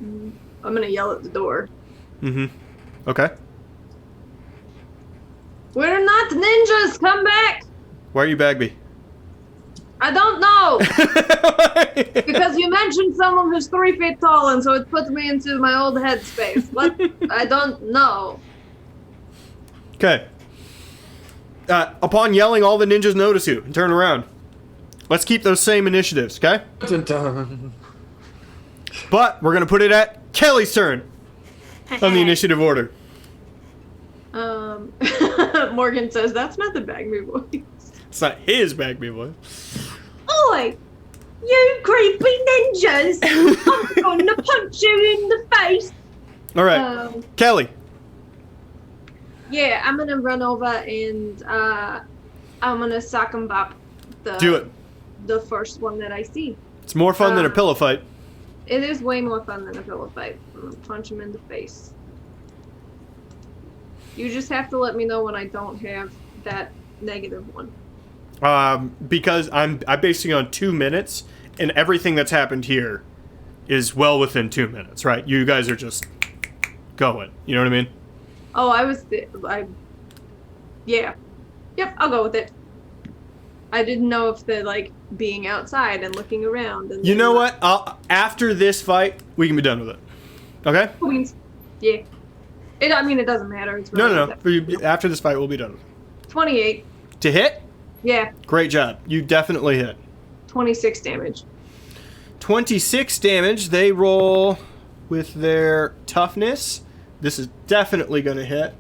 I'm gonna yell at the door. Mm-hmm. Okay. We're not ninjas! Come back! Why are you Bagby? I don't know! Because you mentioned someone who's 3 feet tall, and so it puts me into my old headspace. What? I don't know. Okay. Upon yelling, all the ninjas notice you and turn around. Let's keep those same initiatives, okay? Dun-dun. But we're going to put it at Kelly's turn on the initiative order. Morgan says, that's not the Bagby voice. It's not his Bagby voice. Oi! You creepy ninjas! I'm gonna punch you in the face! All right. Kelly. Yeah, I'm gonna run over and I'm gonna sock and bop Do it. the first one that I see. It's more fun than a pillow fight. It is way more fun than a pillow fight. I'm gonna punch him in the face. You just have to let me know when I don't have that negative one. Because I'm basing it on 2 minutes, and everything that's happened here is well within 2 minutes, right? You guys are just going. You know what I mean? Oh, yeah. Yep, I'll go with it. I didn't know if the, like, being outside and looking around. And You know what? After this fight, we can be done with it. Okay? Yeah. It doesn't matter. It's No, really no, no. After this fight, we'll be done with it. 28. To hit? Yeah. Great job. You definitely hit. 26 damage. 26 damage. They roll with their toughness. This is definitely going to hit.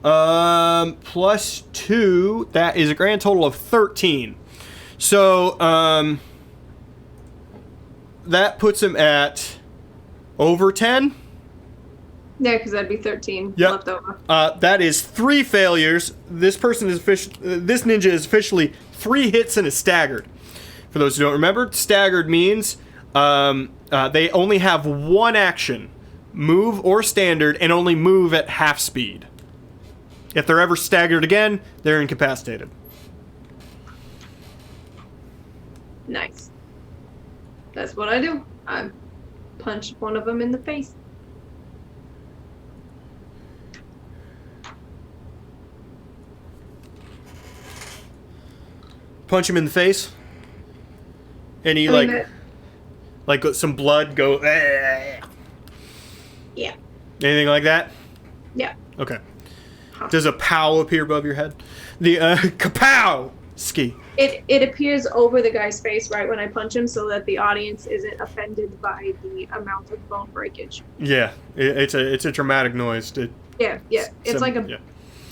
Plus 2. That is a grand total of 13. So, that puts him at over 10. Yeah, because that'd be 13 Yep. left over. That is 3 failures. This ninja is officially 3 hits and is staggered. For those who don't remember, staggered means they only have 1 action, move or standard, and only move at half speed. If they're ever staggered again, they're incapacitated. Nice. That's what I do. I punch one of them in the face. Punch him in the face. And he, like some blood go... Yeah. Anything like that? Yeah. Okay. Does a pow appear above your head? The kapow! Ski. It appears over the guy's face right when I punch him so that the audience isn't offended by the amount of bone breakage. Yeah, it's a dramatic noise. Yeah. It's like a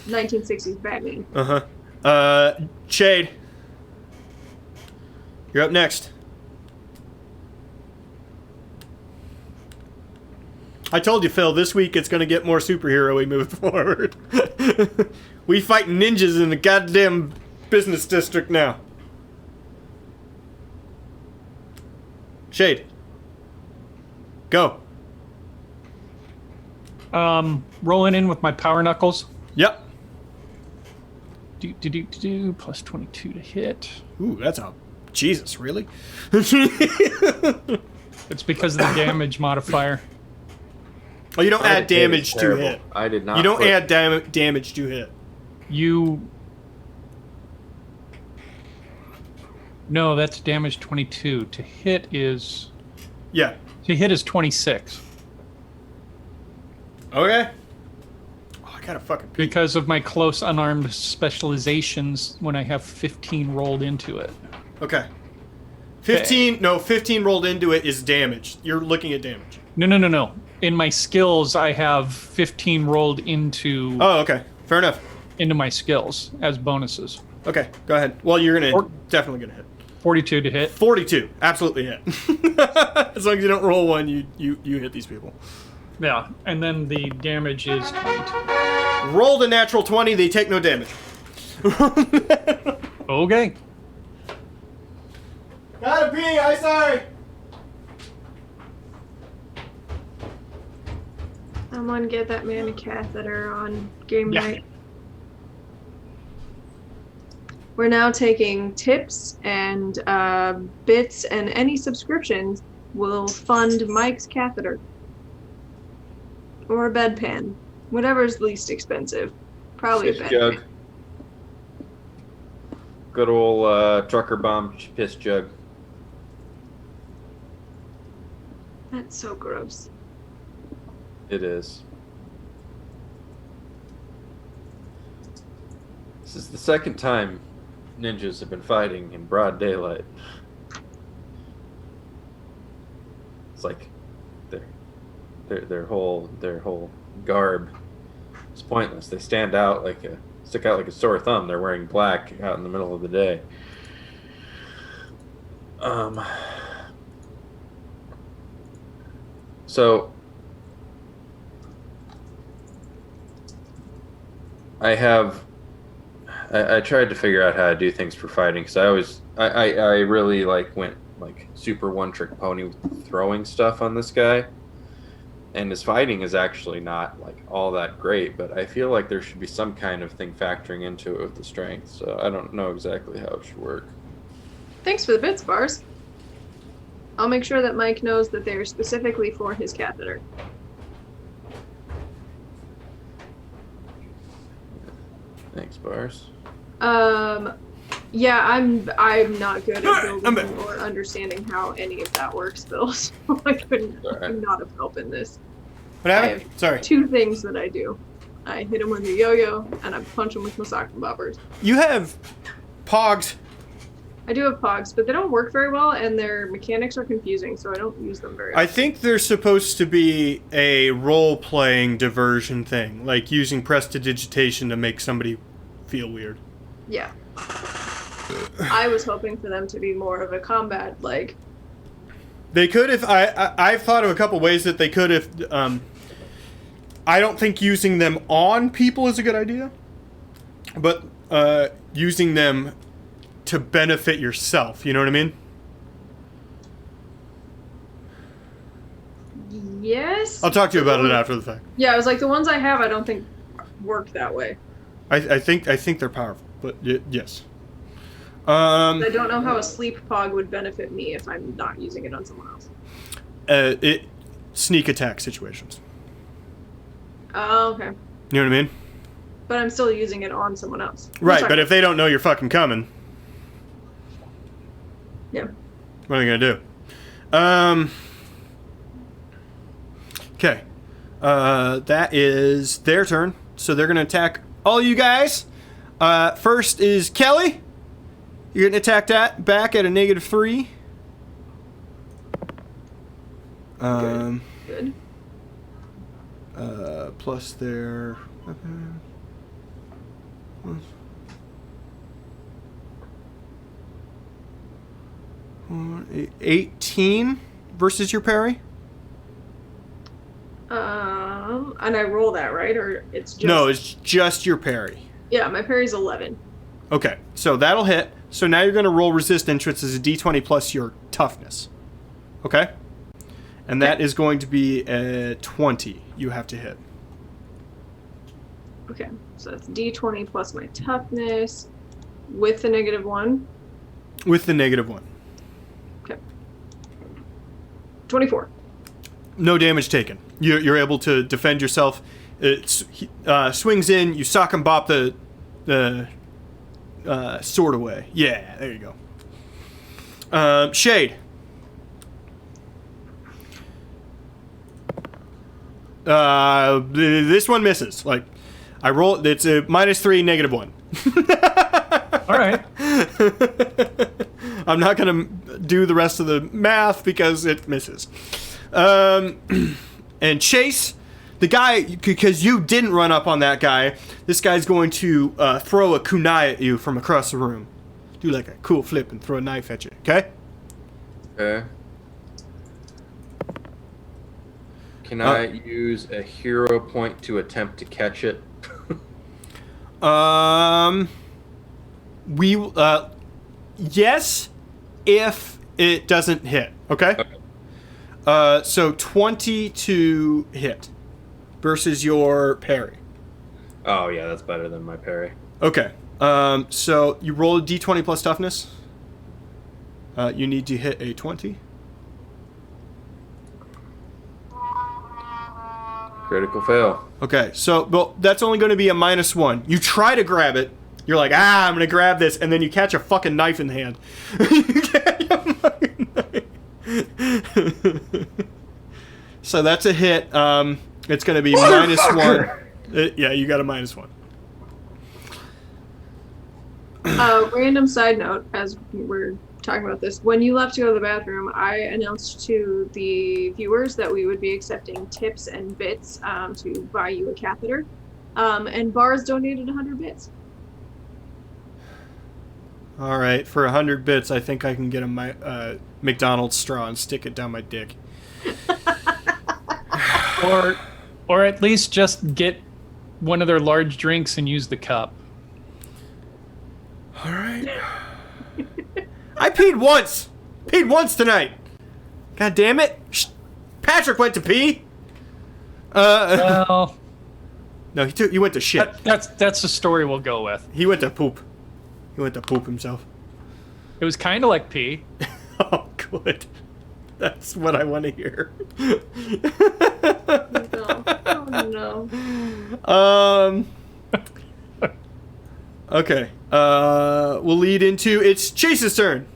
1960s Batman. Shade. You're up next. I told you, Phil, this week it's going to get more superhero-y moving forward. We fight ninjas in the goddamn business district now. Shade. Go. Rolling in with my power knuckles. Yep. Plus 22 to hit. Ooh, that's a... Jesus, really? It's because of the damage modifier. Oh, you don't add damage to hit. I did not. You don't add damage to hit. No, that's damage 22. To hit is... Yeah. To hit is 26. Okay. Oh, I gotta fucking... Because of my close unarmed specializations when I have 15 rolled into it. Okay. 15... No, 15 rolled into it is damage. You're looking at damage. No. In my skills, I have 15 rolled into... Oh, okay. Fair enough. Into my skills as bonuses. Okay, go ahead. Well, you're definitely gonna hit. 42 to hit. 42. Absolutely hit. As long as you don't roll one, you hit these people. Yeah, and then the damage is 22. Rolled a natural 20, they take no damage. Okay. Gotta pee, I'm sorry. Someone get that man a catheter on game night. We're now taking tips and bits, and any subscriptions will fund Mike's catheter. Or a bedpan. Whatever's least expensive. Probably a Piss bedpan. jug. Good old trucker bomb piss jug. That's so gross. It is. This is the second time ninjas have been fighting in broad daylight. It's like their whole garb is pointless. They stick out like a sore thumb. They're wearing black out in the middle of the day. So I tried to figure out how to do things for fighting, because I really went super one trick pony with throwing stuff on this guy, and his fighting is actually not like all that great, but I feel like there should be some kind of thing factoring into it with the strength. So I don't know exactly how it should work. Thanks for the bits, Bars. I'll make sure that Mike knows that they're specifically for his catheter. Thanks, Bars. Yeah, I'm not good at building or understanding how any of that works, Bill. So I'm not of help in this. What I happened? have Sorry. 2 things that I do. I hit him with a yo-yo, and I punch him with my sock and boppers. You have Pogs. I do have pogs, but they don't work very well, and their mechanics are confusing, so I don't use them very often. I think they're supposed to be a role-playing diversion thing, like using prestidigitation to make somebody feel weird. Yeah. I was hoping for them to be more of a combat, like... They could if I've thought of a couple ways that they could if I don't think using them on people is a good idea, but using them to benefit yourself, you know what I mean? Yes? I'll talk to you about it after the fact. Yeah, I was like, the ones I have I don't think work that way. I think they're powerful, but yes. I don't know how a sleep pog would benefit me if I'm not using it on someone else. Sneak attack situations. Oh, okay. You know what I mean? But I'm still using it on someone else. Right, but if they don't know you're fucking coming, yeah. what are they gonna do? Okay. That is their turn, so they're gonna attack all you guys. First is Kelly. You're getting attacked back at a -3. Good. Plus their weapon. 18 versus your parry. And I roll that, right? Or it's just... No, it's just your parry. Yeah, my parry's 11. Okay, so that'll hit. So now you're going to roll resistance, which is a d20 plus your toughness. Okay? And that is going to be a 20 you have to hit. Okay, so that's d20 plus my toughness with the -1. With the -1. Okay. 24. No damage taken. You're able to defend yourself. It swings in, you sock and bop the sword away. Yeah, there you go. Shade. This one misses. Like, I roll. It's a -3, -1. All right. I'm not gonna do the rest of the math because it misses. And Chase, the guy, because you didn't run up on that guy, this guy's going to throw a kunai at you from across the room. Do like a cool flip and throw a knife at you. Okay? Okay. Can I use a hero point to attempt to catch it? Yes, if it doesn't hit. Okay? So 20 to hit versus your parry. Oh yeah, that's better than my parry. Okay. So you roll a d20 plus toughness. You need to hit a 20. Critical fail. Okay, so well, that's only going to be a -1. You try to grab it. You're like, I'm going to grab this, and then you catch a fucking knife in the hand. So that's a hit. It's going to be -1. Yeah, you got a -1. Random side note, as we're talking about this, when you left to go to the bathroom, I announced to the viewers that we would be accepting tips and bits to buy you a catheter. And Bars donated 100 bits. All right, for 100 bits, I think I can get a McDonald's straw and stick it down my dick. Or at least just get one of their large drinks and use the cup. All right. I peed once. Peed once tonight. God damn it. Patrick went to pee. Well, No, he went to shit. that's the story we'll go with. He went to poop. He went to poop himself. It was kind of like pee. Oh, good. That's what I want to hear. No. Oh no. Okay. We'll lead into it's Chase's turn.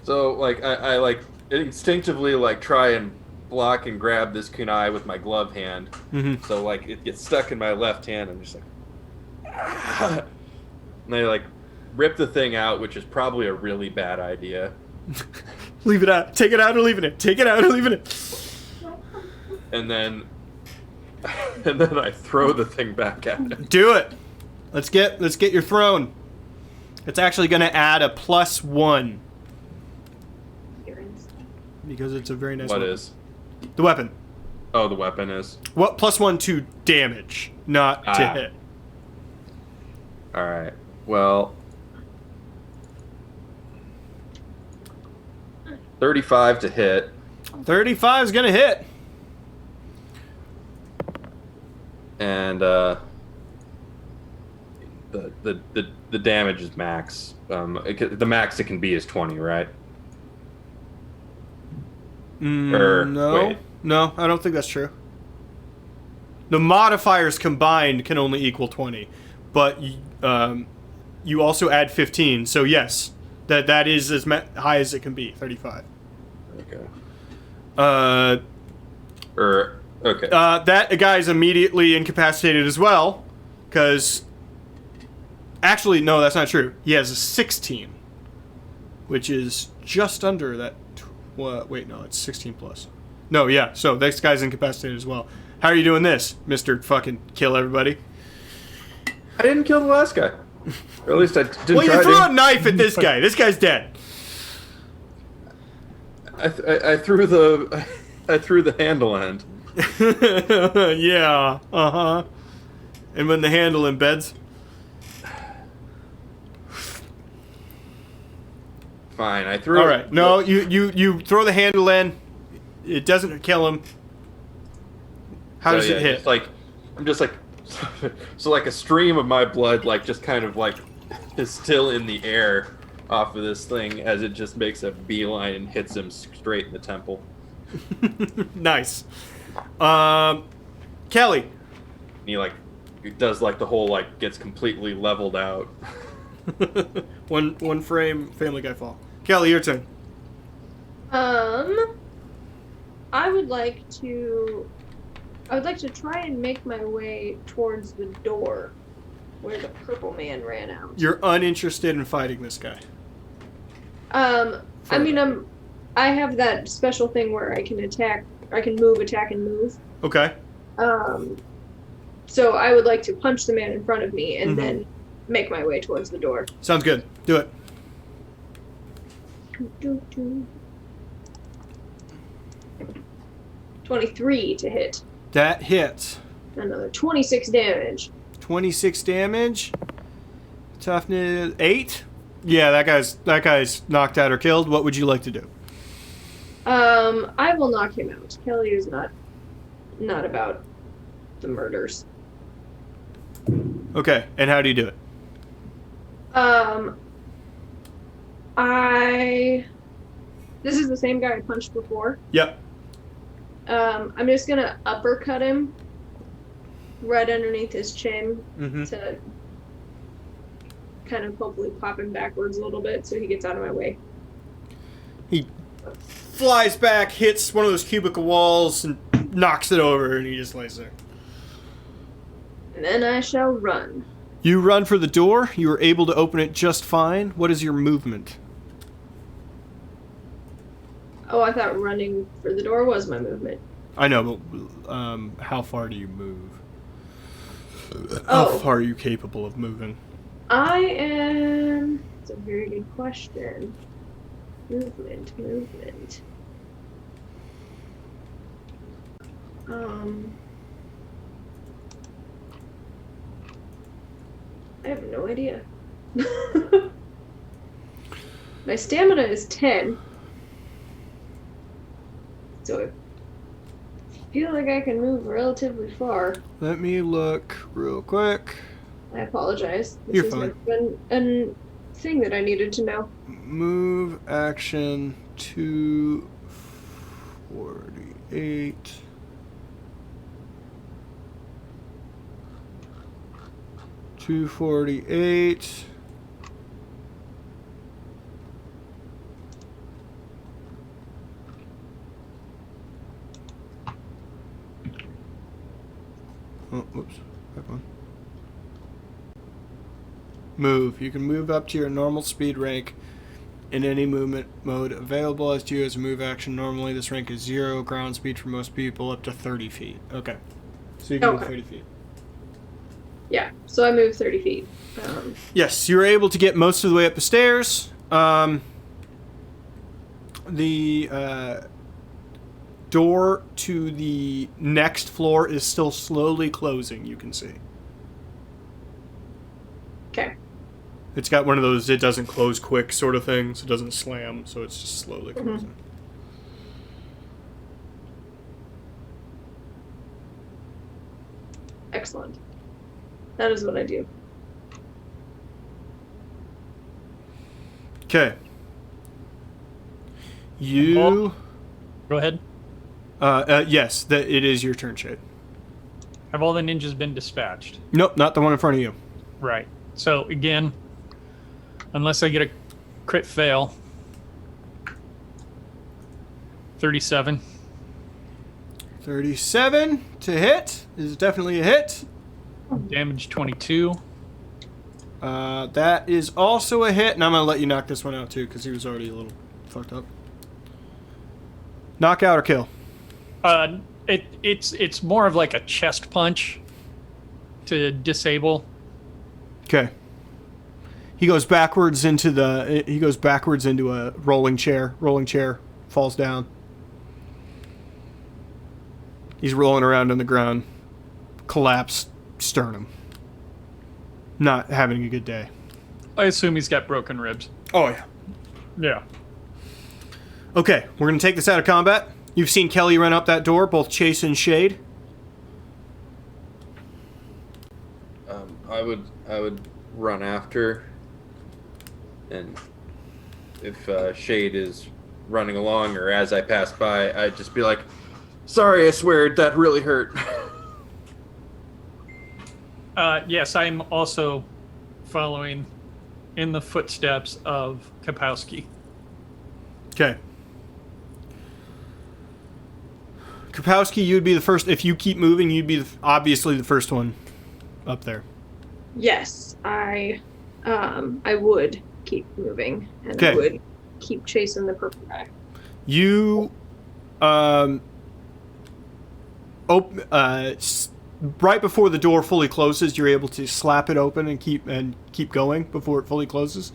So like I like instinctively like try and block and grab this kunai with my glove hand. Mm-hmm. So like it gets stuck in my left hand. I'm just like, ah! And I like rip the thing out, which is probably a really bad idea. Leave it out. Take it out or leaving it. Take it out or leaving it. And then I throw the thing back at him. Do it. Let's get your throne. It's actually going to add a +1 because it's a very nice. What weapon. is? The weapon? Oh, the weapon is. What +1 to damage, not to hit. All right. Well, 35 to hit. 35 is going to hit. And the damage is max. The max it can be is 20, right? No. Wait. No, I don't think that's true. The modifiers combined can only equal 20, but you also add 15. So yes, that is as high as it can be, 35. Okay. Okay. That guy's immediately incapacitated as well, because actually no, that's not true. He has a 16, which is just under that. Wait, no, it's 16 plus. No, yeah. So this guy's incapacitated as well. How are you doing this, Mr. Fucking Kill Everybody? I didn't kill the last guy. Or at least I didn't Well, try you threw to. a knife at this guy. This guy's dead. I threw the handle end. Yeah. Uh-huh. And when the handle embeds? Fine, I threw. All right. No, you throw the handle in. It doesn't kill him. How does it hit? Just like I'm just like so like a stream of my blood like just kind of like is still in the air off of this thing as it just makes a beeline and hits him straight in the temple. Nice. Kelly. And he like does like the whole like gets completely leveled out. one frame Family Guy fall. Kelly, your turn. I would like to try and make my way towards the door where the purple man ran out. You're uninterested in fighting this guy. I mean, I have that special thing where I can move, attack, and move. Okay. So I would like to punch the man in front of me and then make my way towards the door. Sounds good. Do it. 23 to hit. That hits. Another 26 damage. 26 damage. Toughness 8. Yeah, that guy's knocked out or killed. What would you like to do? I will knock him out. Kelly is not about the murders. Okay, and how do you do it? This is the same guy I punched before. Yep. I'm just gonna uppercut him right underneath his chin to kind of hopefully pop him backwards a little bit so he gets out of my way. He flies back, hits one of those cubicle walls, and knocks it over, and he just lays there. And then I shall run. You run for the door. You are able to open it just fine. What is your movement? Oh, I thought running for the door was my movement. I know, but how far do you move? Oh. How far are you capable of moving? I am... That's a very good question. Movement. I have no idea. My stamina is 10. So feel like I can move relatively far. Let me look real quick. I apologize. This You're has fine. never been a thing that I needed to know. Move action 248. $248. Oh, whoops. Back one. Move. You can move up to your normal speed rank in any movement mode available as to you as a move action. Normally, this rank is 0. Ground speed for most people up to 30 feet. Okay. So you can move Okay. 30 feet. Yeah, so I moved 30 feet. Yes, you were able to get most of the way up the stairs. The door to the next floor is still slowly closing, you can see. Okay. It's got one of those it doesn't close quick sort of things. It doesn't slam, so it's just slowly closing. Excellent. That is what I do. Okay. You... Go ahead. Yes, it is your turn, Shade. Have all the ninjas been dispatched? Nope, not the one in front of you. Right. So again, unless I get a crit fail, 37. 37 to hit is definitely a hit. Damage 22. That is also a hit, and I'm going to let you knock this one out too, because he was already a little fucked up. Knockout or kill? It's more of like a chest punch to disable. Okay. He goes backwards into a rolling chair. Rolling chair falls down. He's rolling around on the ground. Collapsed sternum. Not having a good day. I assume he's got broken ribs. Oh yeah. Yeah. Okay, we're gonna take this out of combat. You've seen Kelly run up that door, both Chase and Shade. I would run after, and if Shade is running along or as I pass by, I'd just be like, "Sorry, I swear that really hurt." Yes, I'm also following in the footsteps of Kapowski. Okay. Kapowski, you'd be the first. If you keep moving, you'd be obviously the first one up there. Yes, I would keep moving, and Okay. I would keep chasing the purple guy. You, right before the door fully closes, you're able to slap it open and keep going before it fully closes.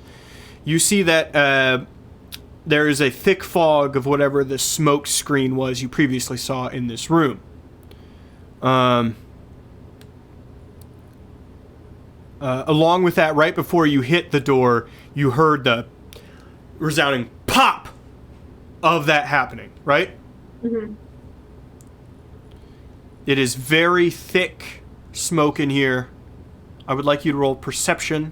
You see that there is a thick fog of whatever the smoke screen was you previously saw in this room. Along with that, right before you hit the door, you heard the resounding pop of that happening, right? Mm-hmm. It is very thick smoke in here. I would like you to roll perception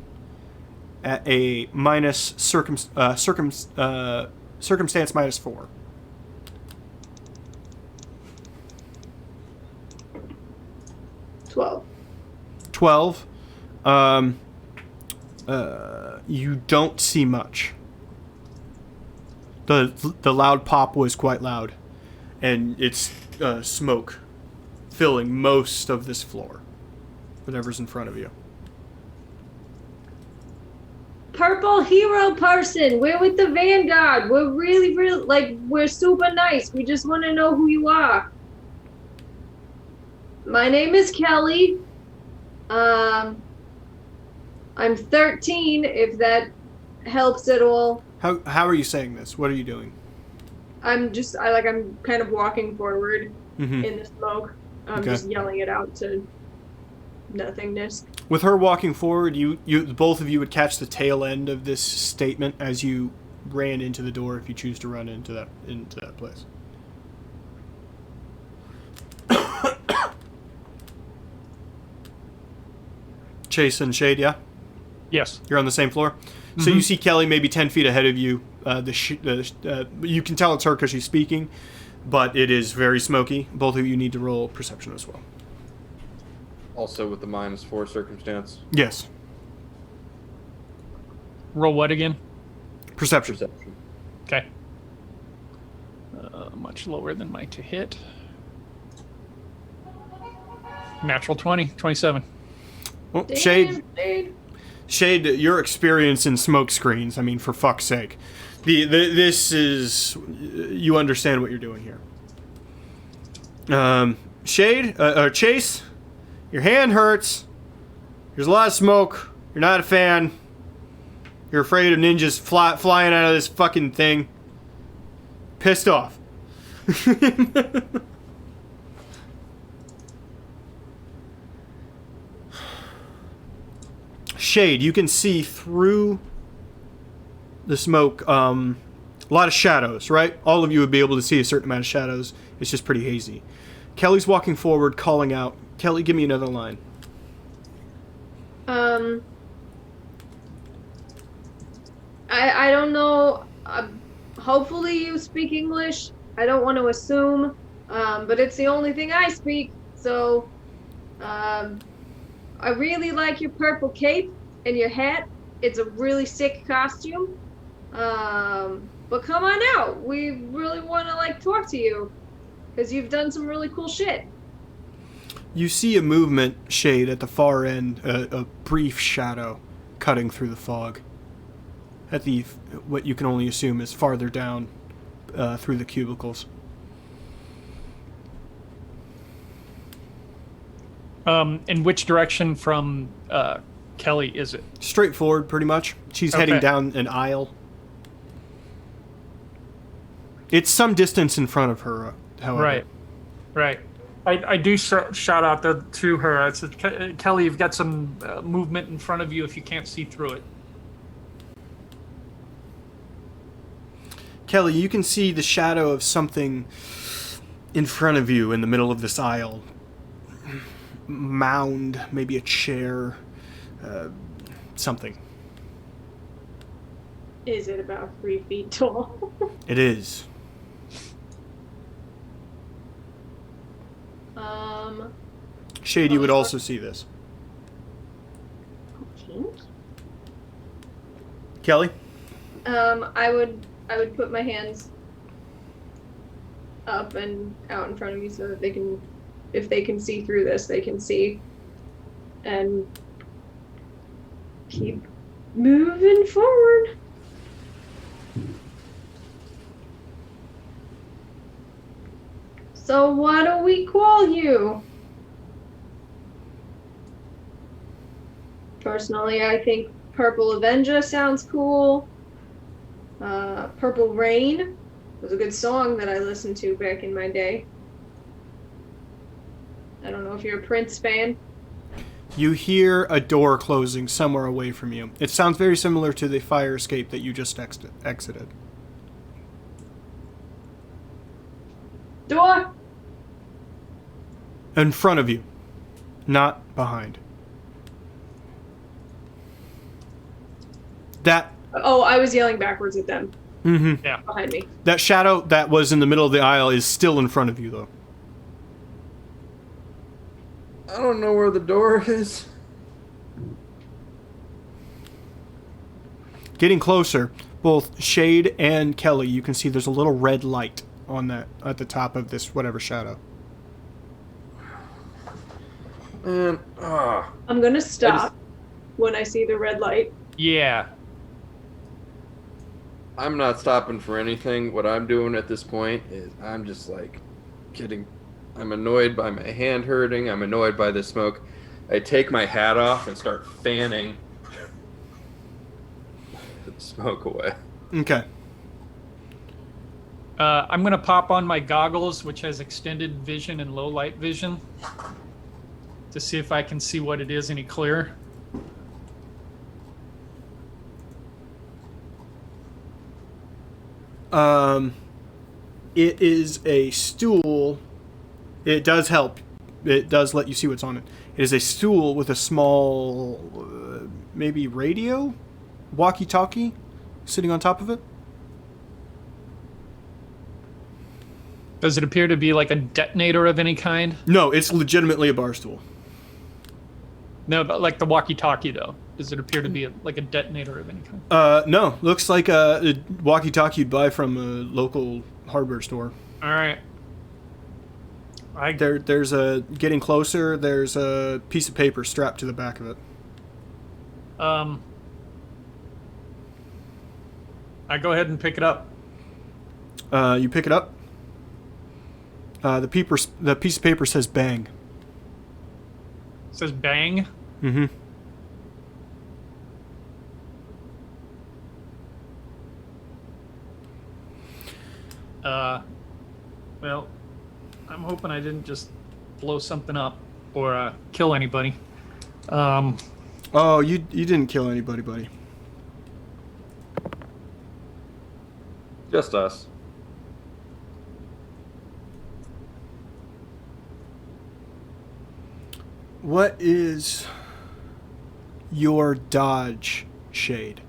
at a minus circumstance minus 4. $12. 12. You don't see much. The loud pop was quite loud, and it's smoke filling most of this floor. Whatever's in front of you. Purple hero person, we're with the Vanguard. We're really, we're super nice. We just want to know who you are. My name is Kelly. I'm 13, if that helps at all. How are you saying this? What are you doing? I'm kind of walking forward Mm-hmm. in the smoke. I'm Okay. just yelling it out to nothingness. With her walking forward, you both of you would catch the tail end of this statement as you ran into the door if you choose to run into that place. Chase and Shade, yeah? Yes. You're on the same floor? So you see Kelly maybe 10 feet ahead of you. You can tell it's her because she's speaking, but it is very smoky. Both of you need to roll perception as well. Also with the -4 circumstance. Yes. Roll what again? Perception. Perception. Okay. Much lower than my to hit. Natural 20, 27. Well, Damn, Shade, dude. Shade, your experience in smoke screens, I mean, for fuck's sake. This is... You understand what you're doing here. Shade, Chase, your hand hurts. There's a lot of smoke. You're not a fan. You're afraid of ninjas flying out of this fucking thing. Pissed off. Shade, you can see through the smoke a lot of shadows, right? All of you would be able to see a certain amount of shadows. It's just pretty hazy. Kelly's walking forward, calling out. Kelly, give me another line. I don't know. Hopefully you speak English. I don't want to assume, but it's the only thing I speak. So, I really like your purple cape and your hat. It's a really sick costume. But come on out. We really want to talk to you because you've done some really cool shit. You see a movement, Shade, at the far end, a brief shadow cutting through the fog. At the what you can only assume is farther down through the cubicles. In which direction from Kelly is it? Straight forward, pretty much. She's heading Okay. down an aisle. It's some distance in front of her, however. Right. I do shout out to her. I said, Kelly, you've got some movement in front of you if you can't see through it. Kelly, you can see the shadow of something in front of you in the middle of this aisle. Mound, maybe a chair, something. Is it about 3 feet tall? It is. Shade, you would also see this. Okay. Kelly? I would put my hands up and out in front of me so that they can, if they can see through this, they can see, and keep moving forward. So what do we call you? Personally, I think Purple Avenger sounds cool. Purple Rain was a good song that I listened to back in my day. I don't know if you're a Prince fan. You hear a door closing somewhere away from you. It sounds very similar to the fire escape that you just exited. Door! In front of you, not behind. Oh, I was yelling backwards at them. Mm-hmm. Yeah. Behind me. That shadow that was in the middle of the aisle is still in front of you, though. I don't know where the door is. Getting closer, both Shade and Kelly, you can see there's a little red light on that at the top of this whatever shadow. Man, I'm gonna stop when I see the red light. Yeah. I'm not stopping for anything. What I'm doing at this point is I'm just getting. I'm annoyed by my hand hurting. I'm annoyed by the smoke. I take my hat off and start fanning the smoke away. Okay. I'm going to pop on my goggles, which has extended vision and low light vision, to see if I can see what it is any clearer. It is a stool. It does help. it does let you see what's on it. It is a stool with a small, maybe radio, walkie-talkie, sitting on top of it. Does it appear to be like a detonator of any kind? No, it's legitimately a bar stool. No, but like the walkie-talkie, though. Does it appear to be like a detonator of any kind? No, looks like a walkie-talkie you'd buy from a local hardware store. All right. There's a getting closer. There's a piece of paper strapped to the back of it. I go ahead and pick it up. You pick it up. The piece of paper says "bang." It says bang. Mm-hmm. Well, I'm hoping I didn't just blow something up or kill anybody. Oh, you didn't kill anybody, buddy. Just us. What is your dodge, Shade?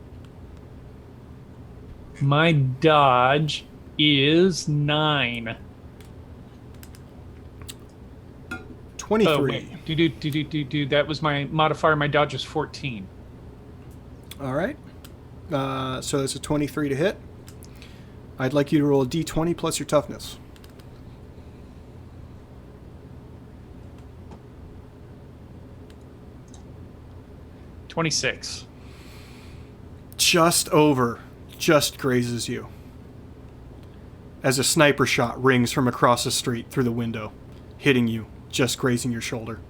My dodge is 9. 23. Oh, wait. Do. That was my modifier. My dodge was 14. All right. So it's a 23 to hit. I'd like you to roll a d20 plus your toughness. $26. Just over. Just grazes you. As a sniper shot rings from across the street through the window, hitting you, just grazing your shoulder.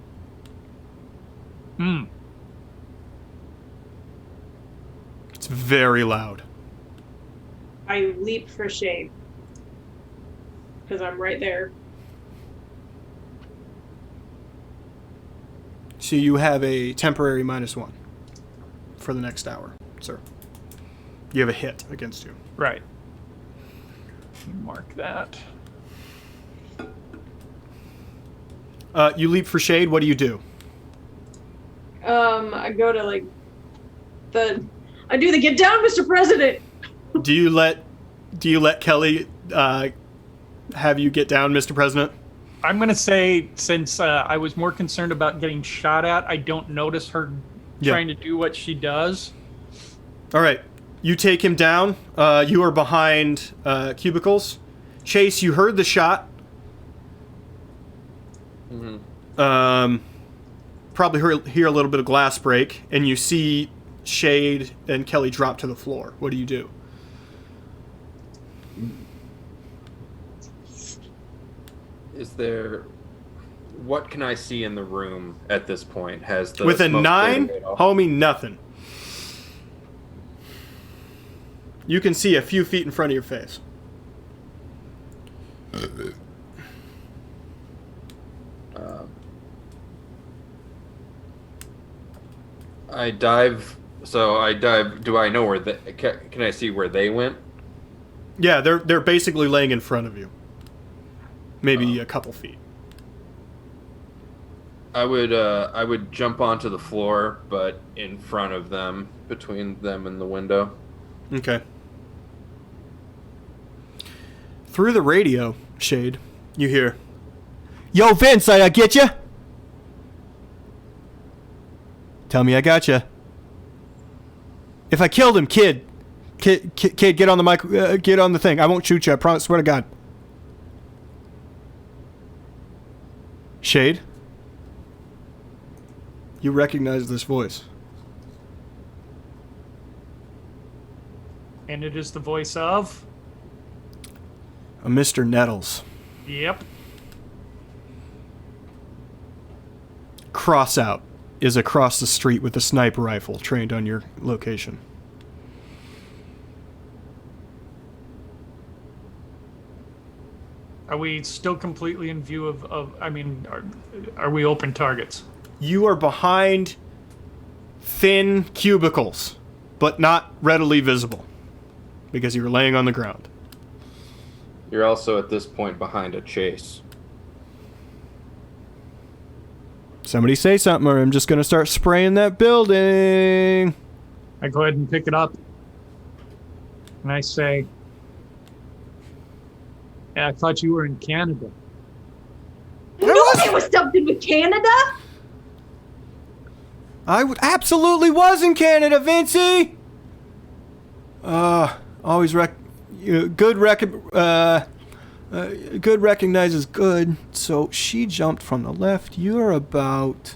It's very loud. I leap for shade. Because I'm right there. So you have a temporary -1 for the next hour, sir. You have a hit against you. Right. Mark that. You leap for shade. What do you do? I go to I do the get down, Mr. President. Do you let Kelly have you get down, Mr. President? I'm going to say, since I was more concerned about getting shot at, I don't notice her trying to do what she does. All right. You take him down. You are behind cubicles. Chase, you heard the shot. Mm-hmm. Probably hear a little bit of glass break, and you see Shade and Kelly drop to the floor. What do you do? Is there... What can I see in the room at this point? Has the With a smoke 9, cleared off? homie, nothing. You can see a few feet in front of your face. I dive. So I dive. Do I know where the? Can I see where they went? Yeah, they're basically laying in front of you. Maybe a couple feet. I would jump onto the floor, but in front of them, between them and the window. Okay. Through the radio, Shade, you hear, "Yo, Vince, I get you. Tell me I got you. If I killed him, kid, get on the mic, get on the thing. I won't shoot you. I promise. Swear to God." Shade, you recognize this voice. And it is the voice of? A Mr. Nettles. Yep. Crossout is across the street with a sniper rifle trained on your location. Are we still completely in view of I mean, are we open targets? You are behind thin cubicles, but not readily visible because you're laying on the ground. You're also at this point behind a chase. Somebody say something or I'm just going to start spraying that building. I go ahead and pick it up. And I say, "Yeah, I thought you were in Canada." You know there was something with Canada? Absolutely was in Canada, Vincey. Always good recognizes good. So she jumped from the left. You're about.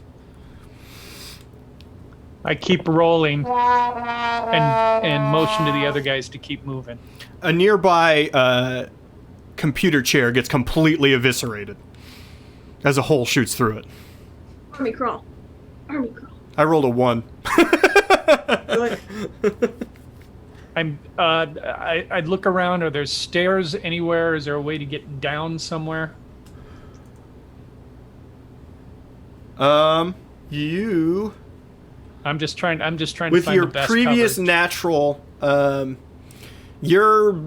I keep rolling and motion to the other guys to keep moving. A nearby computer chair gets completely eviscerated as a hole shoots through it. Army crawl. Army crawl. I rolled a 1. Good. I'd look around. Are there stairs anywhere? Is there a way to get down somewhere? You. I'm just trying to With find your the best previous coverage. natural, you're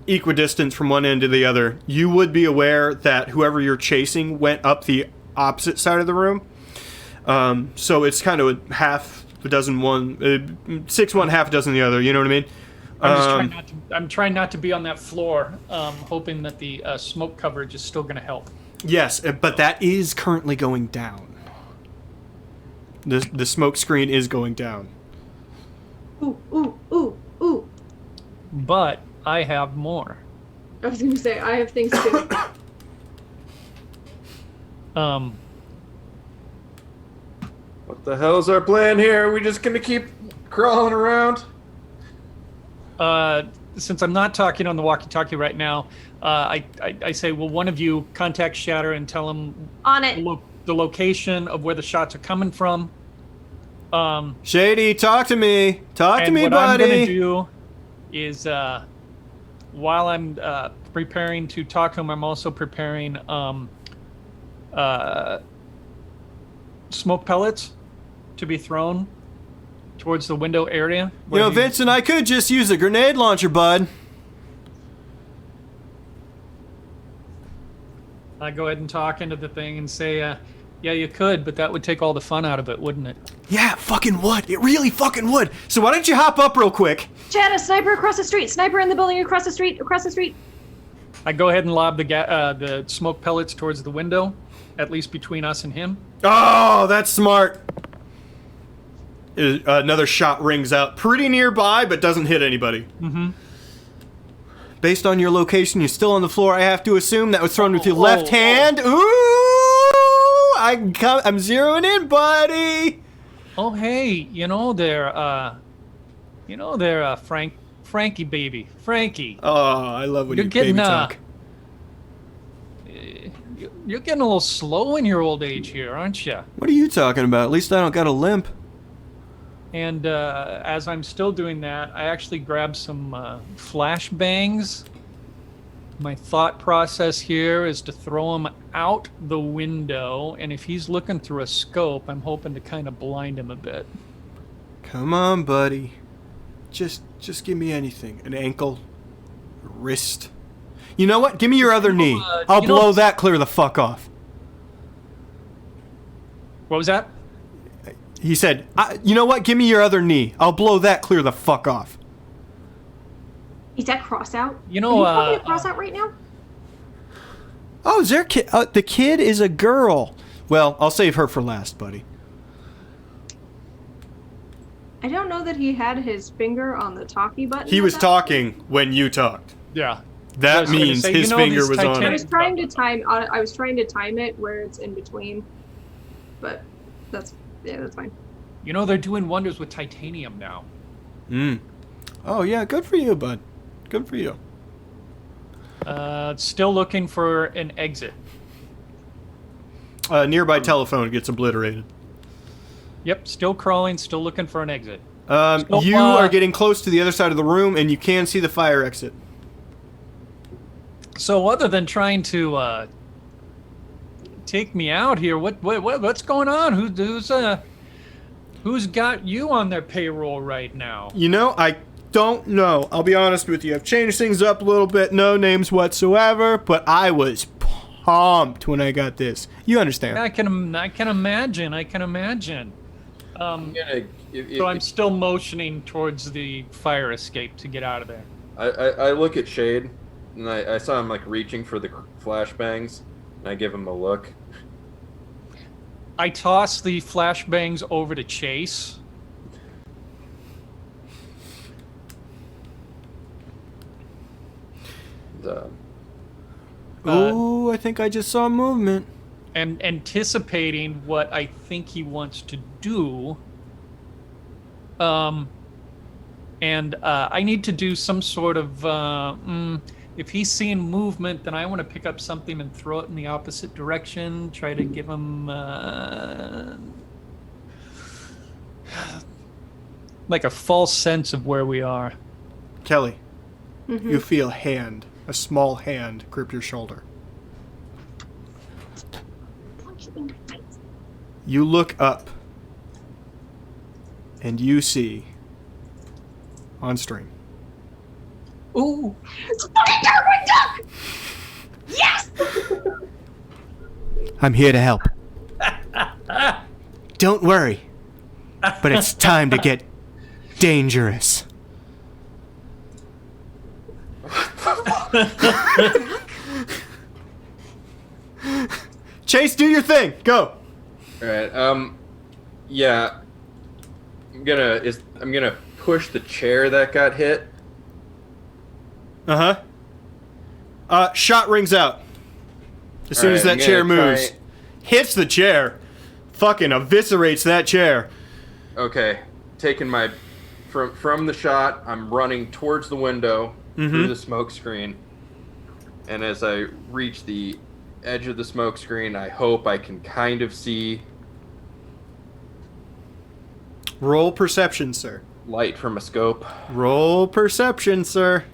equidistant from one end to the other. You would be aware that whoever you're chasing went up the opposite side of the room. So it's kind of a half a dozen one, 6 one, half a dozen the other. You know what I mean? I'm trying not to be on that floor, hoping that the smoke coverage is still going to help. Yes, but that is currently going down. The smoke screen is going down. Ooh, ooh, ooh, ooh. But I have more. I was gonna say, I have things too. What the hell's our plan here? Are we just gonna keep crawling around? Since I'm not talking on the walkie-talkie right now, I say, will one of you contact Shatter and tell him On it. the location of where the shots are coming from? Shady, talk to me. Talk to me, what buddy. I'm going to do is, while I'm preparing to talk to him, I'm also preparing smoke pellets to be thrown towards the window area. You know, Vincent, I could just use a grenade launcher, bud. I go ahead and talk into the thing and say, yeah, you could, but that would take all the fun out of it, wouldn't it? Yeah, it fucking would. It really fucking would. So why don't you hop up real quick? Chad, a sniper across the street. Sniper in the building across the street. Across the street. I go ahead and lob the smoke pellets towards the window, at least between us and him. Oh, that's smart. Another shot rings out pretty nearby, but doesn't hit anybody. Mm-hmm. Based on your location, you're still on the floor. I have to assume that was thrown with your left hand. Ooh, I'm zeroing in, buddy. Oh, hey, Frankie baby, Frankie. Oh, I love when You're you getting, baby talk. You're getting a little slow in your old age here, aren't you? What are you talking about? At least I don't got a limp. And as I'm still doing that, I actually grabbed some flashbangs. My thought process here is to throw him out the window, and if he's looking through a scope, I'm hoping to kind of blind him a bit. Come on, buddy. Just give me anything. An ankle, a wrist. You know what? Give me your other knee. I'll blow that clear the fuck off. What was that? He said, you know what? Give me your other knee. I'll blow that clear the fuck off. Is that cross out? You know, Are you talking to cross out right now? Oh, is there a kid? The kid is a girl. Well, I'll save her for last, buddy. I don't know that he had his finger on the talkie button. He at was that talking when you talked. Yeah. That I was gonna means say, his finger was on I was it. trying to time. I was trying to time it where it's in between, but that's fine. You know, they're doing wonders with titanium now. Oh yeah, good for you, bud. Good for you. Still looking for an exit. Nearby telephone gets obliterated. Yep, still crawling, still looking for an exit. You are getting close to the other side of the room, and you can see the fire exit. So other than trying to take me out here, what's going on? Who's got you on their payroll right now? You know, I don't know. I'll be honest with you. I've changed things up a little bit. No names whatsoever, but I was pumped when I got this. You understand? I can imagine. I'm gonna. So I'm still motioning towards the fire escape to get out of there. I look at Shade, and I saw him like reaching for the flashbangs, and I give him a look. I toss the flashbangs over to Chase. Ooh, I think I just saw movement. And anticipating what I think he wants to do. And I need to do some sort of. If he's seeing movement, then I want to pick up something and throw it in the opposite direction. Try to give him like a false sense of where we are. Kelly, you feel a small hand, grip your shoulder. You look up, and you see, on stream, Ooh! It's fucking Darkwing Duck! Yes! I'm here to help. Don't worry, but it's time to get dangerous. Chase, do your thing. Go. All right. Yeah. I'm gonna push the chair that got hit. Shot rings out. As soon as that I'm chair gonna moves. Hits the chair. Fucking eviscerates that chair. Okay. Taking my from the shot, I'm running towards the window through the smoke screen. And as I reach the edge of the smoke screen, I hope I can kind of see Roll perception, sir. light from a scope. Roll perception, sir.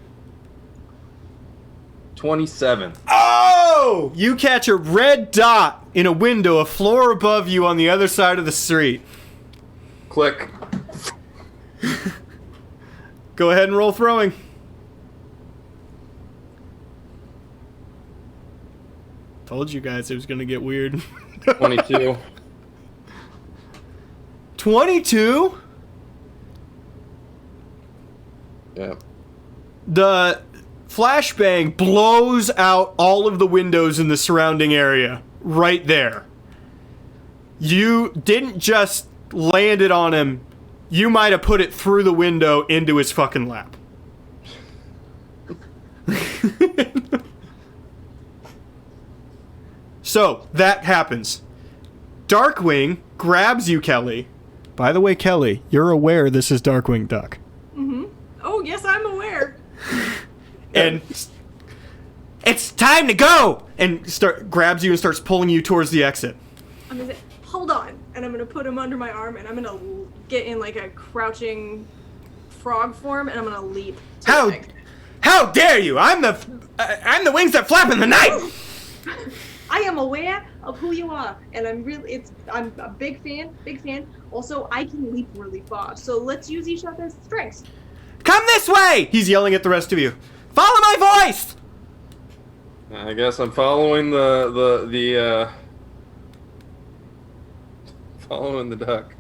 27. Oh! You catch a red dot in a window a floor above you on the other side of the street. Click. Go ahead and roll throwing. Told you guys it was gonna get weird. 22. 22? Yeah. The flashbang blows out all of the windows in the surrounding area. Right there. You didn't just land it on him. You might have put it through the window into his fucking lap. So, that happens. Darkwing grabs you, Kelly. By the way, Kelly, you're aware this is Darkwing Duck. Oh, yes, I'm aware. And it's time to go! And grabs you and starts pulling you towards the exit. I'm gonna say, hold on. And I'm gonna put him under my arm and I'm gonna get in like a crouching frog form and I'm gonna leap. How dare you! I'm the wings that flap in the night! I am aware of who you are, and I'm a big fan. Also, I can leap really far, so let's use each other's strengths. Come this way! He's yelling at the rest of you. Follow my voice! I guess I'm following the following the duck.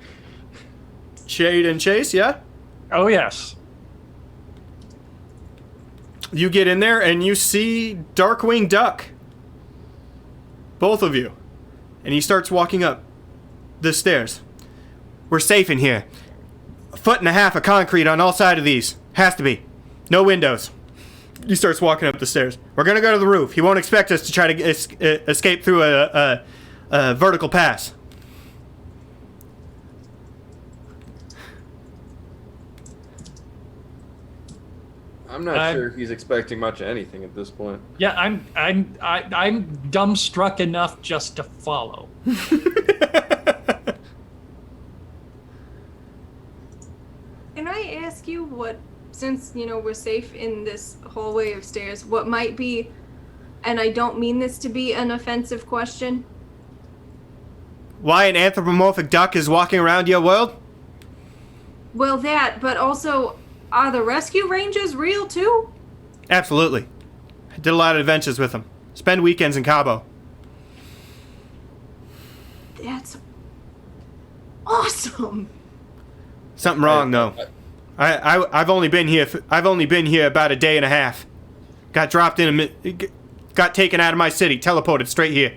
Shade and Chase, yeah? Oh, yes. You get in there and you see Darkwing Duck. Both of you. And he starts walking up the stairs. We're safe in here. 1.5 feet of concrete on all sides of these. Has to be. No windows. He starts walking up the stairs. We're gonna go to the roof. He won't expect us to try to escape through a vertical pass. I'm not sure he's expecting much of anything at this point. Yeah, I'm dumbstruck enough just to follow. Can I ask you what, since, we're safe in this hallway of stairs, what might be, and I don't mean this to be an offensive question? Why an anthropomorphic duck is walking around your world? Well, that, but also, are the rescue rangers real too? Absolutely. I did a lot of adventures with them. Spend weekends in Cabo. That's awesome. Something wrong though. I've only been here about a day and a half. Got dropped got taken out of my city, teleported straight here.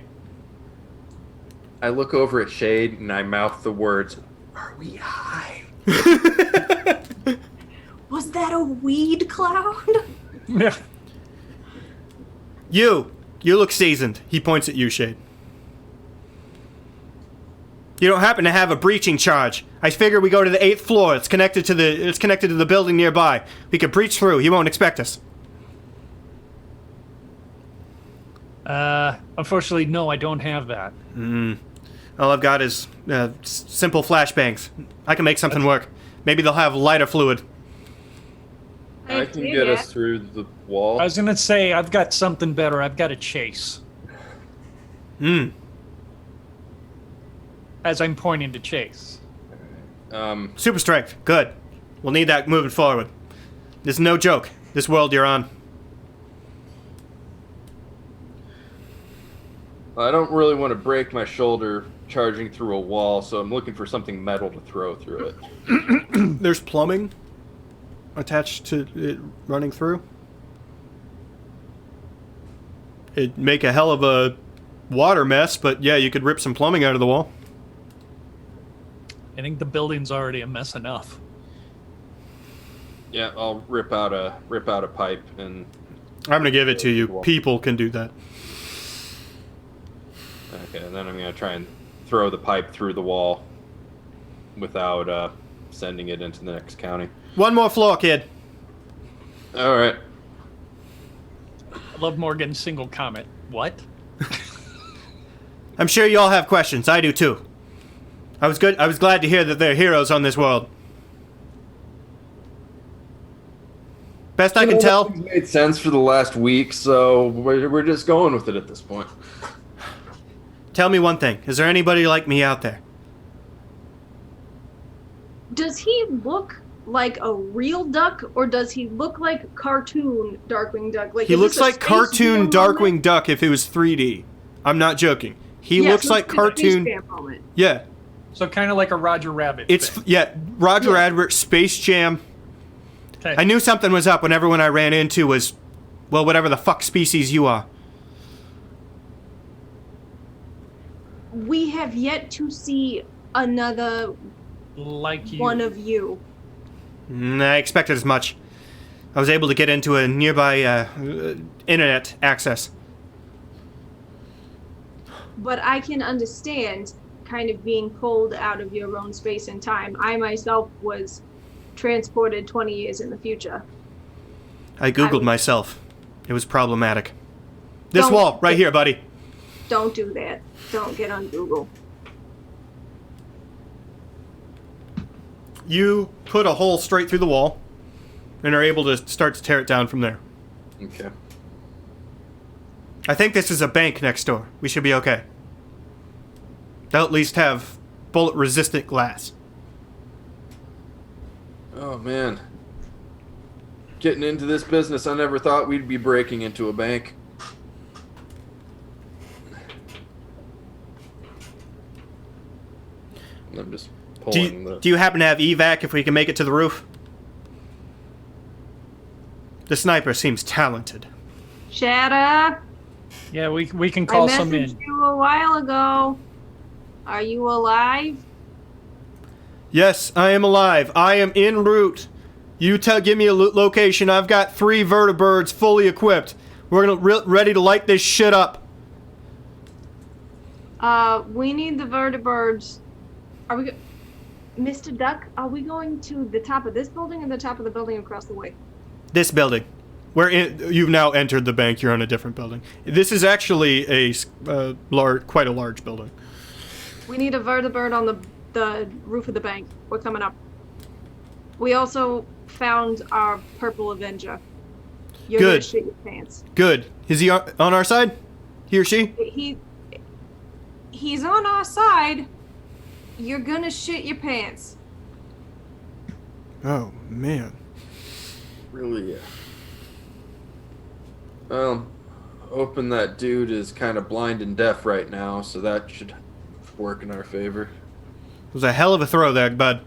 I look over at Shade and I mouth the words, "Are we high?" Was that a weed cloud? Yeah. You look seasoned. He points at you, Shade. You don't happen to have a breaching charge. I figure we go to the 8th floor. It's connected to the building nearby. We could breach through. He won't expect us. Unfortunately, no, I don't have that. All I've got is simple flashbangs. I can make something work. Maybe they'll have lighter fluid. I can get us through the wall. I was gonna say, I've got something better. I've got a chase. As I'm pointing to Chase. Super strength. Good. We'll need that moving forward. This is no joke. This world you're on. I don't really want to break my shoulder charging through a wall, so I'm looking for something metal to throw through it. There's plumbing attached to it running through. It'd make a hell of a water mess, but yeah, you could rip some plumbing out of the wall. I think the building's already a mess enough. Yeah, I'll rip out a pipe and. I'm gonna give it to you. People can do that. Okay, and then I'm gonna try and throw the pipe through the wall without sending it into the next county. One more floor, kid. All right. I love Morgan's single comment. What? I'm sure you all have questions. I do too. I was glad to hear that there are heroes on this world. Best I can tell. Nothing's made sense for the last week, so we're just going with it at this point. Tell me one thing. Is there anybody like me out there? Does he look like a real duck, or does he look like cartoon Darkwing Duck? Like He looks like cartoon Darkwing moment? Duck if it was 3D. I'm not joking. He Yeah, looks so like it's a Space cartoon. Jam moment. Yeah. So kind of like a Roger Rabbit. It's thing. Roger Yeah. Rabbit, Space Jam. Okay. I knew something was up when everyone I ran into was, well, whatever the fuck species you are. We have yet to see another Like you. one of you. I expected as much. I was able to get into a nearby internet access. But I can understand kind of being pulled out of your own space and time. I myself was transported 20 years in the future. I googled myself. It was problematic. This Don't- wall, right here, buddy. Don't do that. Don't get on Google. You put a hole straight through the wall and are able to start to tear it down from there. Okay. I think this is a bank next door. We should be okay. They'll at least have bullet-resistant glass. Oh man. Getting into this business, I never thought we'd be breaking into a bank. I'm just pulling Do you happen to have evac if we can make it to the roof? The sniper seems talented. Shadow, Yeah, we can I call some messaged in. you a while ago. Are you alive? Yes, I am alive. I am en route. You give me a location. I've got 3 vertibirds fully equipped. We're ready to light this shit up. We need the vertibirds. Are we, Mr. Duck? Are we going to the top of this building or the top of the building across the way? This building. You've now entered the bank. You're on a different building. This is actually quite a large building. We need a vertibird on the roof of the bank. We're coming up. We also found our purple Avenger. You're gonna Good. shit your pants. Good. Is he on our side? He or she? He's on our side. You're gonna shit your pants. Oh, man. Really, yeah. Well, hoping that dude is kind of blind and deaf right now, so that should work in our favor. It was a hell of a throw there, bud.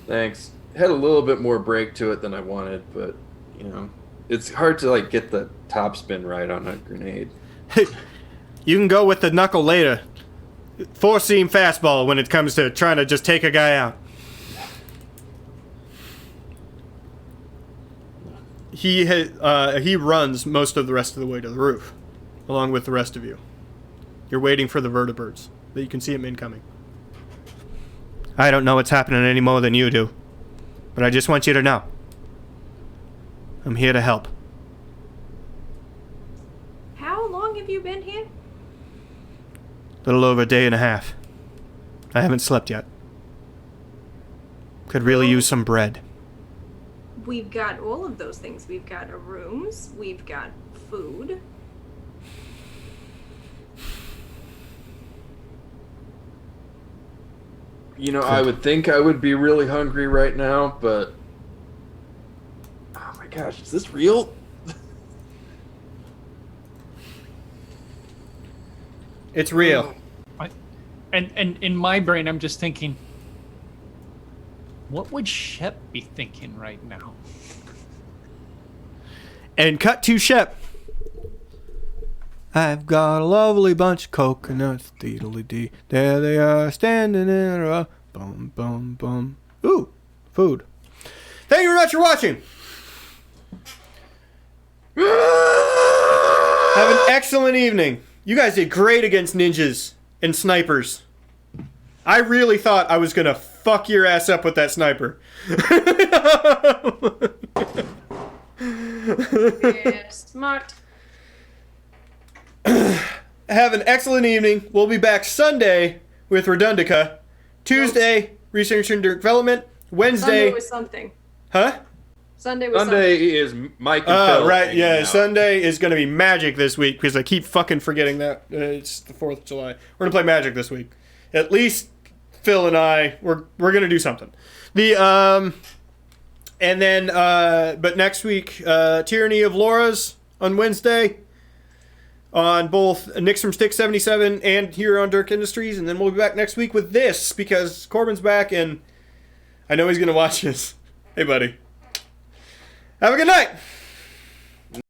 Thanks. Had a little bit more break to it than I wanted, but you know, it's hard to like get the top spin right on a grenade. You can go with the knuckle later. Four-seam fastball when it comes to trying to just take a guy out. He runs most of the rest of the way to the roof, along with the rest of you. You're waiting for the vertibirds, but you can see him incoming. I don't know what's happening any more than you do, but I just want you to know. I'm here to help. How long have you been here? Little over a day and a half. I haven't slept yet. Could really use some bread. We've got all of those things. We've got rooms. We've got food. You know, I would think I would be really hungry right now, but oh my gosh, is this real? It's real. And in my brain, I'm just thinking, what would Shep be thinking right now? And cut to Shep. I've got a lovely bunch of coconuts, deedly-dee. There they are, standing in a row. Bum, bum, bum. Ooh, food. Thank you very much for watching. Have an excellent evening. You guys did great against ninjas and snipers. I really thought I was going to fuck your ass up with that sniper. Yeah, smart. Have an excellent evening. We'll be back Sunday with Redundica. Tuesday, Research and Development. Wednesday. Sunday was something. Huh? Sunday was Sunday something. is Mike and Oh, Phil right. hanging Yeah, out. Sunday is going to be Magic this week because I keep fucking forgetting that. It's the 4th of July. We're going to play Magic this week. At least Phil and I, we're going to do something. And then, but next week, Tyranny of Laura's on Wednesday on both Nix from Stick 77 and here on Dirk Industries. And then we'll be back next week with this because Corbin's back and I know he's going to watch this. Hey, buddy. Have a good night.